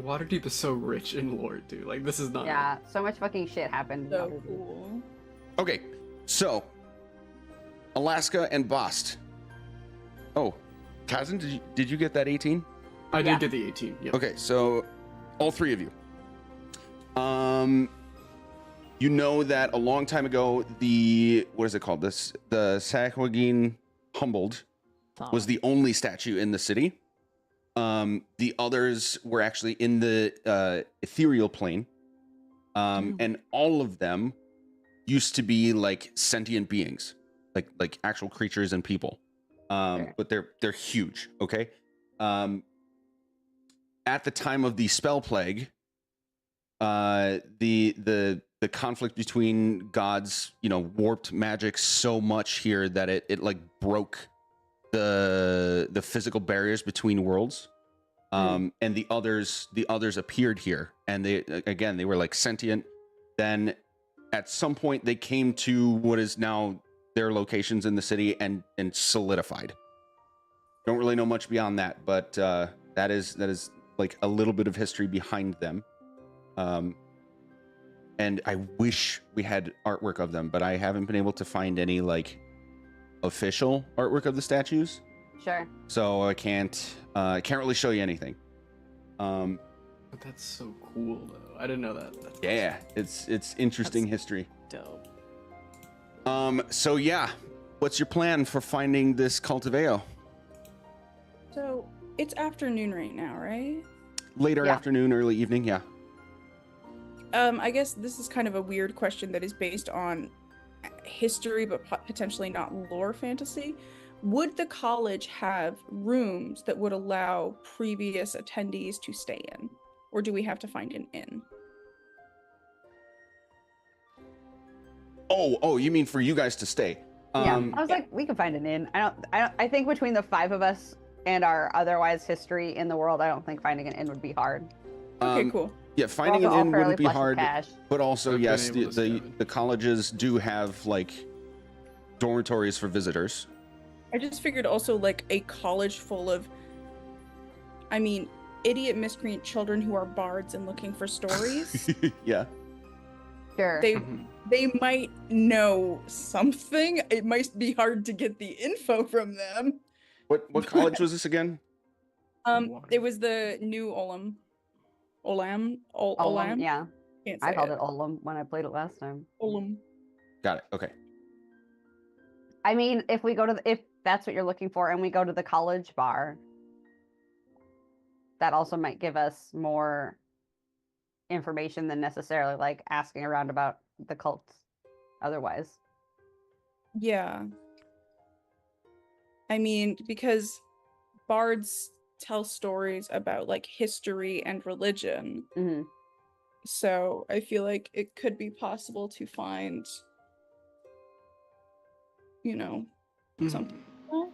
Waterdeep is so rich in lore, dude. Like this is not. Yeah, so much fucking shit happened. in So Waterdeep. cool. Okay, so Alaska and Bost. Oh, Kazan, did you get that 18? I Yeah. did get the 18. Yep. Okay, so all three of you. You know that a long time ago, what is it called? The Sahuagin Humbled was the only statue in the city. The others were actually in the ethereal plane. And all of them used to be like sentient beings, like actual creatures and people. Sure. But they're huge. Okay. At the time of the spell plague, the conflict between gods, warped magic so much here that it like broke the physical barriers between worlds. And the others appeared here, and they were like sentient. Then at some point they came to what is now their locations in the city and solidified. Don't really know much beyond that, but that is like a little bit of history behind them. And I wish we had artwork of them, but I haven't been able to find any like official artwork of the statues. Sure. So I can't really show you anything. But that's so cool, though. I didn't know that. That's Yeah, it's interesting history. Dope. So yeah, what's your plan for finding this cult of Ao? So it's afternoon right now, right? Later Yeah. afternoon, early evening. Yeah. I guess this is kind of a weird question that is based on history, but potentially not lore fantasy. Would the college have rooms that would allow previous attendees to stay in, or do we have to find an inn? Oh, you mean for you guys to stay? Yeah. I was like, we can find an inn. I think between the 5 of us and our otherwise history in the world, I don't think finding an inn would be hard. Okay, cool. Yeah, finding We're an also all inn fairly wouldn't be flush with hard, cash. but also I've been yes, able to the colleges do have like dormitories for visitors. I just figured also like a college full of, I mean, idiot miscreant children who are bards and looking for stories. Yeah. Sure. They might know something. It might be hard to get the info from them. What college was this again? It was the new Olam. Olam? Olam? Yeah. Can't I say called it Olam when I played it last time. Olam. Got it. Okay. I mean, if that's what you're looking for, and we go to the college bar, that also might give us more information than necessarily like asking around about the cults otherwise. Yeah. I mean, because bards tell stories about like history and religion. Hmm. So I feel like it could be possible to find, something like that.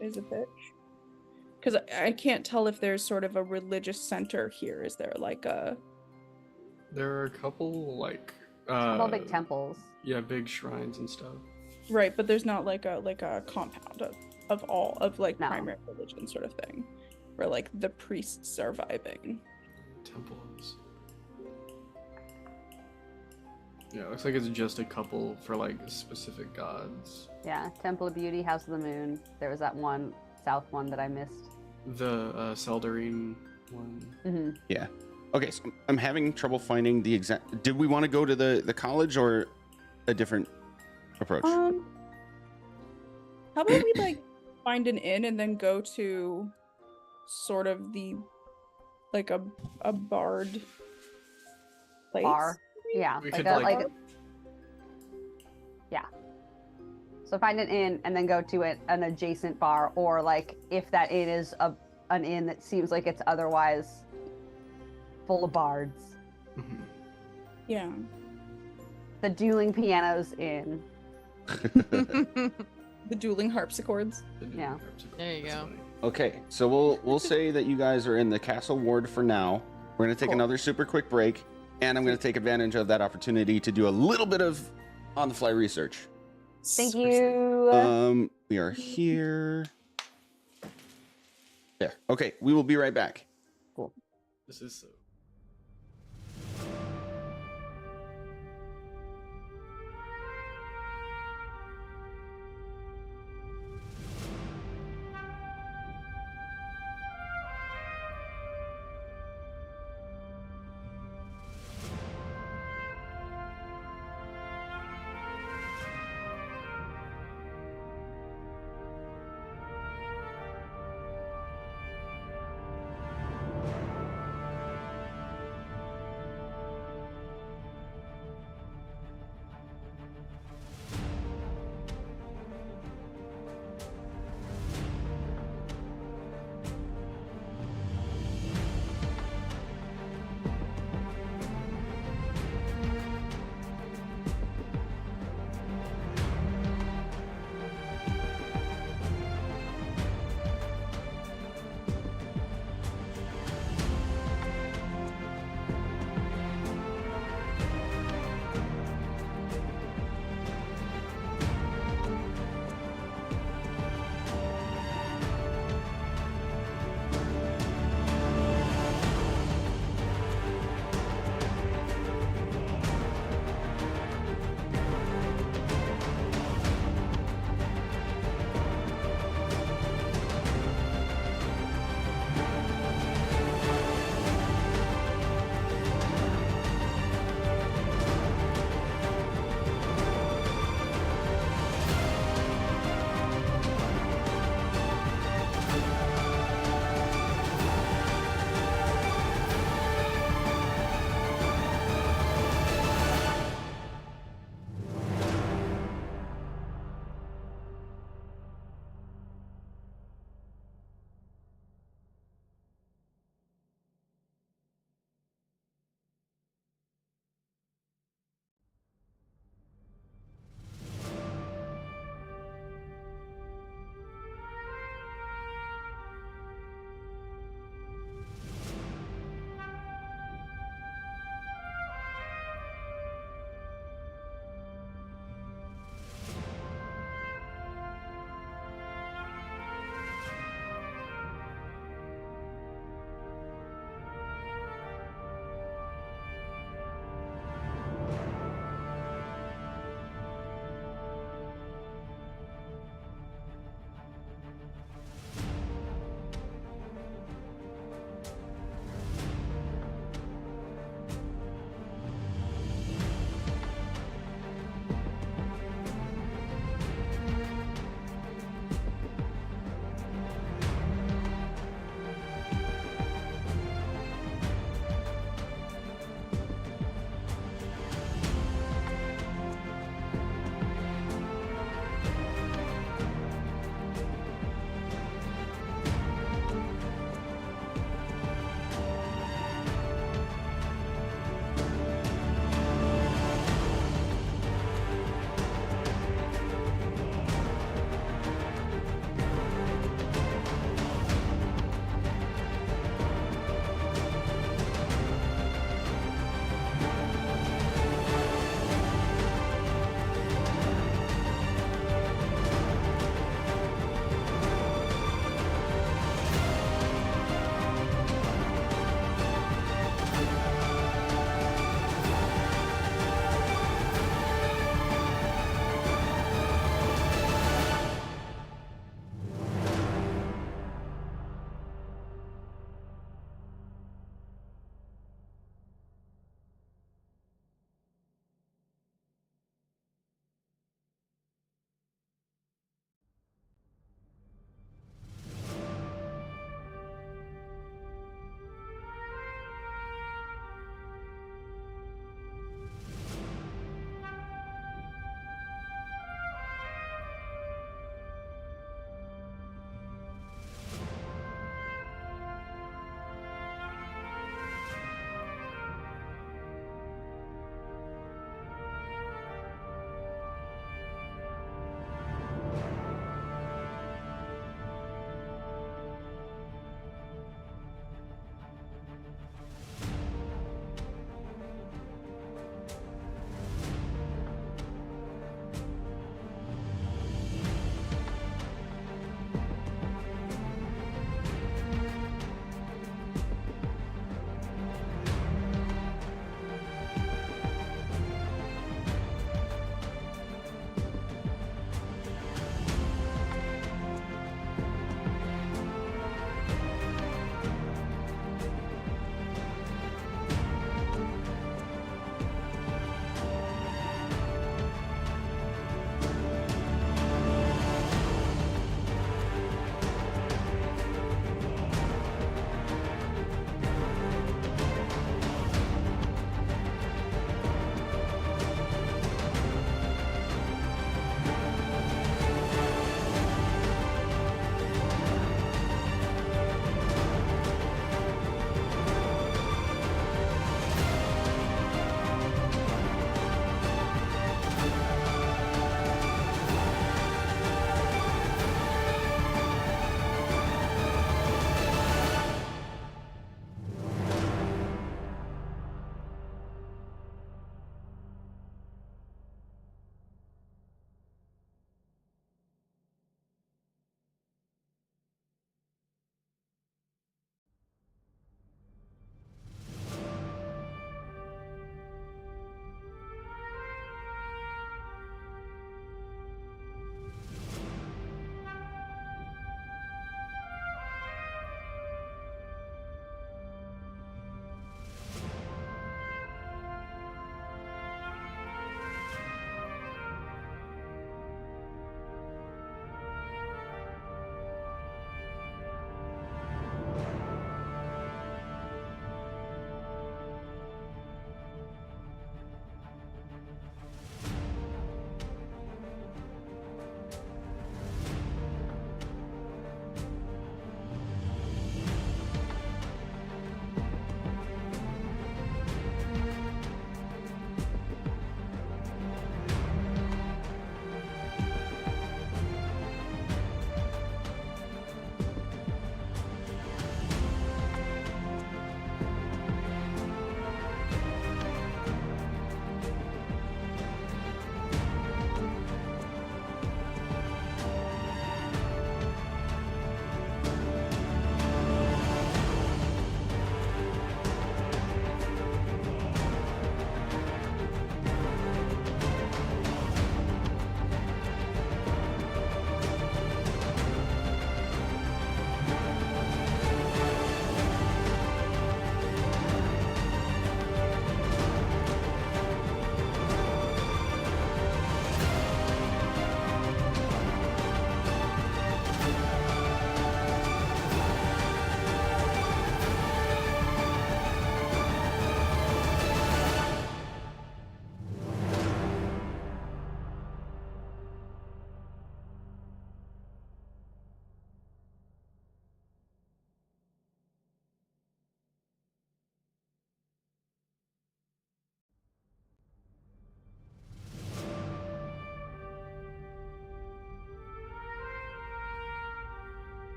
Is a bitch. Because I can't tell if there's sort of a religious center here. Is there like a... There are a couple like All big temples. yeah, big shrines and stuff. Right, but there's not like a compound of all of like No. primary religion sort of thing, where like the priests are vibing. Temples. Yeah, it looks like it's just a couple for like specific gods. Yeah, Temple of Beauty, House of the Moon. There was that one south one that I missed. The Seldarine one. Hmm. Yeah. Okay, so I'm having trouble finding the exact. Did we want to go to the college or a different approach? How about we like find an inn and then go to sort of the like a bard place? Bar. Yeah. We Like could, a, like- like yeah. So find an inn and then go to an adjacent bar, or like if that inn is an inn that seems like it's otherwise full of bards. Mhm. Yeah. The Dueling Pianos Inn. The dueling harpsichords. The new Yeah. harpsichord. There you That's go. funny. Okay, so we'll say that you guys are in the castle ward for now. We're gonna take Cool. another super quick break, and I'm gonna take advantage of that opportunity to do a little bit of on-the-fly research. Thank Super sick. you. We are here. There. Okay, we will be right back. This is so.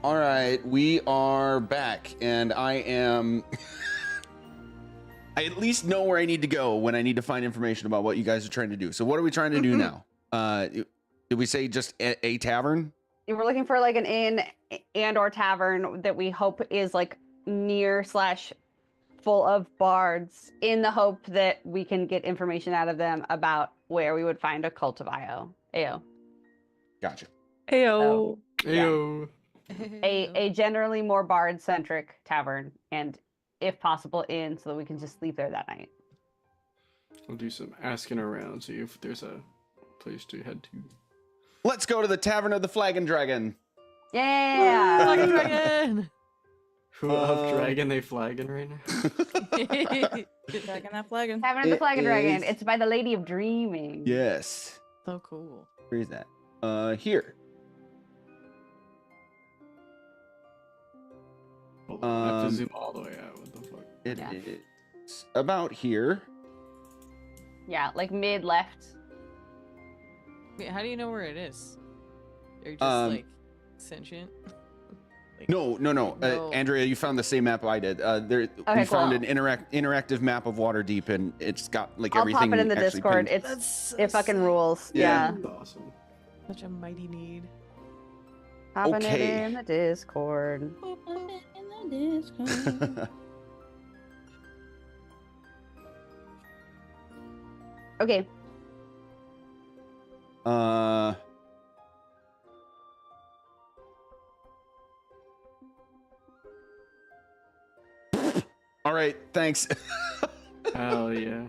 All right, we are back, and I am. I at least know where I need to go when I need to find information about what you guys are trying to do. So, what are we trying to do now? Did we say just a tavern? We're looking for like an inn and or tavern that we hope is like near / full of bards, in the hope that we can get information out of them about where we would find a cult of AO. Gotcha. Ayo. Yeah. Ayo. A generally more bard centric tavern, and if possible inn, so that we can just sleep there that night. I'll do some asking around, see if there's a place to head to. Let's go to the Tavern of the Flag and Dragon. Yeah. Flag and dragon. Who up dragon they flagging right now? Dragging that flagon. Tavern of the It Flag and Dragon. is- It's by the Lady of Dreaming. Yes. So cool. Where is that? Here. Hold on, I have to Um, zoom all the way out. What the fuck? It Yeah. is about here. Yeah, like mid left. Wait, how do you know where it is? You're just Um, sentient. Like, No. No. Andrea, you found the same map I did. We found cool. an interactive map of Waterdeep, and it's got like I'll everything. pop it in the actually Discord. pinned. It's so it fucking sick. rules. Yeah. Yeah. Awesome. Such a mighty need. Popping Okay. it in the Discord. Okay. uh. All right. Thanks. Hell yeah.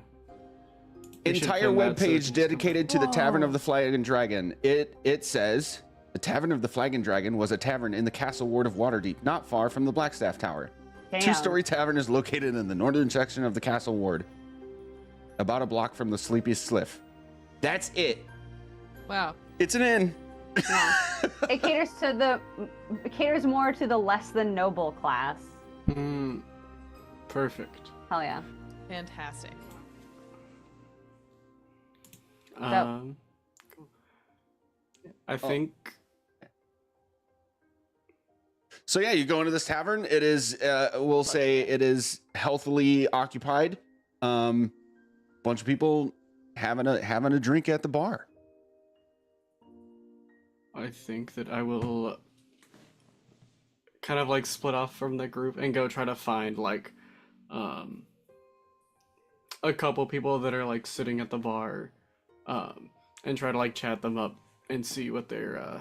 We should Entire pin that so webpage it's- dedicated to the Tavern of Whoa. the Flag and Dragon. It says the Tavern of the Flag and Dragon was a tavern in the Castle Ward of Waterdeep, not far from the Blackstaff Tower. Damn. Two-story tavern is located in the northern section of the Castle Ward, about a block from the Sleepiest Sliff. That's it. Wow. It's an inn. Yeah. It caters more to the less than noble class. Perfect. Hell yeah. Fantastic. Cool. I think So yeah, you go into this tavern. It is, we'll say, it is healthily occupied. Bunch of people having a drink at the bar. that I will kind of like split off from the group and go try to find like a couple people that are like sitting at the bar and try to like chat them up and see what they're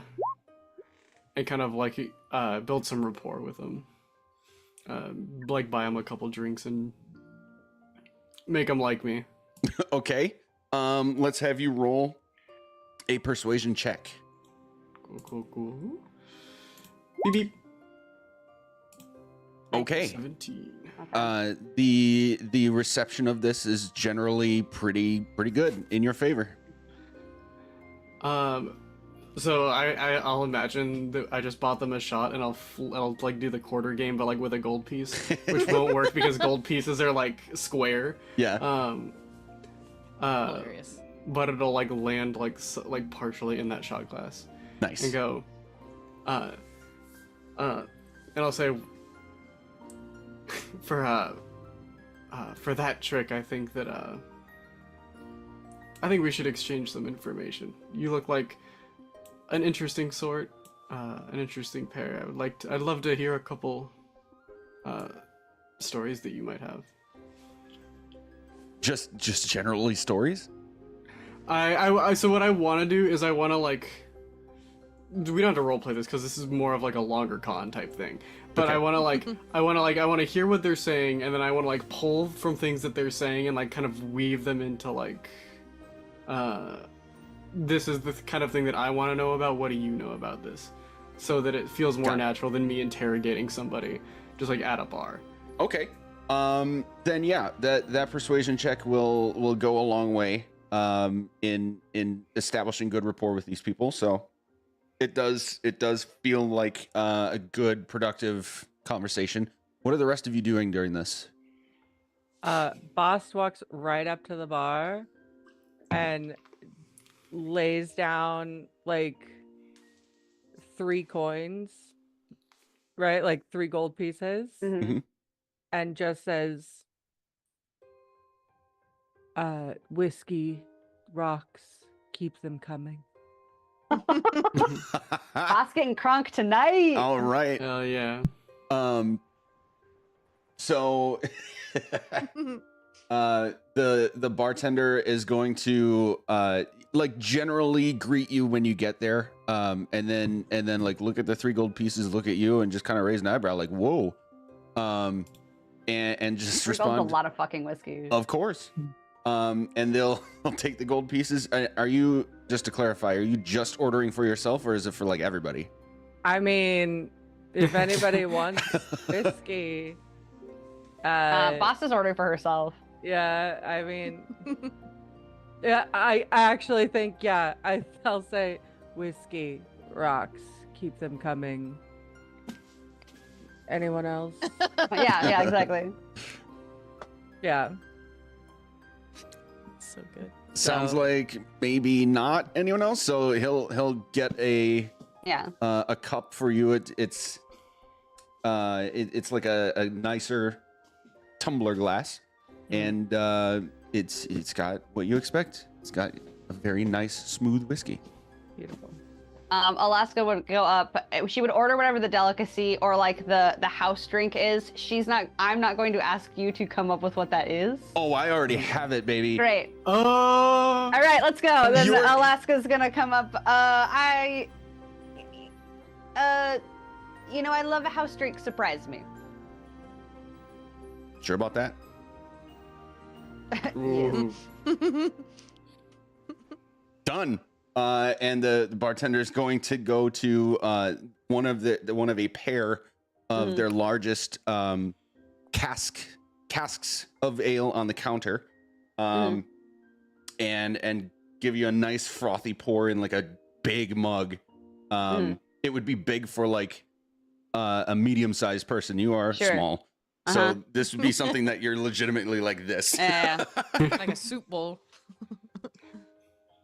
and kind of like build some rapport with them. Like buy them a couple drinks and make them like me. Okay. Let's have you roll a persuasion check. Cool. Beep beep. Okay. 17. The reception of this is generally pretty good in your favor. So I'll imagine that I just bought them a shot and I'll like do the quarter game but like with a gold piece, which won't work because gold pieces are like square. Yeah. Hilarious. But it'll like land like partially in that shot glass Nice. and go, and I'll say for that trick, I think we should exchange some information. You look like an interesting sort, an interesting pair. I'd love to hear a couple stories that you might have. Just generally stories. So what I want to do is I want to like. We don't have to roleplay this because this is more of like a longer con type thing. But Okay. I want to hear what they're saying, and then I want to like pull from things that they're saying and like kind of weave them into like, this is the kind of thing that I want to know about. What do you know about this? So that it feels more Got it. natural than me interrogating somebody, just like at a bar. Okay. Then yeah, that persuasion check will go a long way in establishing good rapport with these people. So it does feel like a good productive conversation. What are the rest of you doing during this? Boss walks right up to the bar and lays down like 3 coins right? Like 3 gold pieces, Mhm. and just says, whiskey, rocks, keep them coming. Boss getting crunk tonight. All right. Hell yeah. So the bartender is going to like generally greet you when you get there, and then like look at the 3 gold pieces, look at you, and just kind of raise an eyebrow like whoa, and just Three gold's respond a lot of fucking whiskey. of course. And they'll take the gold pieces. Are you, just to clarify, are you just ordering for yourself or is it for like everybody? I mean, if anybody wants whiskey, Boss is ordering for herself. yeah, I mean, yeah, I actually think, yeah, I'll say whiskey, rocks, keep them coming. Anyone else? Yeah, exactly. Yeah. So good. Sounds So- like maybe not anyone else. So he'll get a cup for you. It's like a nicer tumbler glass, and it's got what you expect. It's got a very nice smooth whiskey. Beautiful. Alaska would go up. She would order whatever the delicacy or like the house drink is. I'm not going to ask you to come up with what that is. Oh, I already have it, baby. Great. Oh. All right, let's go. Then You're- Alaska's gonna come up. I love a house drink. Surprise me. Sure about that? Ooh. Done. And the bartender is going to go to one of a pair of their largest casks of ale on the counter, and give you a nice frothy pour in like a big mug. It would be big for like a medium-sized person. You are Sure. small, so this would be something that you're legitimately like this. Yeah. Like a soup bowl.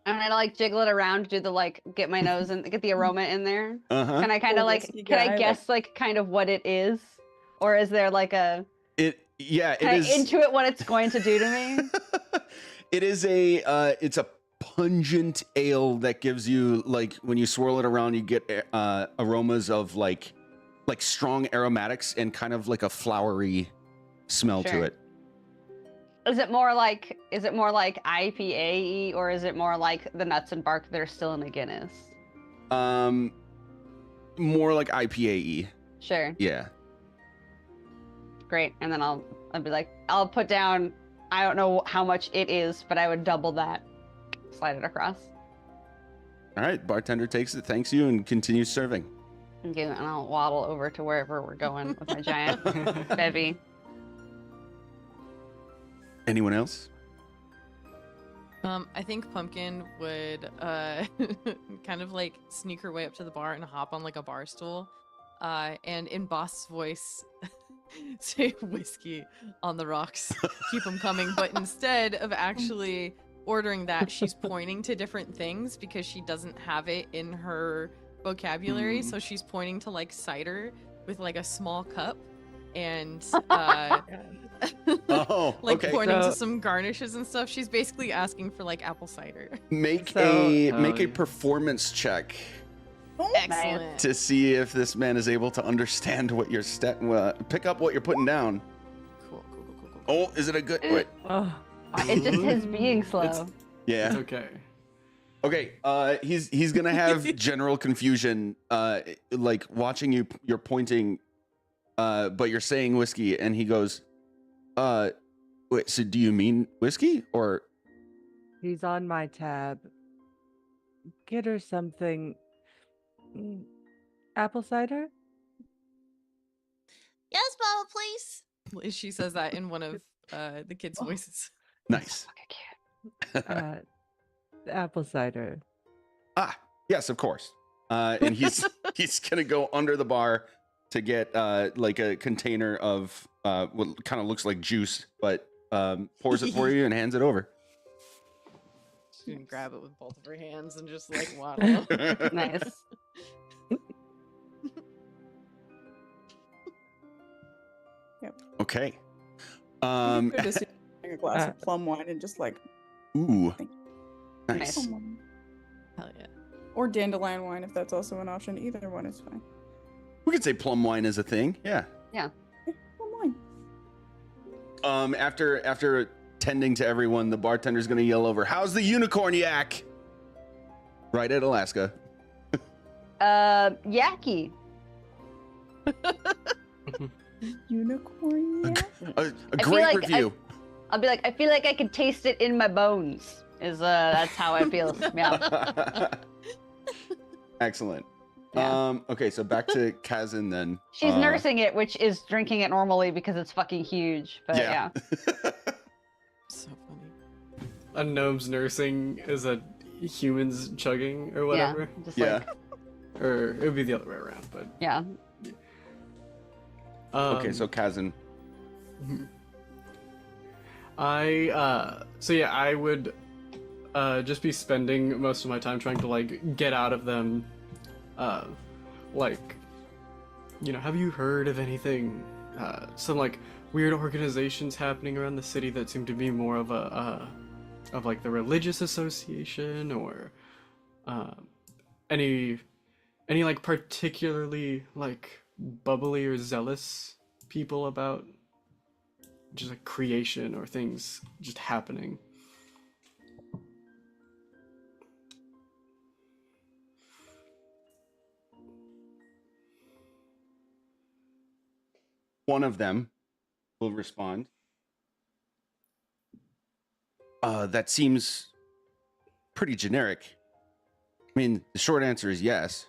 I'm gonna like jiggle it around, do the like get my nose and get the aroma in there. Uh-huh. Can I kind of Full like whiskey can I guy, guess like kind of what it is, or is there like a It can I is. intuit what it's going to do to me? It is it's a pungent ale that gives you, like, when you swirl it around, you get aromas of like strong aromatics and kind of like a flowery smell to Sure. it. Is it more like IPA or is it more like the nuts and bark that are still in a Guinness? More like IPA-y. Sure. Yeah. Great. And then I'll be like, I'll put down, I don't know how much it is, but I would double that. Slide it across. All right. Bartender takes it, thanks you, and continues serving. And I'll waddle over to wherever we're going with my giant bevy. Anyone else? I think Pumpkin would kind of like sneak her way up to the bar and hop on like a bar stool, and in boss voice say whiskey on the rocks, keep them coming. But instead of actually ordering that, she's pointing to different things because she doesn't have it in her vocabulary. So she's pointing to like cider with like a small cup and Oh, like okay. pointing So- to some garnishes and stuff. She's basically asking for like apple cider. Make So- a Oh, make a yeah. performance check Excellent. to see if this man is able to understand what you're pick up what you're putting down. Cool. Oh, is it a good? Wait. Oh, It's just his being slow. Yeah. It's okay. Okay. He's gonna have general confusion. Like watching you're pointing, but you're saying whiskey, and he goes, wait. So do you mean whiskey or? he's on my tab. Get her something. Apple cider? Yes, Baba, please. She says that in one of the kids' voices. Nice. Apple cider. Ah, yes, of course. And he's gonna go under the bar to get like a container of what kind of looks like juice, but pours it for you and hands it over. She's gonna grab it with both of her hands and just like waddle. Nice. Okay. Just a glass of plum wine and just like, Ooh. Nice. Nice. plum wine. Hell yeah. Or dandelion wine if that's also an option. Either one is fine. We could say plum wine is a thing. Yeah. Yeah, plum wine. After tending to everyone, the bartender's gonna yell over, "How's the unicorn yak?" Right at Alaska. Yaki. Unicorn. Yeah. A I feel great like review. I'll be like, I feel like I could taste it in my bones. That's how I feel. Yeah. Excellent. Yeah. Okay, so back to Kazan then. She's nursing it, which is drinking it normally because it's fucking huge. But yeah. So funny. A gnome's nursing is a human's chugging or whatever. Yeah. Just Yeah. like, Or it would be the other way around, but yeah. Okay, so Kazan. I would just be spending most of my time trying to like get out of them, like, you know, have you heard of anything, some like weird organizations happening around the city that seem to be more of of like the religious association, or any like particularly like bubbly or zealous people about just like creation or things just happening. One of them will respond. That seems pretty generic. I mean, the short answer is yes,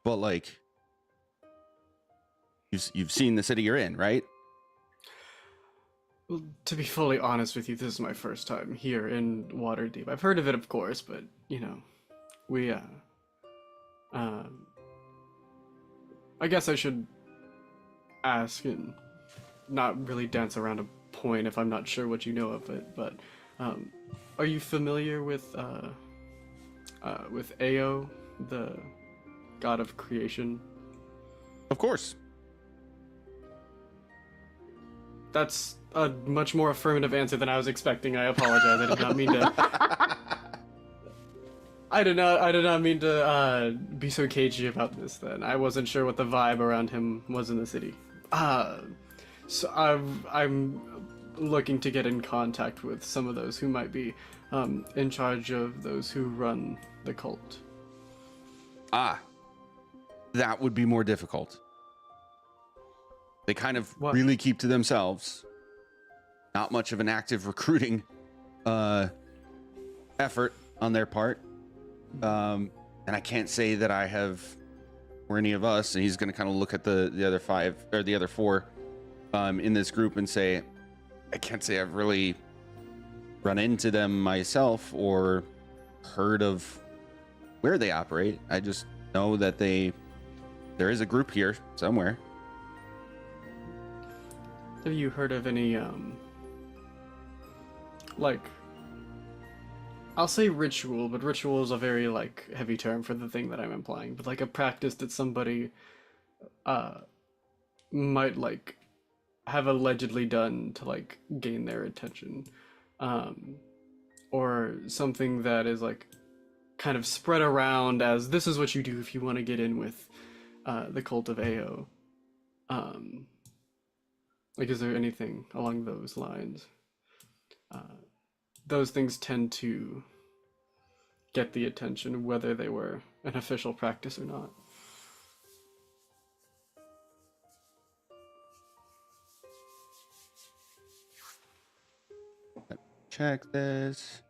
but like, you've seen the city you're in, right? Well, to be fully honest with you, this is my first time here in Waterdeep. I've heard of it, of course, but you know, we I guess I should ask and not really dance around a point if I'm not sure what you know of it, but are you familiar with Ao, the god of creation? Of course. That's a much more affirmative answer than I was expecting. I apologize. I did not mean to. I did not mean to be so cagey about this. Then I wasn't sure what the vibe around him was in the city. So I'm looking to get in contact with some of those who might be in charge of those who run the cult. That would be more difficult. They kind of What? really keep to themselves. Not much of an active recruiting effort on their part. And I can't say that I have, or any of us, and he's going to kind of look at the other five, or the other four in this group and say, I can't say I've really run into them myself or heard of where they operate. I just know that there is a group here somewhere. Have you heard of any like, I'll say ritual, but ritual is a very like heavy term for the thing that I'm implying, but like a practice that somebody might like have allegedly done to like gain their attention, or something that is like kind of spread around as this is what you do if you want to get in with the cult of Ao. Like, is there anything along those lines? Those things tend to get the attention, whether they were an official practice or not. Check this.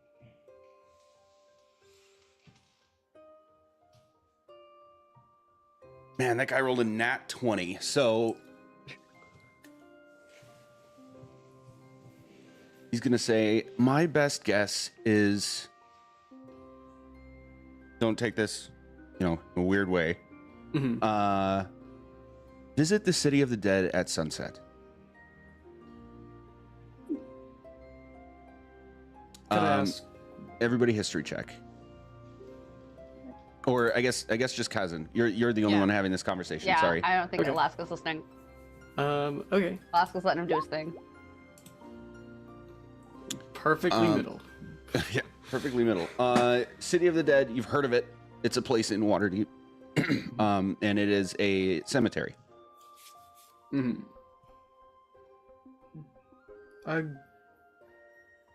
Man, that guy rolled a nat 20. So he's going to say, my best guess is, don't take this, in a weird way. Mm-hmm. Visit the City of the Dead at sunset. Could I ask? Everybody history check. Or I guess just Kazan. You're the only Yeah. one having this conversation. Yeah, Sorry. I don't think Okay. Alaska's listening. Okay. Bosco's letting him do his thing. Perfectly middle. Yeah, perfectly middle. City of the Dead, you've heard of it. It's a place in Waterdeep. And it is a cemetery. Mm-hmm.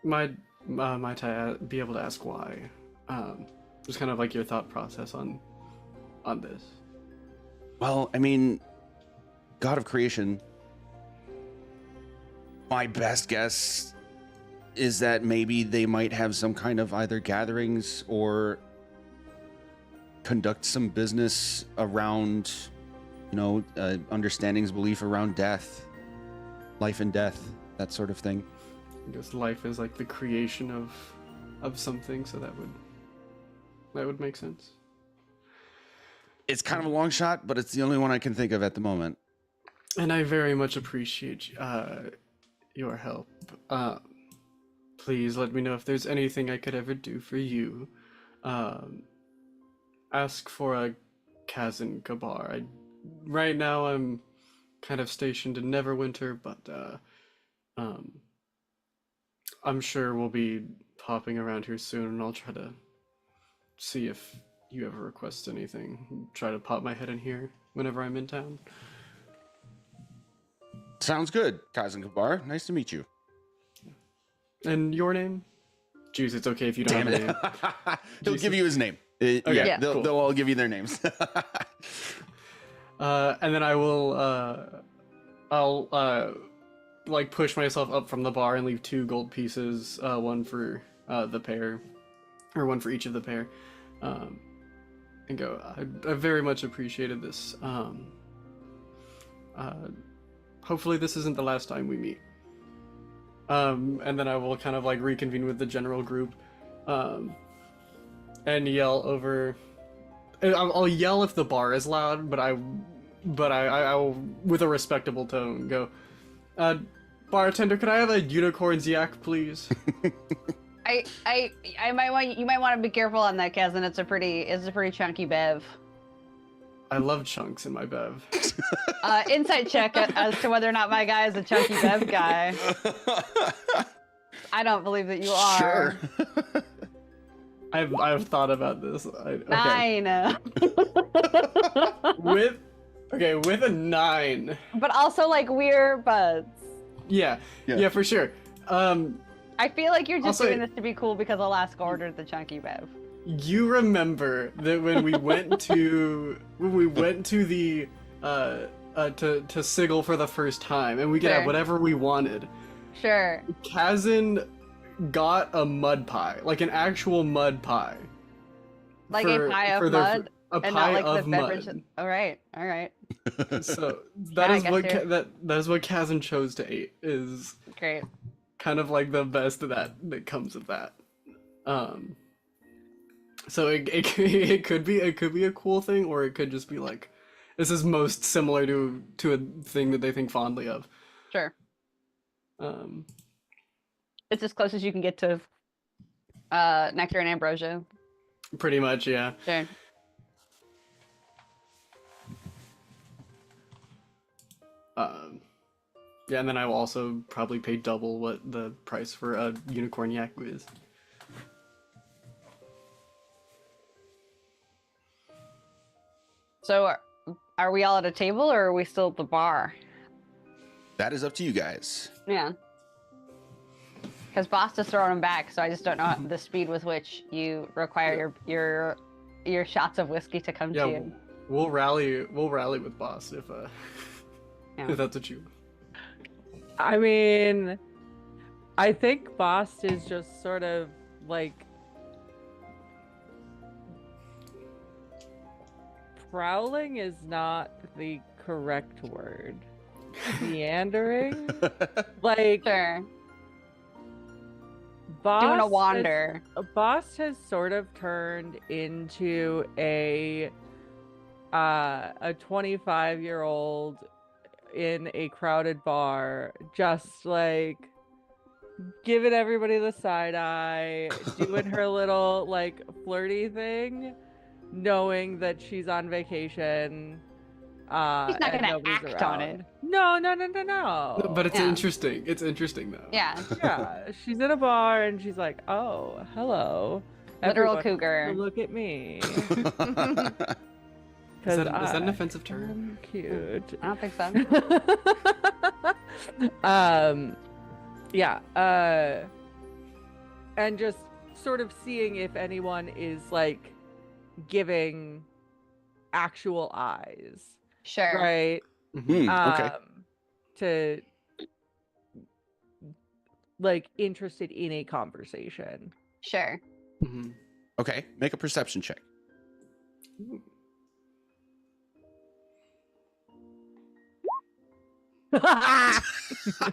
Might I be able to ask why? Just kind of like your thought process on this. Well, I mean, God of creation, my best guess is that maybe they might have some kind of either gatherings or conduct some business around, understandings, belief around death, life and death, that sort of thing. I guess life is like the creation of something, so that would make sense. It's kind of a long shot, but it's the only one I can think of at the moment. And I very much appreciate your help. Please let me know if there's anything I could ever do for you. Ask for a Kazan Kabar. Right now I'm kind of stationed in Neverwinter, but I'm sure we'll be popping around here soon, and I'll try to see if you ever request anything. Try to pop my head in here whenever I'm in town. Sounds good, Kazan Kabar. Nice to meet you. And your name? Juice, it's okay if you don't have a name. He'll give you his name. Okay, Yeah, cool. they'll all give you their names. And then I will, I'll like push myself up from the bar and leave 2 gold pieces, one for the pair, or one for each of the pair, and go. I very much appreciated this. Hopefully this isn't the last time we meet. And then I will kind of like reconvene with the general group, and yell over. I'll yell if the bar is loud, but I'll with a respectable tone go, bartender, could I have a unicorn's yak, please? I might want you might want to be careful on that, Kazan. It's a pretty chunky bev. I love chunks in my bev. Insight check as to whether or not my guy is a chunky bev guy. I don't believe that you are. Sure. I've thought about this. Okay. 9. with a 9. But also like weird buds. Yeah, for sure. I feel like you're just Also, doing this to be cool because Alaska ordered the chunky bev. You remember that when we went to the to Sigil for the first time, and we could Sure. have whatever we wanted. Sure. Kazan got a mud pie, like an actual mud pie. Like a pie of mud? A And pie not like of the mud. beverage. All right. So Yeah, I is guess what you're- that is what Kazan chose to eat, is Great. kind of like the best of that comes of that. So it could be a cool thing, or it could just be like, this is most similar to a thing that they think fondly of. Sure. It's as close as you can get to nectar and ambrosia. Pretty much, yeah. Sure. Yeah, and then I will also probably pay double what the price for a unicorn yak is. So are we all at a table or are we still at the bar? That is up to you guys. Yeah. Because Basta's throwing them back, so I just don't know the speed with which you require your shots of whiskey to come to you. We'll rally with Boss if Yeah. if that's what you. I mean, I think Bost is just sort of like prowling is not the correct word. Meandering? Like Sure. Bost Doing a wander. Bost has sort of turned into a 25-year-old in a crowded bar, just like giving everybody the side eye, doing her little like flirty thing, knowing that she's on vacation, He's not and gonna nobody's act on around. it. No. But it's Yeah. interesting. It's interesting though. Yeah, Yeah, she's in a bar and she's like, "Oh, hello." literal Everyone cougar. look at me. Is 'Cause that an I offensive term? am cute. I don't think so. Yeah, and just sort of seeing if anyone is like giving actual eyes, Sure. right? Okay. To like interested in a conversation. Sure. Mhm. Okay. Make a perception check.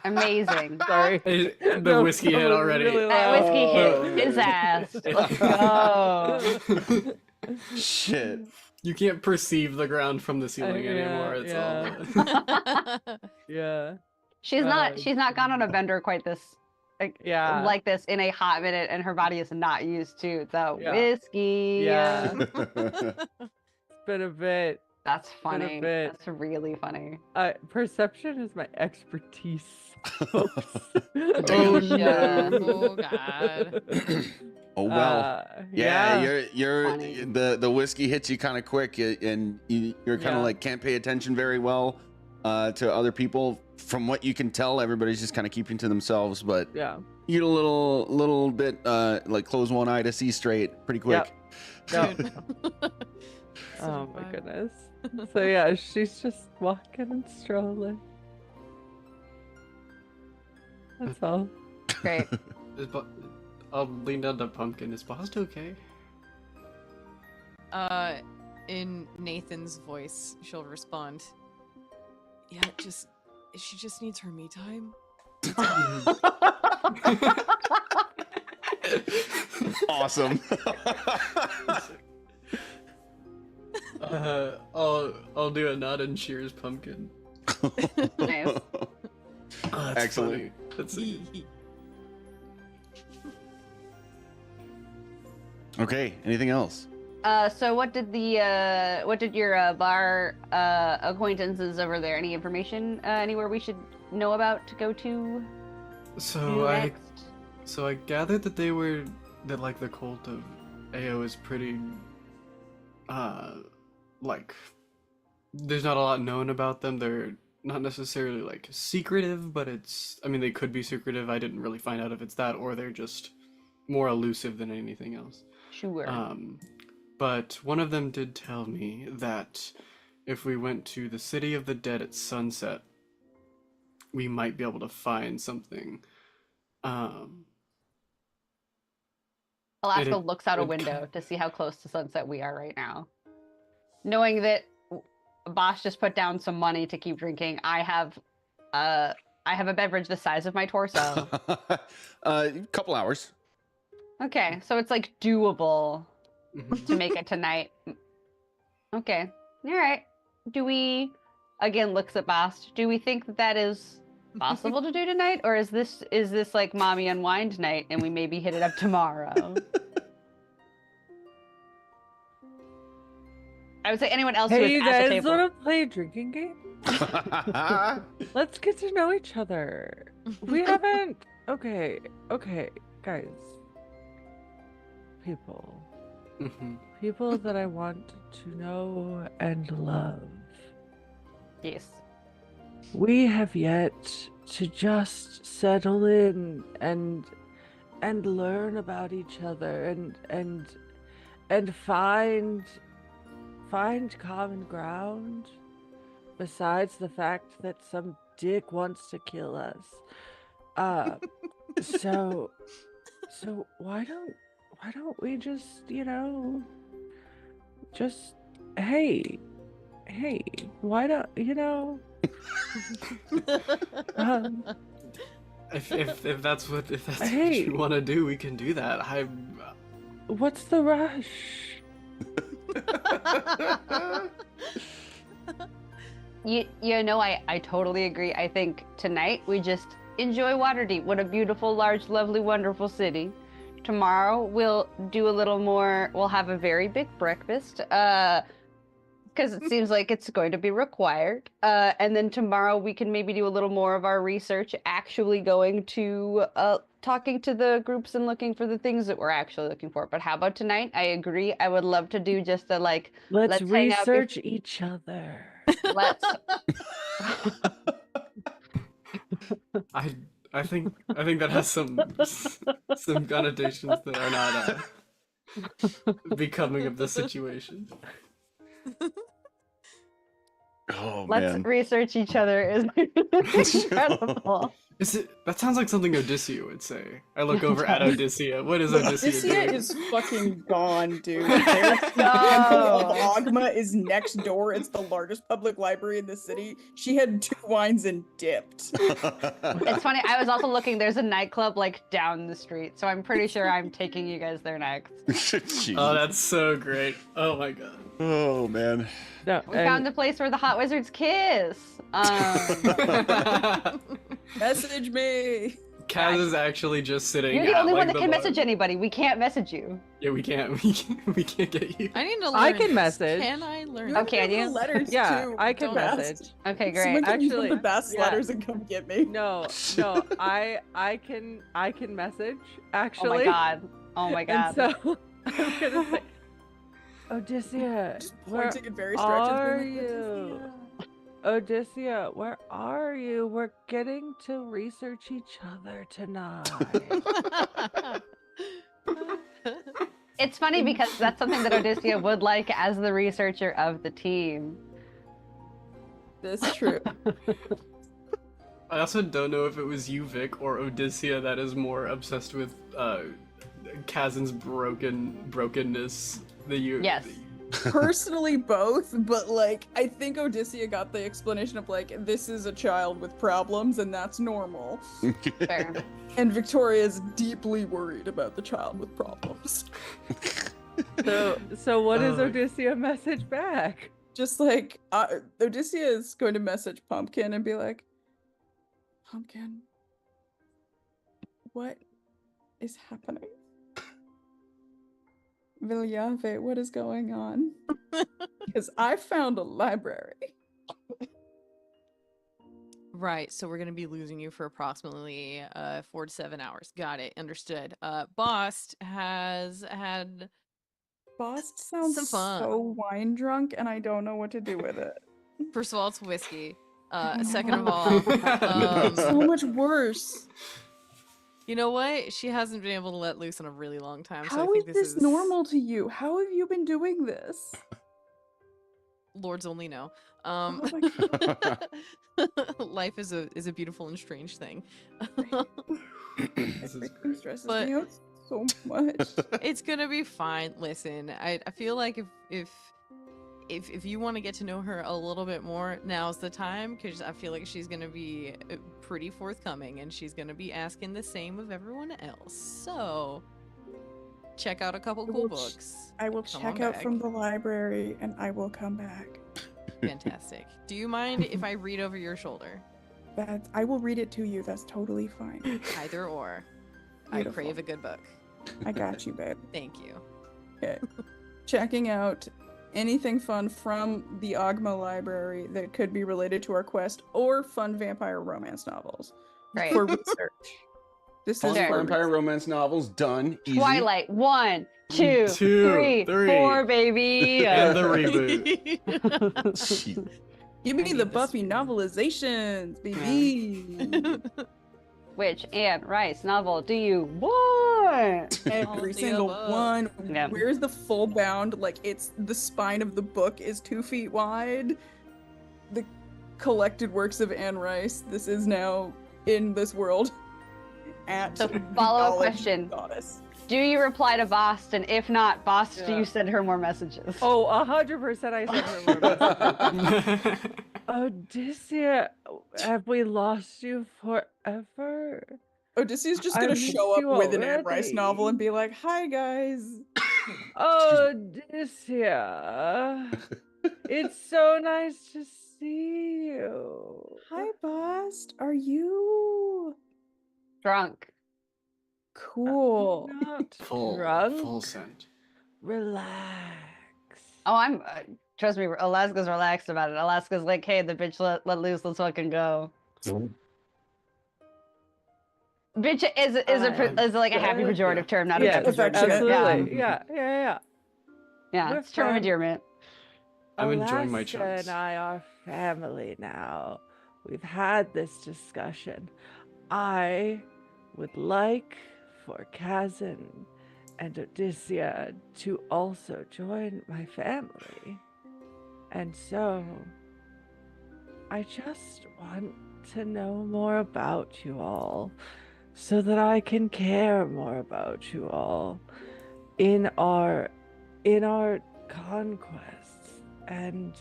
Amazing. Sorry. The No, whiskey that hit was already. really That whiskey Oh. hit his ass. Let's go. Shit. You can't perceive the ground from the ceiling Yeah, anymore. It's all. Yeah. She's not gone on a bender quite this Yeah. like this in a hot minute, and her body is not used to the Yeah. whiskey. Yeah. It's been a bit. That's Been a funny. bit. That's really funny. Perception is my expertise, folks. Oh Yeah. no. Oh god. Oh well. Yeah, you're Funny. the whiskey hits you kind of quick, and you're kind of Yeah. like can't pay attention very well to other people. From what you can tell, everybody's just kind of keeping to themselves. But Yeah. you get a little bit like close one eye to see straight pretty quick. Yep. So Oh my fun. goodness. So yeah, she's just walking and strolling. That's all. Great. I'll lean down to Pumpkin. Is Bost okay? In Nathan's voice, she'll respond. Yeah, she just needs her me time. Awesome. I'll do a nod and cheers Pumpkin. Nice. Oh, that's Excellent. funny. That's Okay. Anything else? So what did your bar acquaintances over there? Any information anywhere we should know about to go to so I next? so I gathered that that like the cult of AO is pretty like there's not a lot known about them. They're not necessarily like secretive, but they could be secretive. I didn't really find out if it's that or they're just more elusive than anything else. Sure. But one of them did tell me that if we went to the City of the Dead at sunset, we might be able to find something. Alaska it- looks out a it window to see how close to sunset we are right now. Knowing that Bosch just put down some money to keep drinking, I have a beverage the size of my torso. Couple hours. Okay, so it's like doable Mhm. to make it tonight. Okay, all right. Do we? Again, looks at Bast. Do we think that is possible to do tonight, or is this like mommy unwind night and we maybe hit it up tomorrow? I would say anyone else who Hey, is you at the guys table. want to play a drinking game? Let's get to know each other. We haven't. Okay, guys. People that I want to know and love. Yes. We have yet to just settle in and learn about each other and find common ground besides the fact that some dick wants to kill us. So why don't we just, hey, why don't, If that's what Hey. you want to do, we can do that. what's the rush? I totally agree. I think tonight we just enjoy Waterdeep. What a beautiful, large, lovely, wonderful city. Tomorrow we'll do a little more. We'll have a very big breakfast. because it seems like it's going to be required. And then tomorrow we can maybe do a little more of our research, actually going to talking to the groups and looking for the things that we're actually looking for. But how about tonight? I agree. I would love to do just a like. Let's hang out research each other. Let's. I think that has some connotations that are not becoming of the situation. Oh Let's man. research each other is incredible. That sounds like something Odysseus would say. I look over at Odysseus. What is Odysseus Odysseus doing? is fucking gone, dude. Their temple of Ogma is next door. It's the largest public library in the city. She had 2 wines and dipped. It's funny. I was also looking. There's a nightclub like down the street, so I'm pretty sure I'm taking you guys there next. Jesus. Oh, that's so great. Oh my god. Oh man. No, We found the place where the hot wizards kiss. Message me. Kaz is actually just sitting. You're the at, only one like, that can bar. message anybody. We can't message you. Yeah, we can't. We can't get you. I need to learn. I can this. message. Can I learn? You Okay, have I do. letters Yeah, too. I can Bast. message. Okay, Someone great. can use Actually, the best yeah. letters and come get me. No, I can message Oh actually. my god. Oh my god. And so I'm gonna say, Odysseus, Just where pointing in various directions. are being like, you? "Odysseus." Odysseus, where are you? We're getting to research each other tonight. It's funny because that's something that Odysseus would like as the researcher of the team. That's true. I also don't know if it was you, Vic, or Odysseus that is more obsessed with Kazin's brokenness than you. Yes. Personally, both, but like, I think Odysseus got the explanation of like, this is a child with problems and that's normal. Fair. And Victoria is deeply worried about the child with problems. So what is Oh. Odysseus message back? Just like, Odysseus is going to message Pumpkin and be like, Pumpkin, what is happening? Vilyave, what is going on? Because I found a library. Right, so we're gonna be losing you for approximately 4 to 7 hours. Got it, understood. Bost has had Bost sounds Some fun. so wine drunk, and I don't know what to do with it. first of all, it's whiskey. Second of all, So much worse. you know what? She hasn't been able to let loose in a really long time. So I How is think this normal to you? How have you been doing this? Lords only know. Oh my Life is a beautiful and strange thing. This is Everything stresses But- me out so much. It's gonna be fine. Listen, I feel like if you want to get to know her a little bit more, now's the time, because I feel like she's gonna be pretty forthcoming and she's gonna be asking the same of everyone else. So check out a couple cool books. I will Come check on out back. from the library and I will come back. Fantastic. Do you mind if I read over your shoulder? I will read it to you. That's totally fine. Either or. I Beautiful. crave a good book. I got you, babe. Thank you. Okay. Checking out anything fun from the Ogma library that could be related to our quest, or fun vampire romance novels Right. for research. This is Fun Okay. for vampire romance novels done. Easy. Twilight. 1, 2, Two, 3, three. 4, baby. And the reboot. Jeez. Give I me need the this Buffy reboot. novelizations, baby. Which Anne Rice novel do you want? All Every the single above. one. Yeah. Where's the full bound? Like, it's the spine of the book is 2 feet wide. The collected works of Anne Rice. This is now in this world. At So the follow-up knowledge question. goddess. Do you reply to Bost? And if not, Bost, do Yeah. you send her more messages? Oh, 100% I sent her more messages. Odysseus, have we lost you forever? Odysseus just I gonna missed show you up with an Anne Rice novel already. and be like, "Hi guys." Odysseus, it's so nice to see you. Hi, Bost. Are you Drunk. cool? I'm not full drunk. full scent. Relax. Oh, I'm Trust me, Alaska's relaxed about it. Alaska's like, hey, the bitch let loose, let's fucking go. Bitch is like a happy pejorative term, not a Yes, bad pejorative term. absolutely. Yeah, Yeah. it's term From endearment. I'm enjoying my Alaska chunks. and I are family now. We've had this discussion. I would like for Kazan and Odysseia to also join my family. And so, I just want to know more about you all so that I can care more about you all in our conquests. And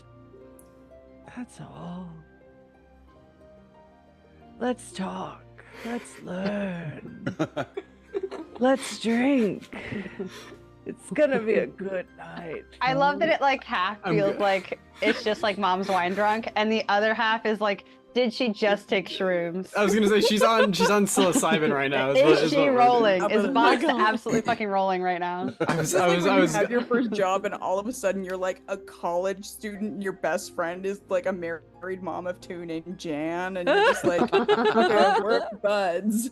that's all. Let's talk. Let's learn. Let's drink. It's gonna be a good night. I love that it like half I'm feels good. like it's just like mom's wine drunk, and the other half is like, did she just take shrooms? I was gonna say she's on psilocybin right now. Is she rolling? Is Oh Box my God. absolutely fucking rolling right now? I was It's like when you was have your first job and all of a sudden you're like a college student and your best friend is like a married mom of two named Jan and you're just like, okay, we're buds.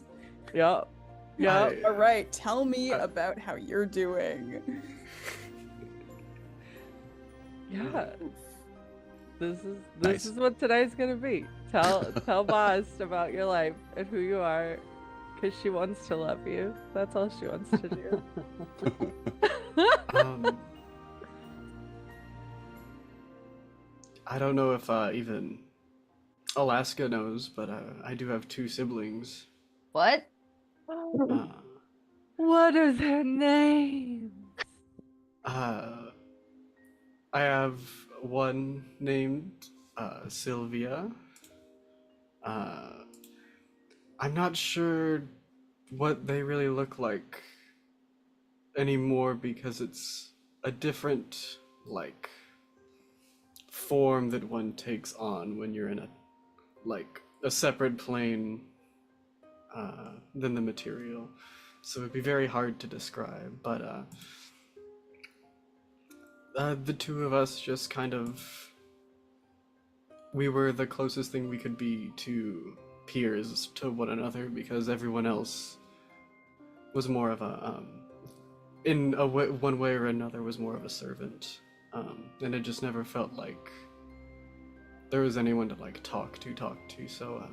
Yup. Yup. All right, tell me about how you're doing. Yeah. This Nice. is what tonight's gonna be. Tell Boss about your life and who you are, because she wants to love you. That's all she wants to do. I don't know if even Alaska knows, but I do have two siblings. What? Uh, What are their names? I have one named Sylvia. I'm not sure what they really look like anymore because it's a different like form that one takes on when you're in a separate plane than the material. So it'd be very hard to describe, but the two of us just kind of, we were the closest thing we could be to peers to one another because everyone else was more of a in a way, one way or another was more of a servant, and it just never felt like there was anyone to like talk to. So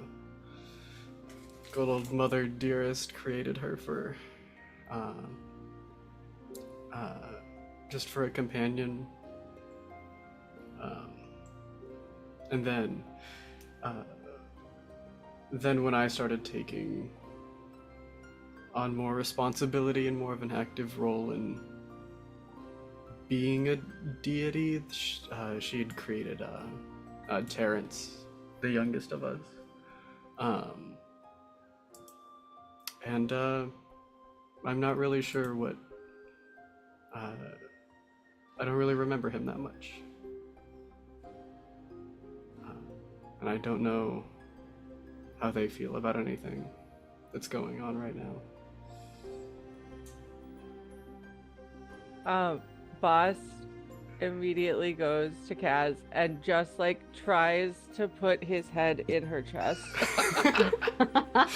good old Mother Dearest created her for just for a companion, and then when I started taking on more responsibility and more of an active role in being a deity, she had created Terrence, the youngest of us, and I'm not really sure what. I don't really remember him that much, and I don't know how they feel about anything that's going on right now. Boss immediately goes to Kaz and just like tries to put his head in her chest.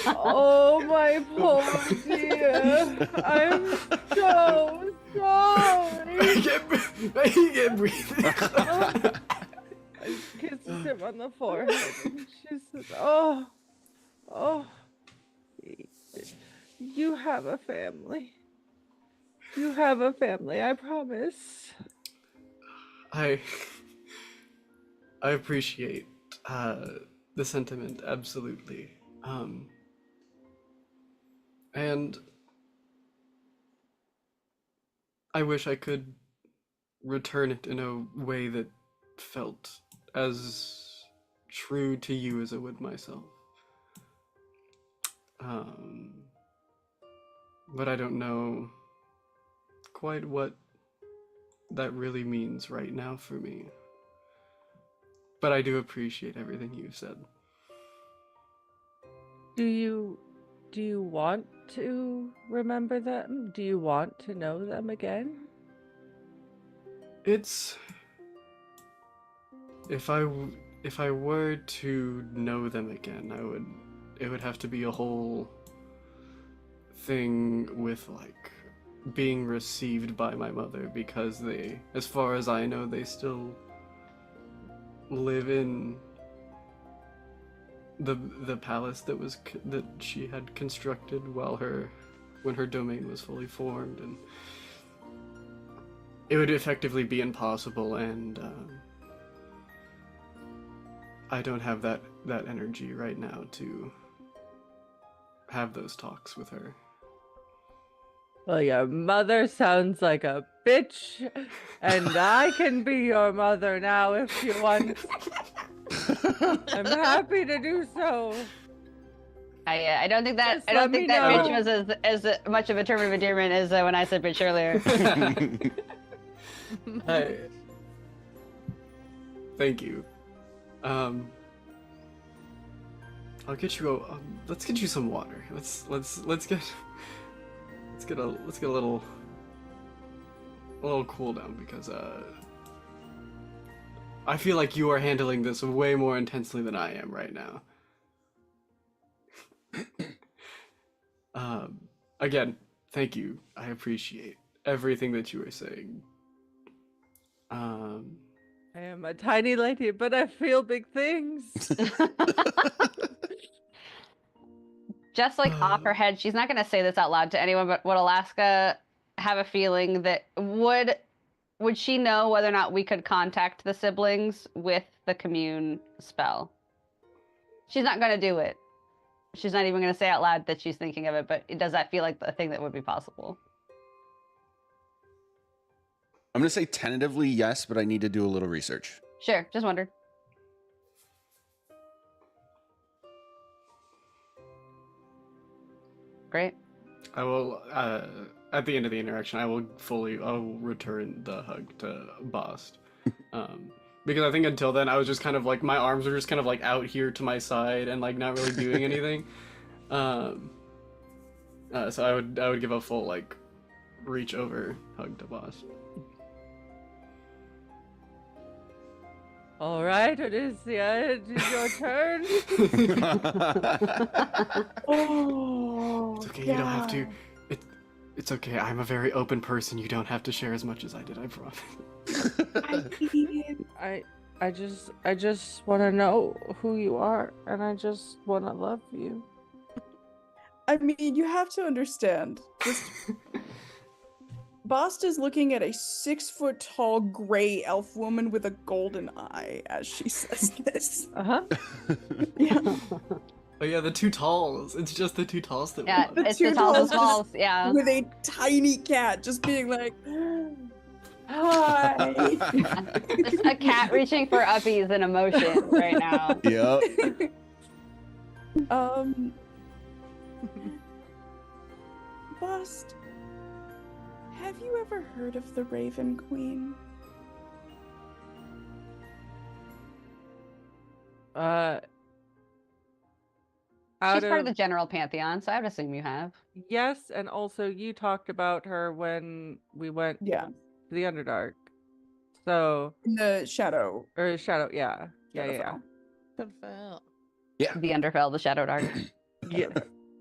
Oh my poor dear. I'm so sorry. I can't breathe. Kisses him on the forehead and she says, oh, you have a family. You have a family, I promise. I appreciate the sentiment, absolutely. And I wish I could return it in a way that felt as true to you as I would myself. But I don't know quite what that really means right now for me. But I do appreciate everything you've said. Do you want to remember them? Do you want to know them again? It's if I were to know them again, it would have to be a whole thing with like being received by my mother, because they, as far as I know, they still live in the palace that she had constructed when her domain was fully formed, and it would effectively be impossible, and I don't have that energy right now to have those talks with her. Well, your mother sounds like a bitch, and I can be your mother now if you want. I'm happy to do so. I don't think that Just I don't let me think that bitch know. was as much of a term of endearment as when I said bitch earlier. Thank you. I'll get you. Let's get you some water. Let's get a little cool down, because I feel like you are handling this way more intensely than I am right now. Again, thank you. I appreciate everything that you were saying. I am a tiny lady, but I feel big things. Just like off her head, she's not going to say this out loud to anyone, but would Alaska have a feeling that would she know whether or not we could contact the siblings with the commune spell? She's not going to do it. She's not even going to say out loud that she's thinking of it, but does that feel like a thing that would be possible? I'm going to say tentatively yes, but I need to do a little research. Sure, just wondered. Great. I will, at the end of the interaction, I will return the hug to Bast. Because I think until then, I was just kind of like, my arms were just kind of like out here to my side and like not really doing anything. So I would give a full like reach over hug to Bast. All right, Odysseus, it is your turn. Oh, It's okay, you don't have to. It's okay, I'm a very open person. You don't have to share as much as I did, I promise. I just want to know who you are, and I just want to love you. I mean, you have to understand. Bast is looking at a 6-foot-tall gray elf woman with a golden eye as she says this. Uh-huh. Yeah. Oh yeah, the two talls. It's just the two talls that Yeah, we love. it's the talls and just smalls, yeah. With a tiny cat just being like, hi. It's a cat reaching for uppies in emotion right now. Yep. Bast, have you ever heard of the Raven Queen? She's part of the general pantheon, so I would assume you have. Yes, and also you talked about her when we went Yeah. to the Underdark. So In the Shadow. or Shadow, yeah. Yeah. Confell. Yeah. The Underfell, the Shadow Dark. Yeah.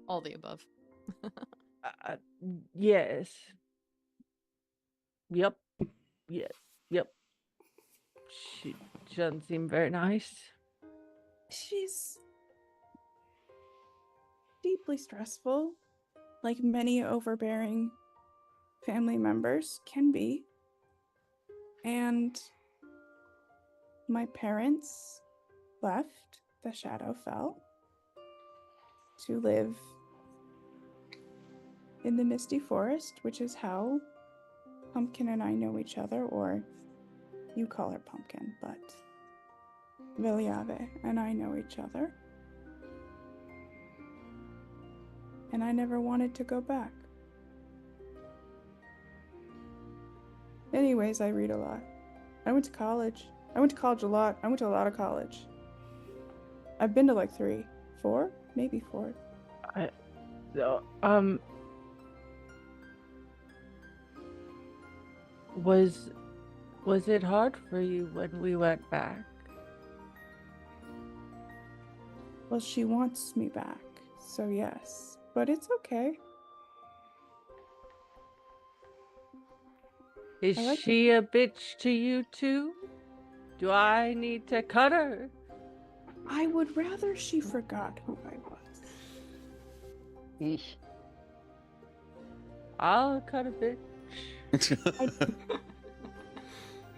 All the above. Yes. Yep. Yeah. Yep. She doesn't seem very nice. She's deeply stressful, like many overbearing family members can be. And my parents left the Shadowfell to live in the Misty Forest, which is how Pumpkin and I know each other, or you call her Pumpkin, but Viliave and I know each other. And I never wanted to go back. Anyways, I read a lot. I went to college. I went to college a lot. I went to a lot of college. I've been to like 3, 4, maybe 4. Was it hard for you when we went back? Well, she wants me back, so yes. But it's okay. Is I like she a bitch to you too? Do I need to cut her? I would rather she forgot who I was. Yeesh. I'll cut a bitch.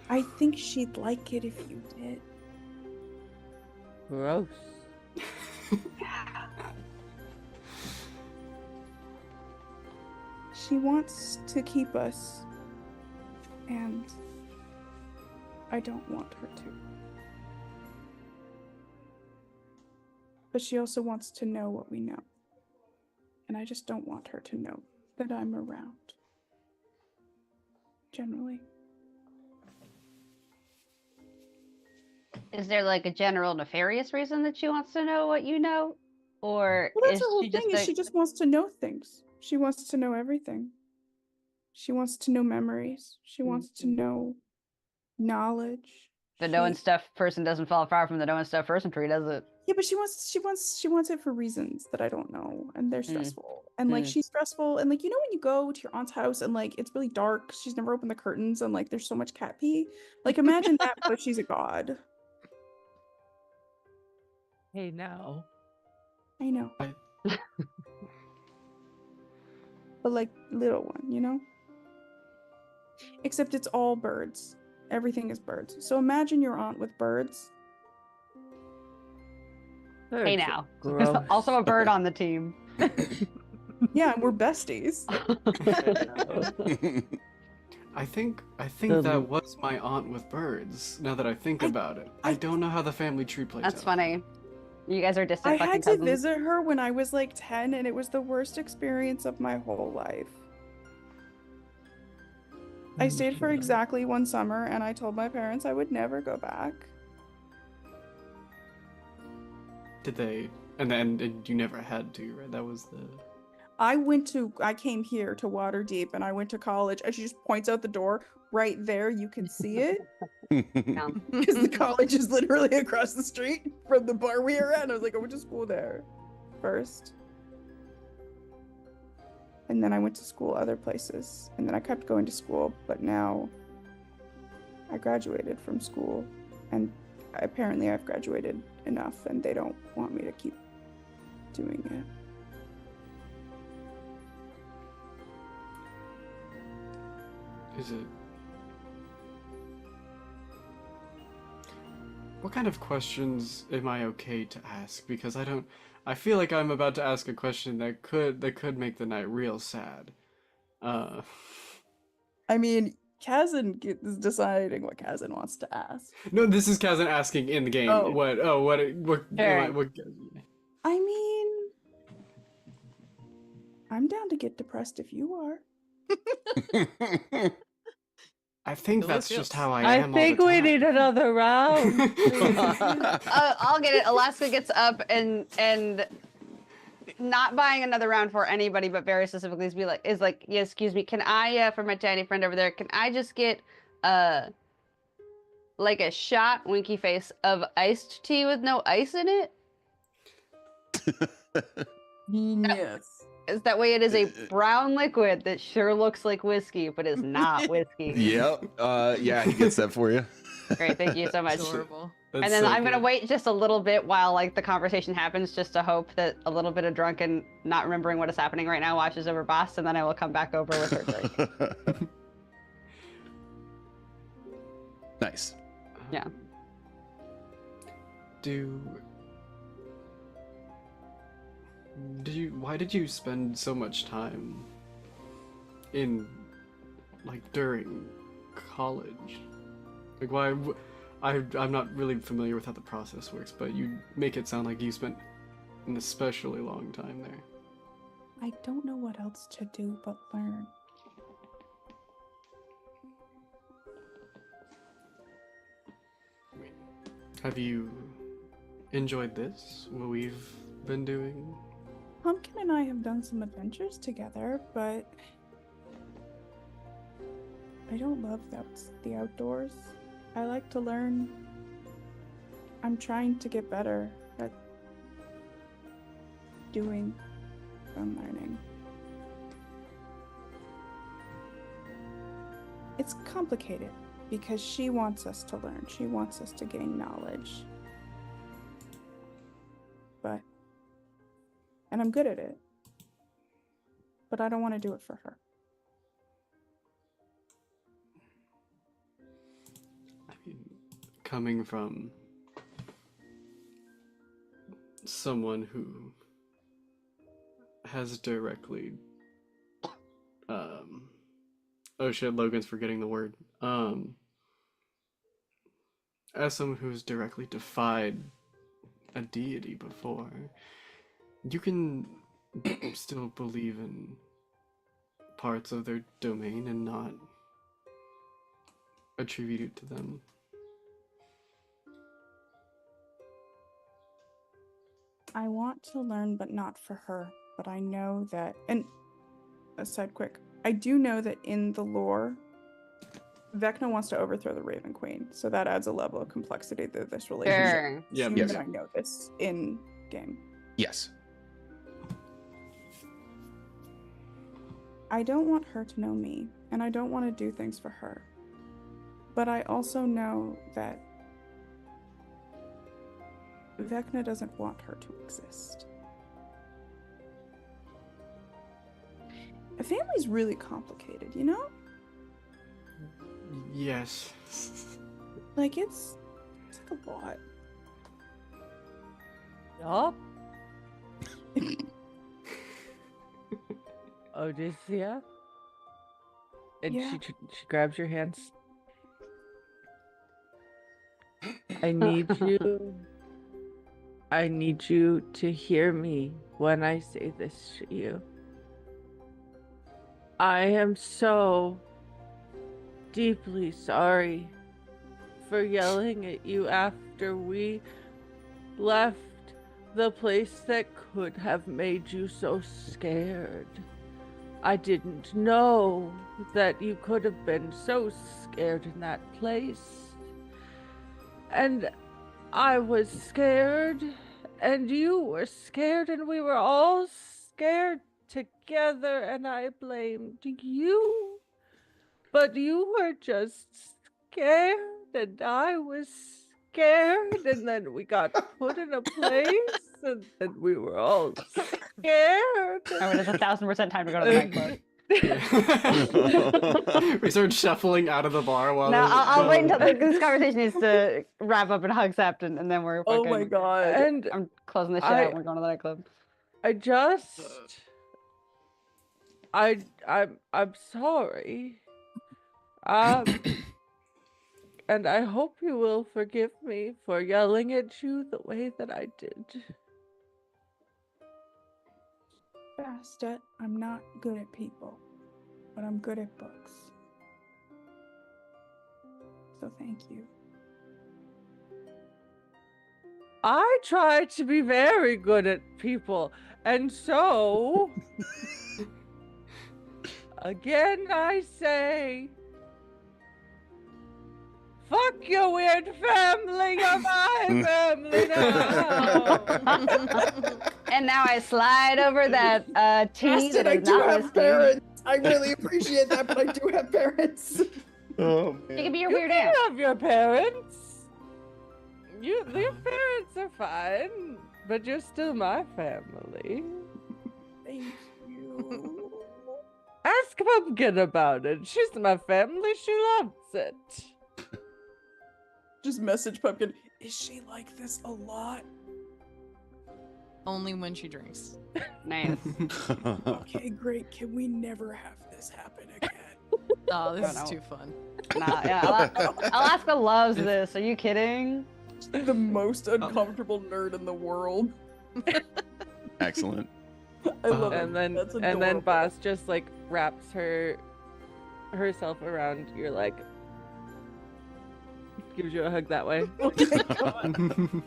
I think she'd like it if you did. Gross. She wants to keep us, and I don't want her to. But she also wants to know what we know. And I just don't want her to know that I'm around. Generally. Is there like a general nefarious reason that she wants to know what you know? Or Well, that's is her whole she thing, just is she just wants to know things. She wants to know everything. She wants to know memories. She wants to know knowledge. the knowing She- stuff person doesn't fall far from the knowing stuff person tree, does it? Yeah, but she wants it for reasons that I don't know, and they're stressful. And like she's stressful, and like, you know, when you go to your aunt's house and like it's really dark, she's never opened the curtains, and like there's so much cat pee. Like imagine that, but she's a god. Hey now. I know. But like little one, you know? Except it's all birds. Everything is birds. So imagine your aunt with birds. Hey now. There's Gross. also a bird on the team. Yeah, and we're besties. I think The- that was my aunt with birds. Now that I think about it, I don't know how the family tree plays That's out. funny. You guys are I distant fucking had to cousins. visit her when I was like 10, and it was the worst experience of my whole life. I stayed for exactly one summer, and I told my parents I would never go back. Did they? And you never had to, right? That was the. I came here to Waterdeep, and I went to college, and she just points out the door right there. You can see it because the college is literally across the street from the bar we were at. And I was like, I went to school there first, and then I went to school other places, and then I kept going to school. But now I graduated from school, and apparently I've graduated enough, and they don't want me to keep doing it. Is it? What kind of questions am I okay to ask? Because I don't. I feel like I'm about to ask a question that could make the night real sad. I mean, Kazan is deciding what Kazan wants to ask. No, this is Kazan asking in the game. Oh. What? Sure. What? I mean, I'm down to get depressed if you are. I think that's Delicious. just how I I am. think all the we time. need another round. I'll get it. Alaska gets up and not buying another round for anybody, but very specifically is like, yeah, excuse me, can I for my tiny friend over there, can I just get like a shot, winky face, of iced tea with no ice in it? Yes. Is that way it is a brown liquid that sure looks like whiskey, but is not whiskey. Yep. Yeah, he gets that for you. Great, thank you so much. Adorable. That's And then so I'm gonna good. wait just a little bit while like the conversation happens, just to hope that a little bit of drunken, not remembering what is happening right now, washes over Boss, and then I will come back over with her drink. Nice. Yeah. Why did you spend so much time in, like, during college? Like, why? I'm not really familiar with how the process works, but you make it sound like you spent an especially long time there. I don't know what else to do but learn. Have you enjoyed this? What we've been doing? Pumpkin and I have done some adventures together, but I don't love the outdoors. I like to learn. I'm trying to get better at doing from learning. It's complicated because she wants us to learn. She wants us to gain knowledge. And I'm good at it. But I don't want to do it for her. I mean, coming from someone who has directly oh shit, Logan's forgetting the word. As someone who's directly defied a deity before, you can still believe in parts of their domain and not attribute it to them. I want to learn, but not for her. But I know that, and aside quick, I do know that in the lore, Vecna wants to overthrow the Raven Queen, so that adds a level of complexity to this relationship. Sure. Yeah. Assume Yes. that I know this in game. Yes. I don't want her to know me, and I don't want to do things for her. But I also know that Vecna doesn't want her to exist. A family's really complicated, you know? Yes. Like, it's like a lot. Yup. Odysseia? And Yeah. she grabs your hands. I need you. I need you to hear me when I say this to you. I am so deeply sorry for yelling at you after we left the place that could have made you so scared. I didn't know that you could have been so scared in that place. And I was scared, and you were scared, and we were all scared together, and I blamed you. But you were just scared, and I was scared, and then we got put in a place, and then we were all scared. Oh, it is 1,000% time to go to the nightclub. We start shuffling out of the bar while No, I'll wait until the this conversation needs to wrap up and hug Sept, and then we're Oh fucking, my god. And I'm closing this shit out and we're going to the nightclub. I'm sorry. And I hope you will forgive me for yelling at you the way that I did. Bastet, I'm not good at people, but I'm good at books. So thank you. I try to be very good at people, and so again I say, fuck your weird family, you're my family now. And now I slide over that tea Bastet, that I is do not have whiskey. parents. I really appreciate that, but I do have parents. Oh She man. can be your You weird can aunt. have your parents. Your parents are fine, but you're still my family. Thank you. Ask Pumpkin about it. She's my family. She loves it. Just message Pumpkin. Is she like this a lot? Only when she drinks. Nice. Okay, great. Can we never have this happen again? Oh, this No, is no. too fun. Nah, yeah, Alaska loves this. Are you kidding? The most uncomfortable nerd in the world. Excellent. I love it. And then That's and then adorable. Boss just like wraps herself around your leg. Gives you a hug that way. Oh my god.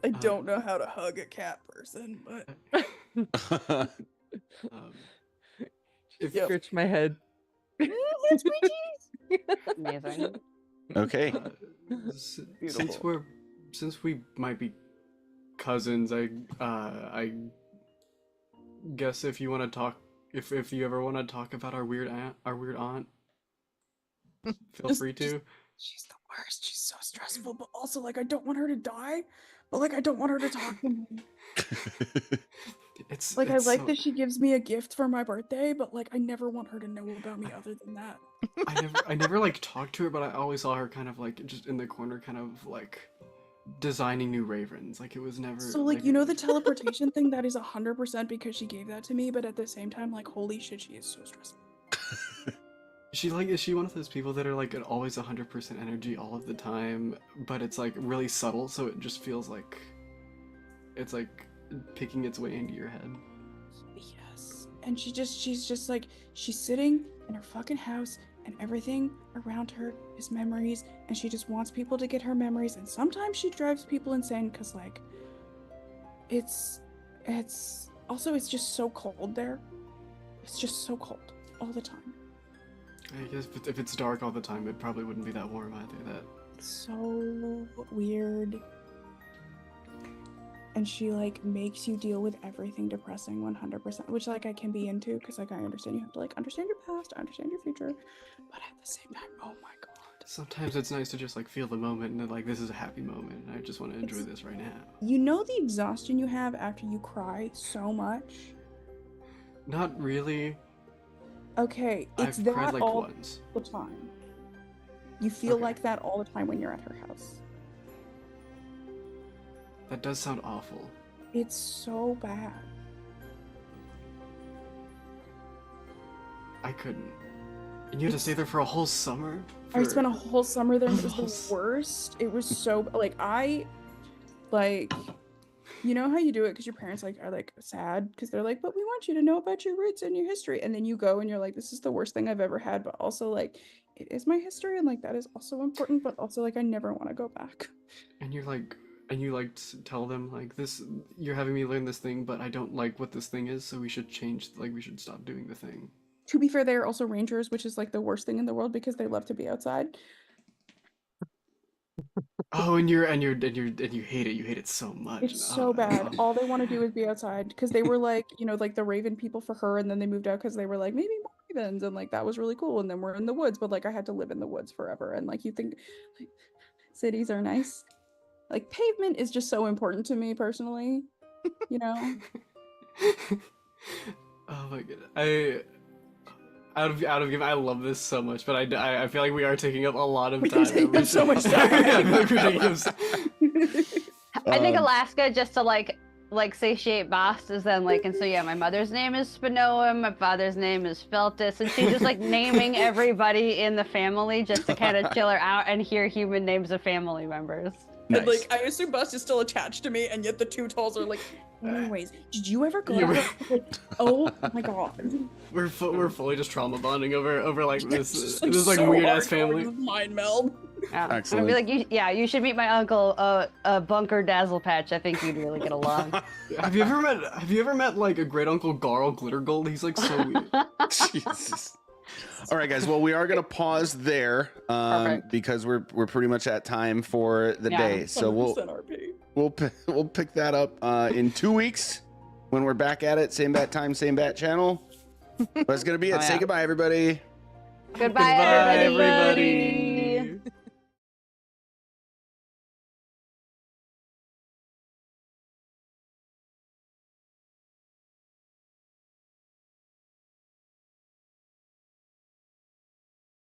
I don't know how to hug a cat person, but if Yep. Scratch my head. Amazing. Okay. since we might be cousins. I guess if you want to talk, if you ever want to talk about our weird aunt, feel free to. She's the worst. She's so stressful, but also like I don't want her to die, but like I don't want her to talk to me. It's Like I it's like so- that she gives me a gift for my birthday, but like I never want her to know about me other than that. I never like talked to her, but I always saw her kind of like just in the corner, kind of like designing new ravens. Like it was never. So like you know the teleportation thing, that is 100% because she gave that to me, but at the same time like holy shit, she is so stressful. Is she one of those people that are like always 100% energy all of the time, but it's like really subtle, so it just feels like it's like picking its way into your head. Yes. And she's just like she's sitting in her fucking house and everything around her is memories and she just wants people to get her memories, and sometimes she drives people insane because like it's also it's just so cold there. It's just so cold all the time. I guess if it's dark all the time, it probably wouldn't be that warm either. That It's so weird. And she like makes you deal with everything depressing 100%, which like I can be into because like I understand you have to like understand your past, understand your future, but at the same time, oh my god. sometimes it's nice to just like feel the moment and like this is a happy moment and I just want to enjoy this right now. You know the exhaustion you have after you cry so much? Not really. Okay, it's I've that cried like all once. the time. You feel Okay. like that all the time when you're at her house. That does sound awful. It's so bad. I couldn't. And you had to stay there for a whole summer? I spent a whole summer there and it A whole was the worst. It was so like you know how you do it because your parents like are like sad because they're like, but we want you to know about your roots and your history, and then you go and you're like, this is the worst thing I've ever had, but also like it is my history and like that is also important, but also like I never want to go back. And you're like, and you like tell them like this, you're having me learn this thing, but I don't like what this thing is, so we should change, like we should stop doing the thing. To be fair, they are also rangers, which is like the worst thing in the world because they love to be outside. Oh, and you hate it. You hate it so much. It's so bad. Oh. All they want to do is be outside because they were like, you know, like the raven people for her, and then they moved out because they were like, maybe more ravens, and like that was really cool. And then we're in the woods, but like I had to live in the woods forever. And like you think like cities are nice. Like pavement is just so important to me personally, you know? Oh my god. Out of game, I love this so much, but I feel like we are taking up a lot of We time. are taking up so much time. Yeah, I feel like we're taking up I think Um, Alaska, just to like satiate Bast, is then like, and so yeah, my mother's name is Spinoa, my father's name is Feltus, and she's just like naming everybody in the family just to kind of chill her out and hear human names of family members. Nice. And like I assume Bust is still attached to me, and yet the two talls are like, anyways, did you ever go Yeah, out? Like, oh my god. We're fully just trauma bonding over like this It's this like so weird ass hardcore, family. this mind meld. Yeah. Excellent. I'd be like, you should meet my uncle, Bunker Dazzlepatch. I think you'd really get along. Have you ever met like a great uncle Garl Glittergold? He's like so weird. Jesus. All right, guys. Well, we are gonna pause there Perfect. because we're pretty much at time for the Yeah. day. So 100% RP. we'll pick that up in 2 weeks when we're back at it. Same bat time, same bat channel. But it's gonna be it. Oh, Say yeah. goodbye, everybody. Goodbye, Goodbye, everybody. everybody.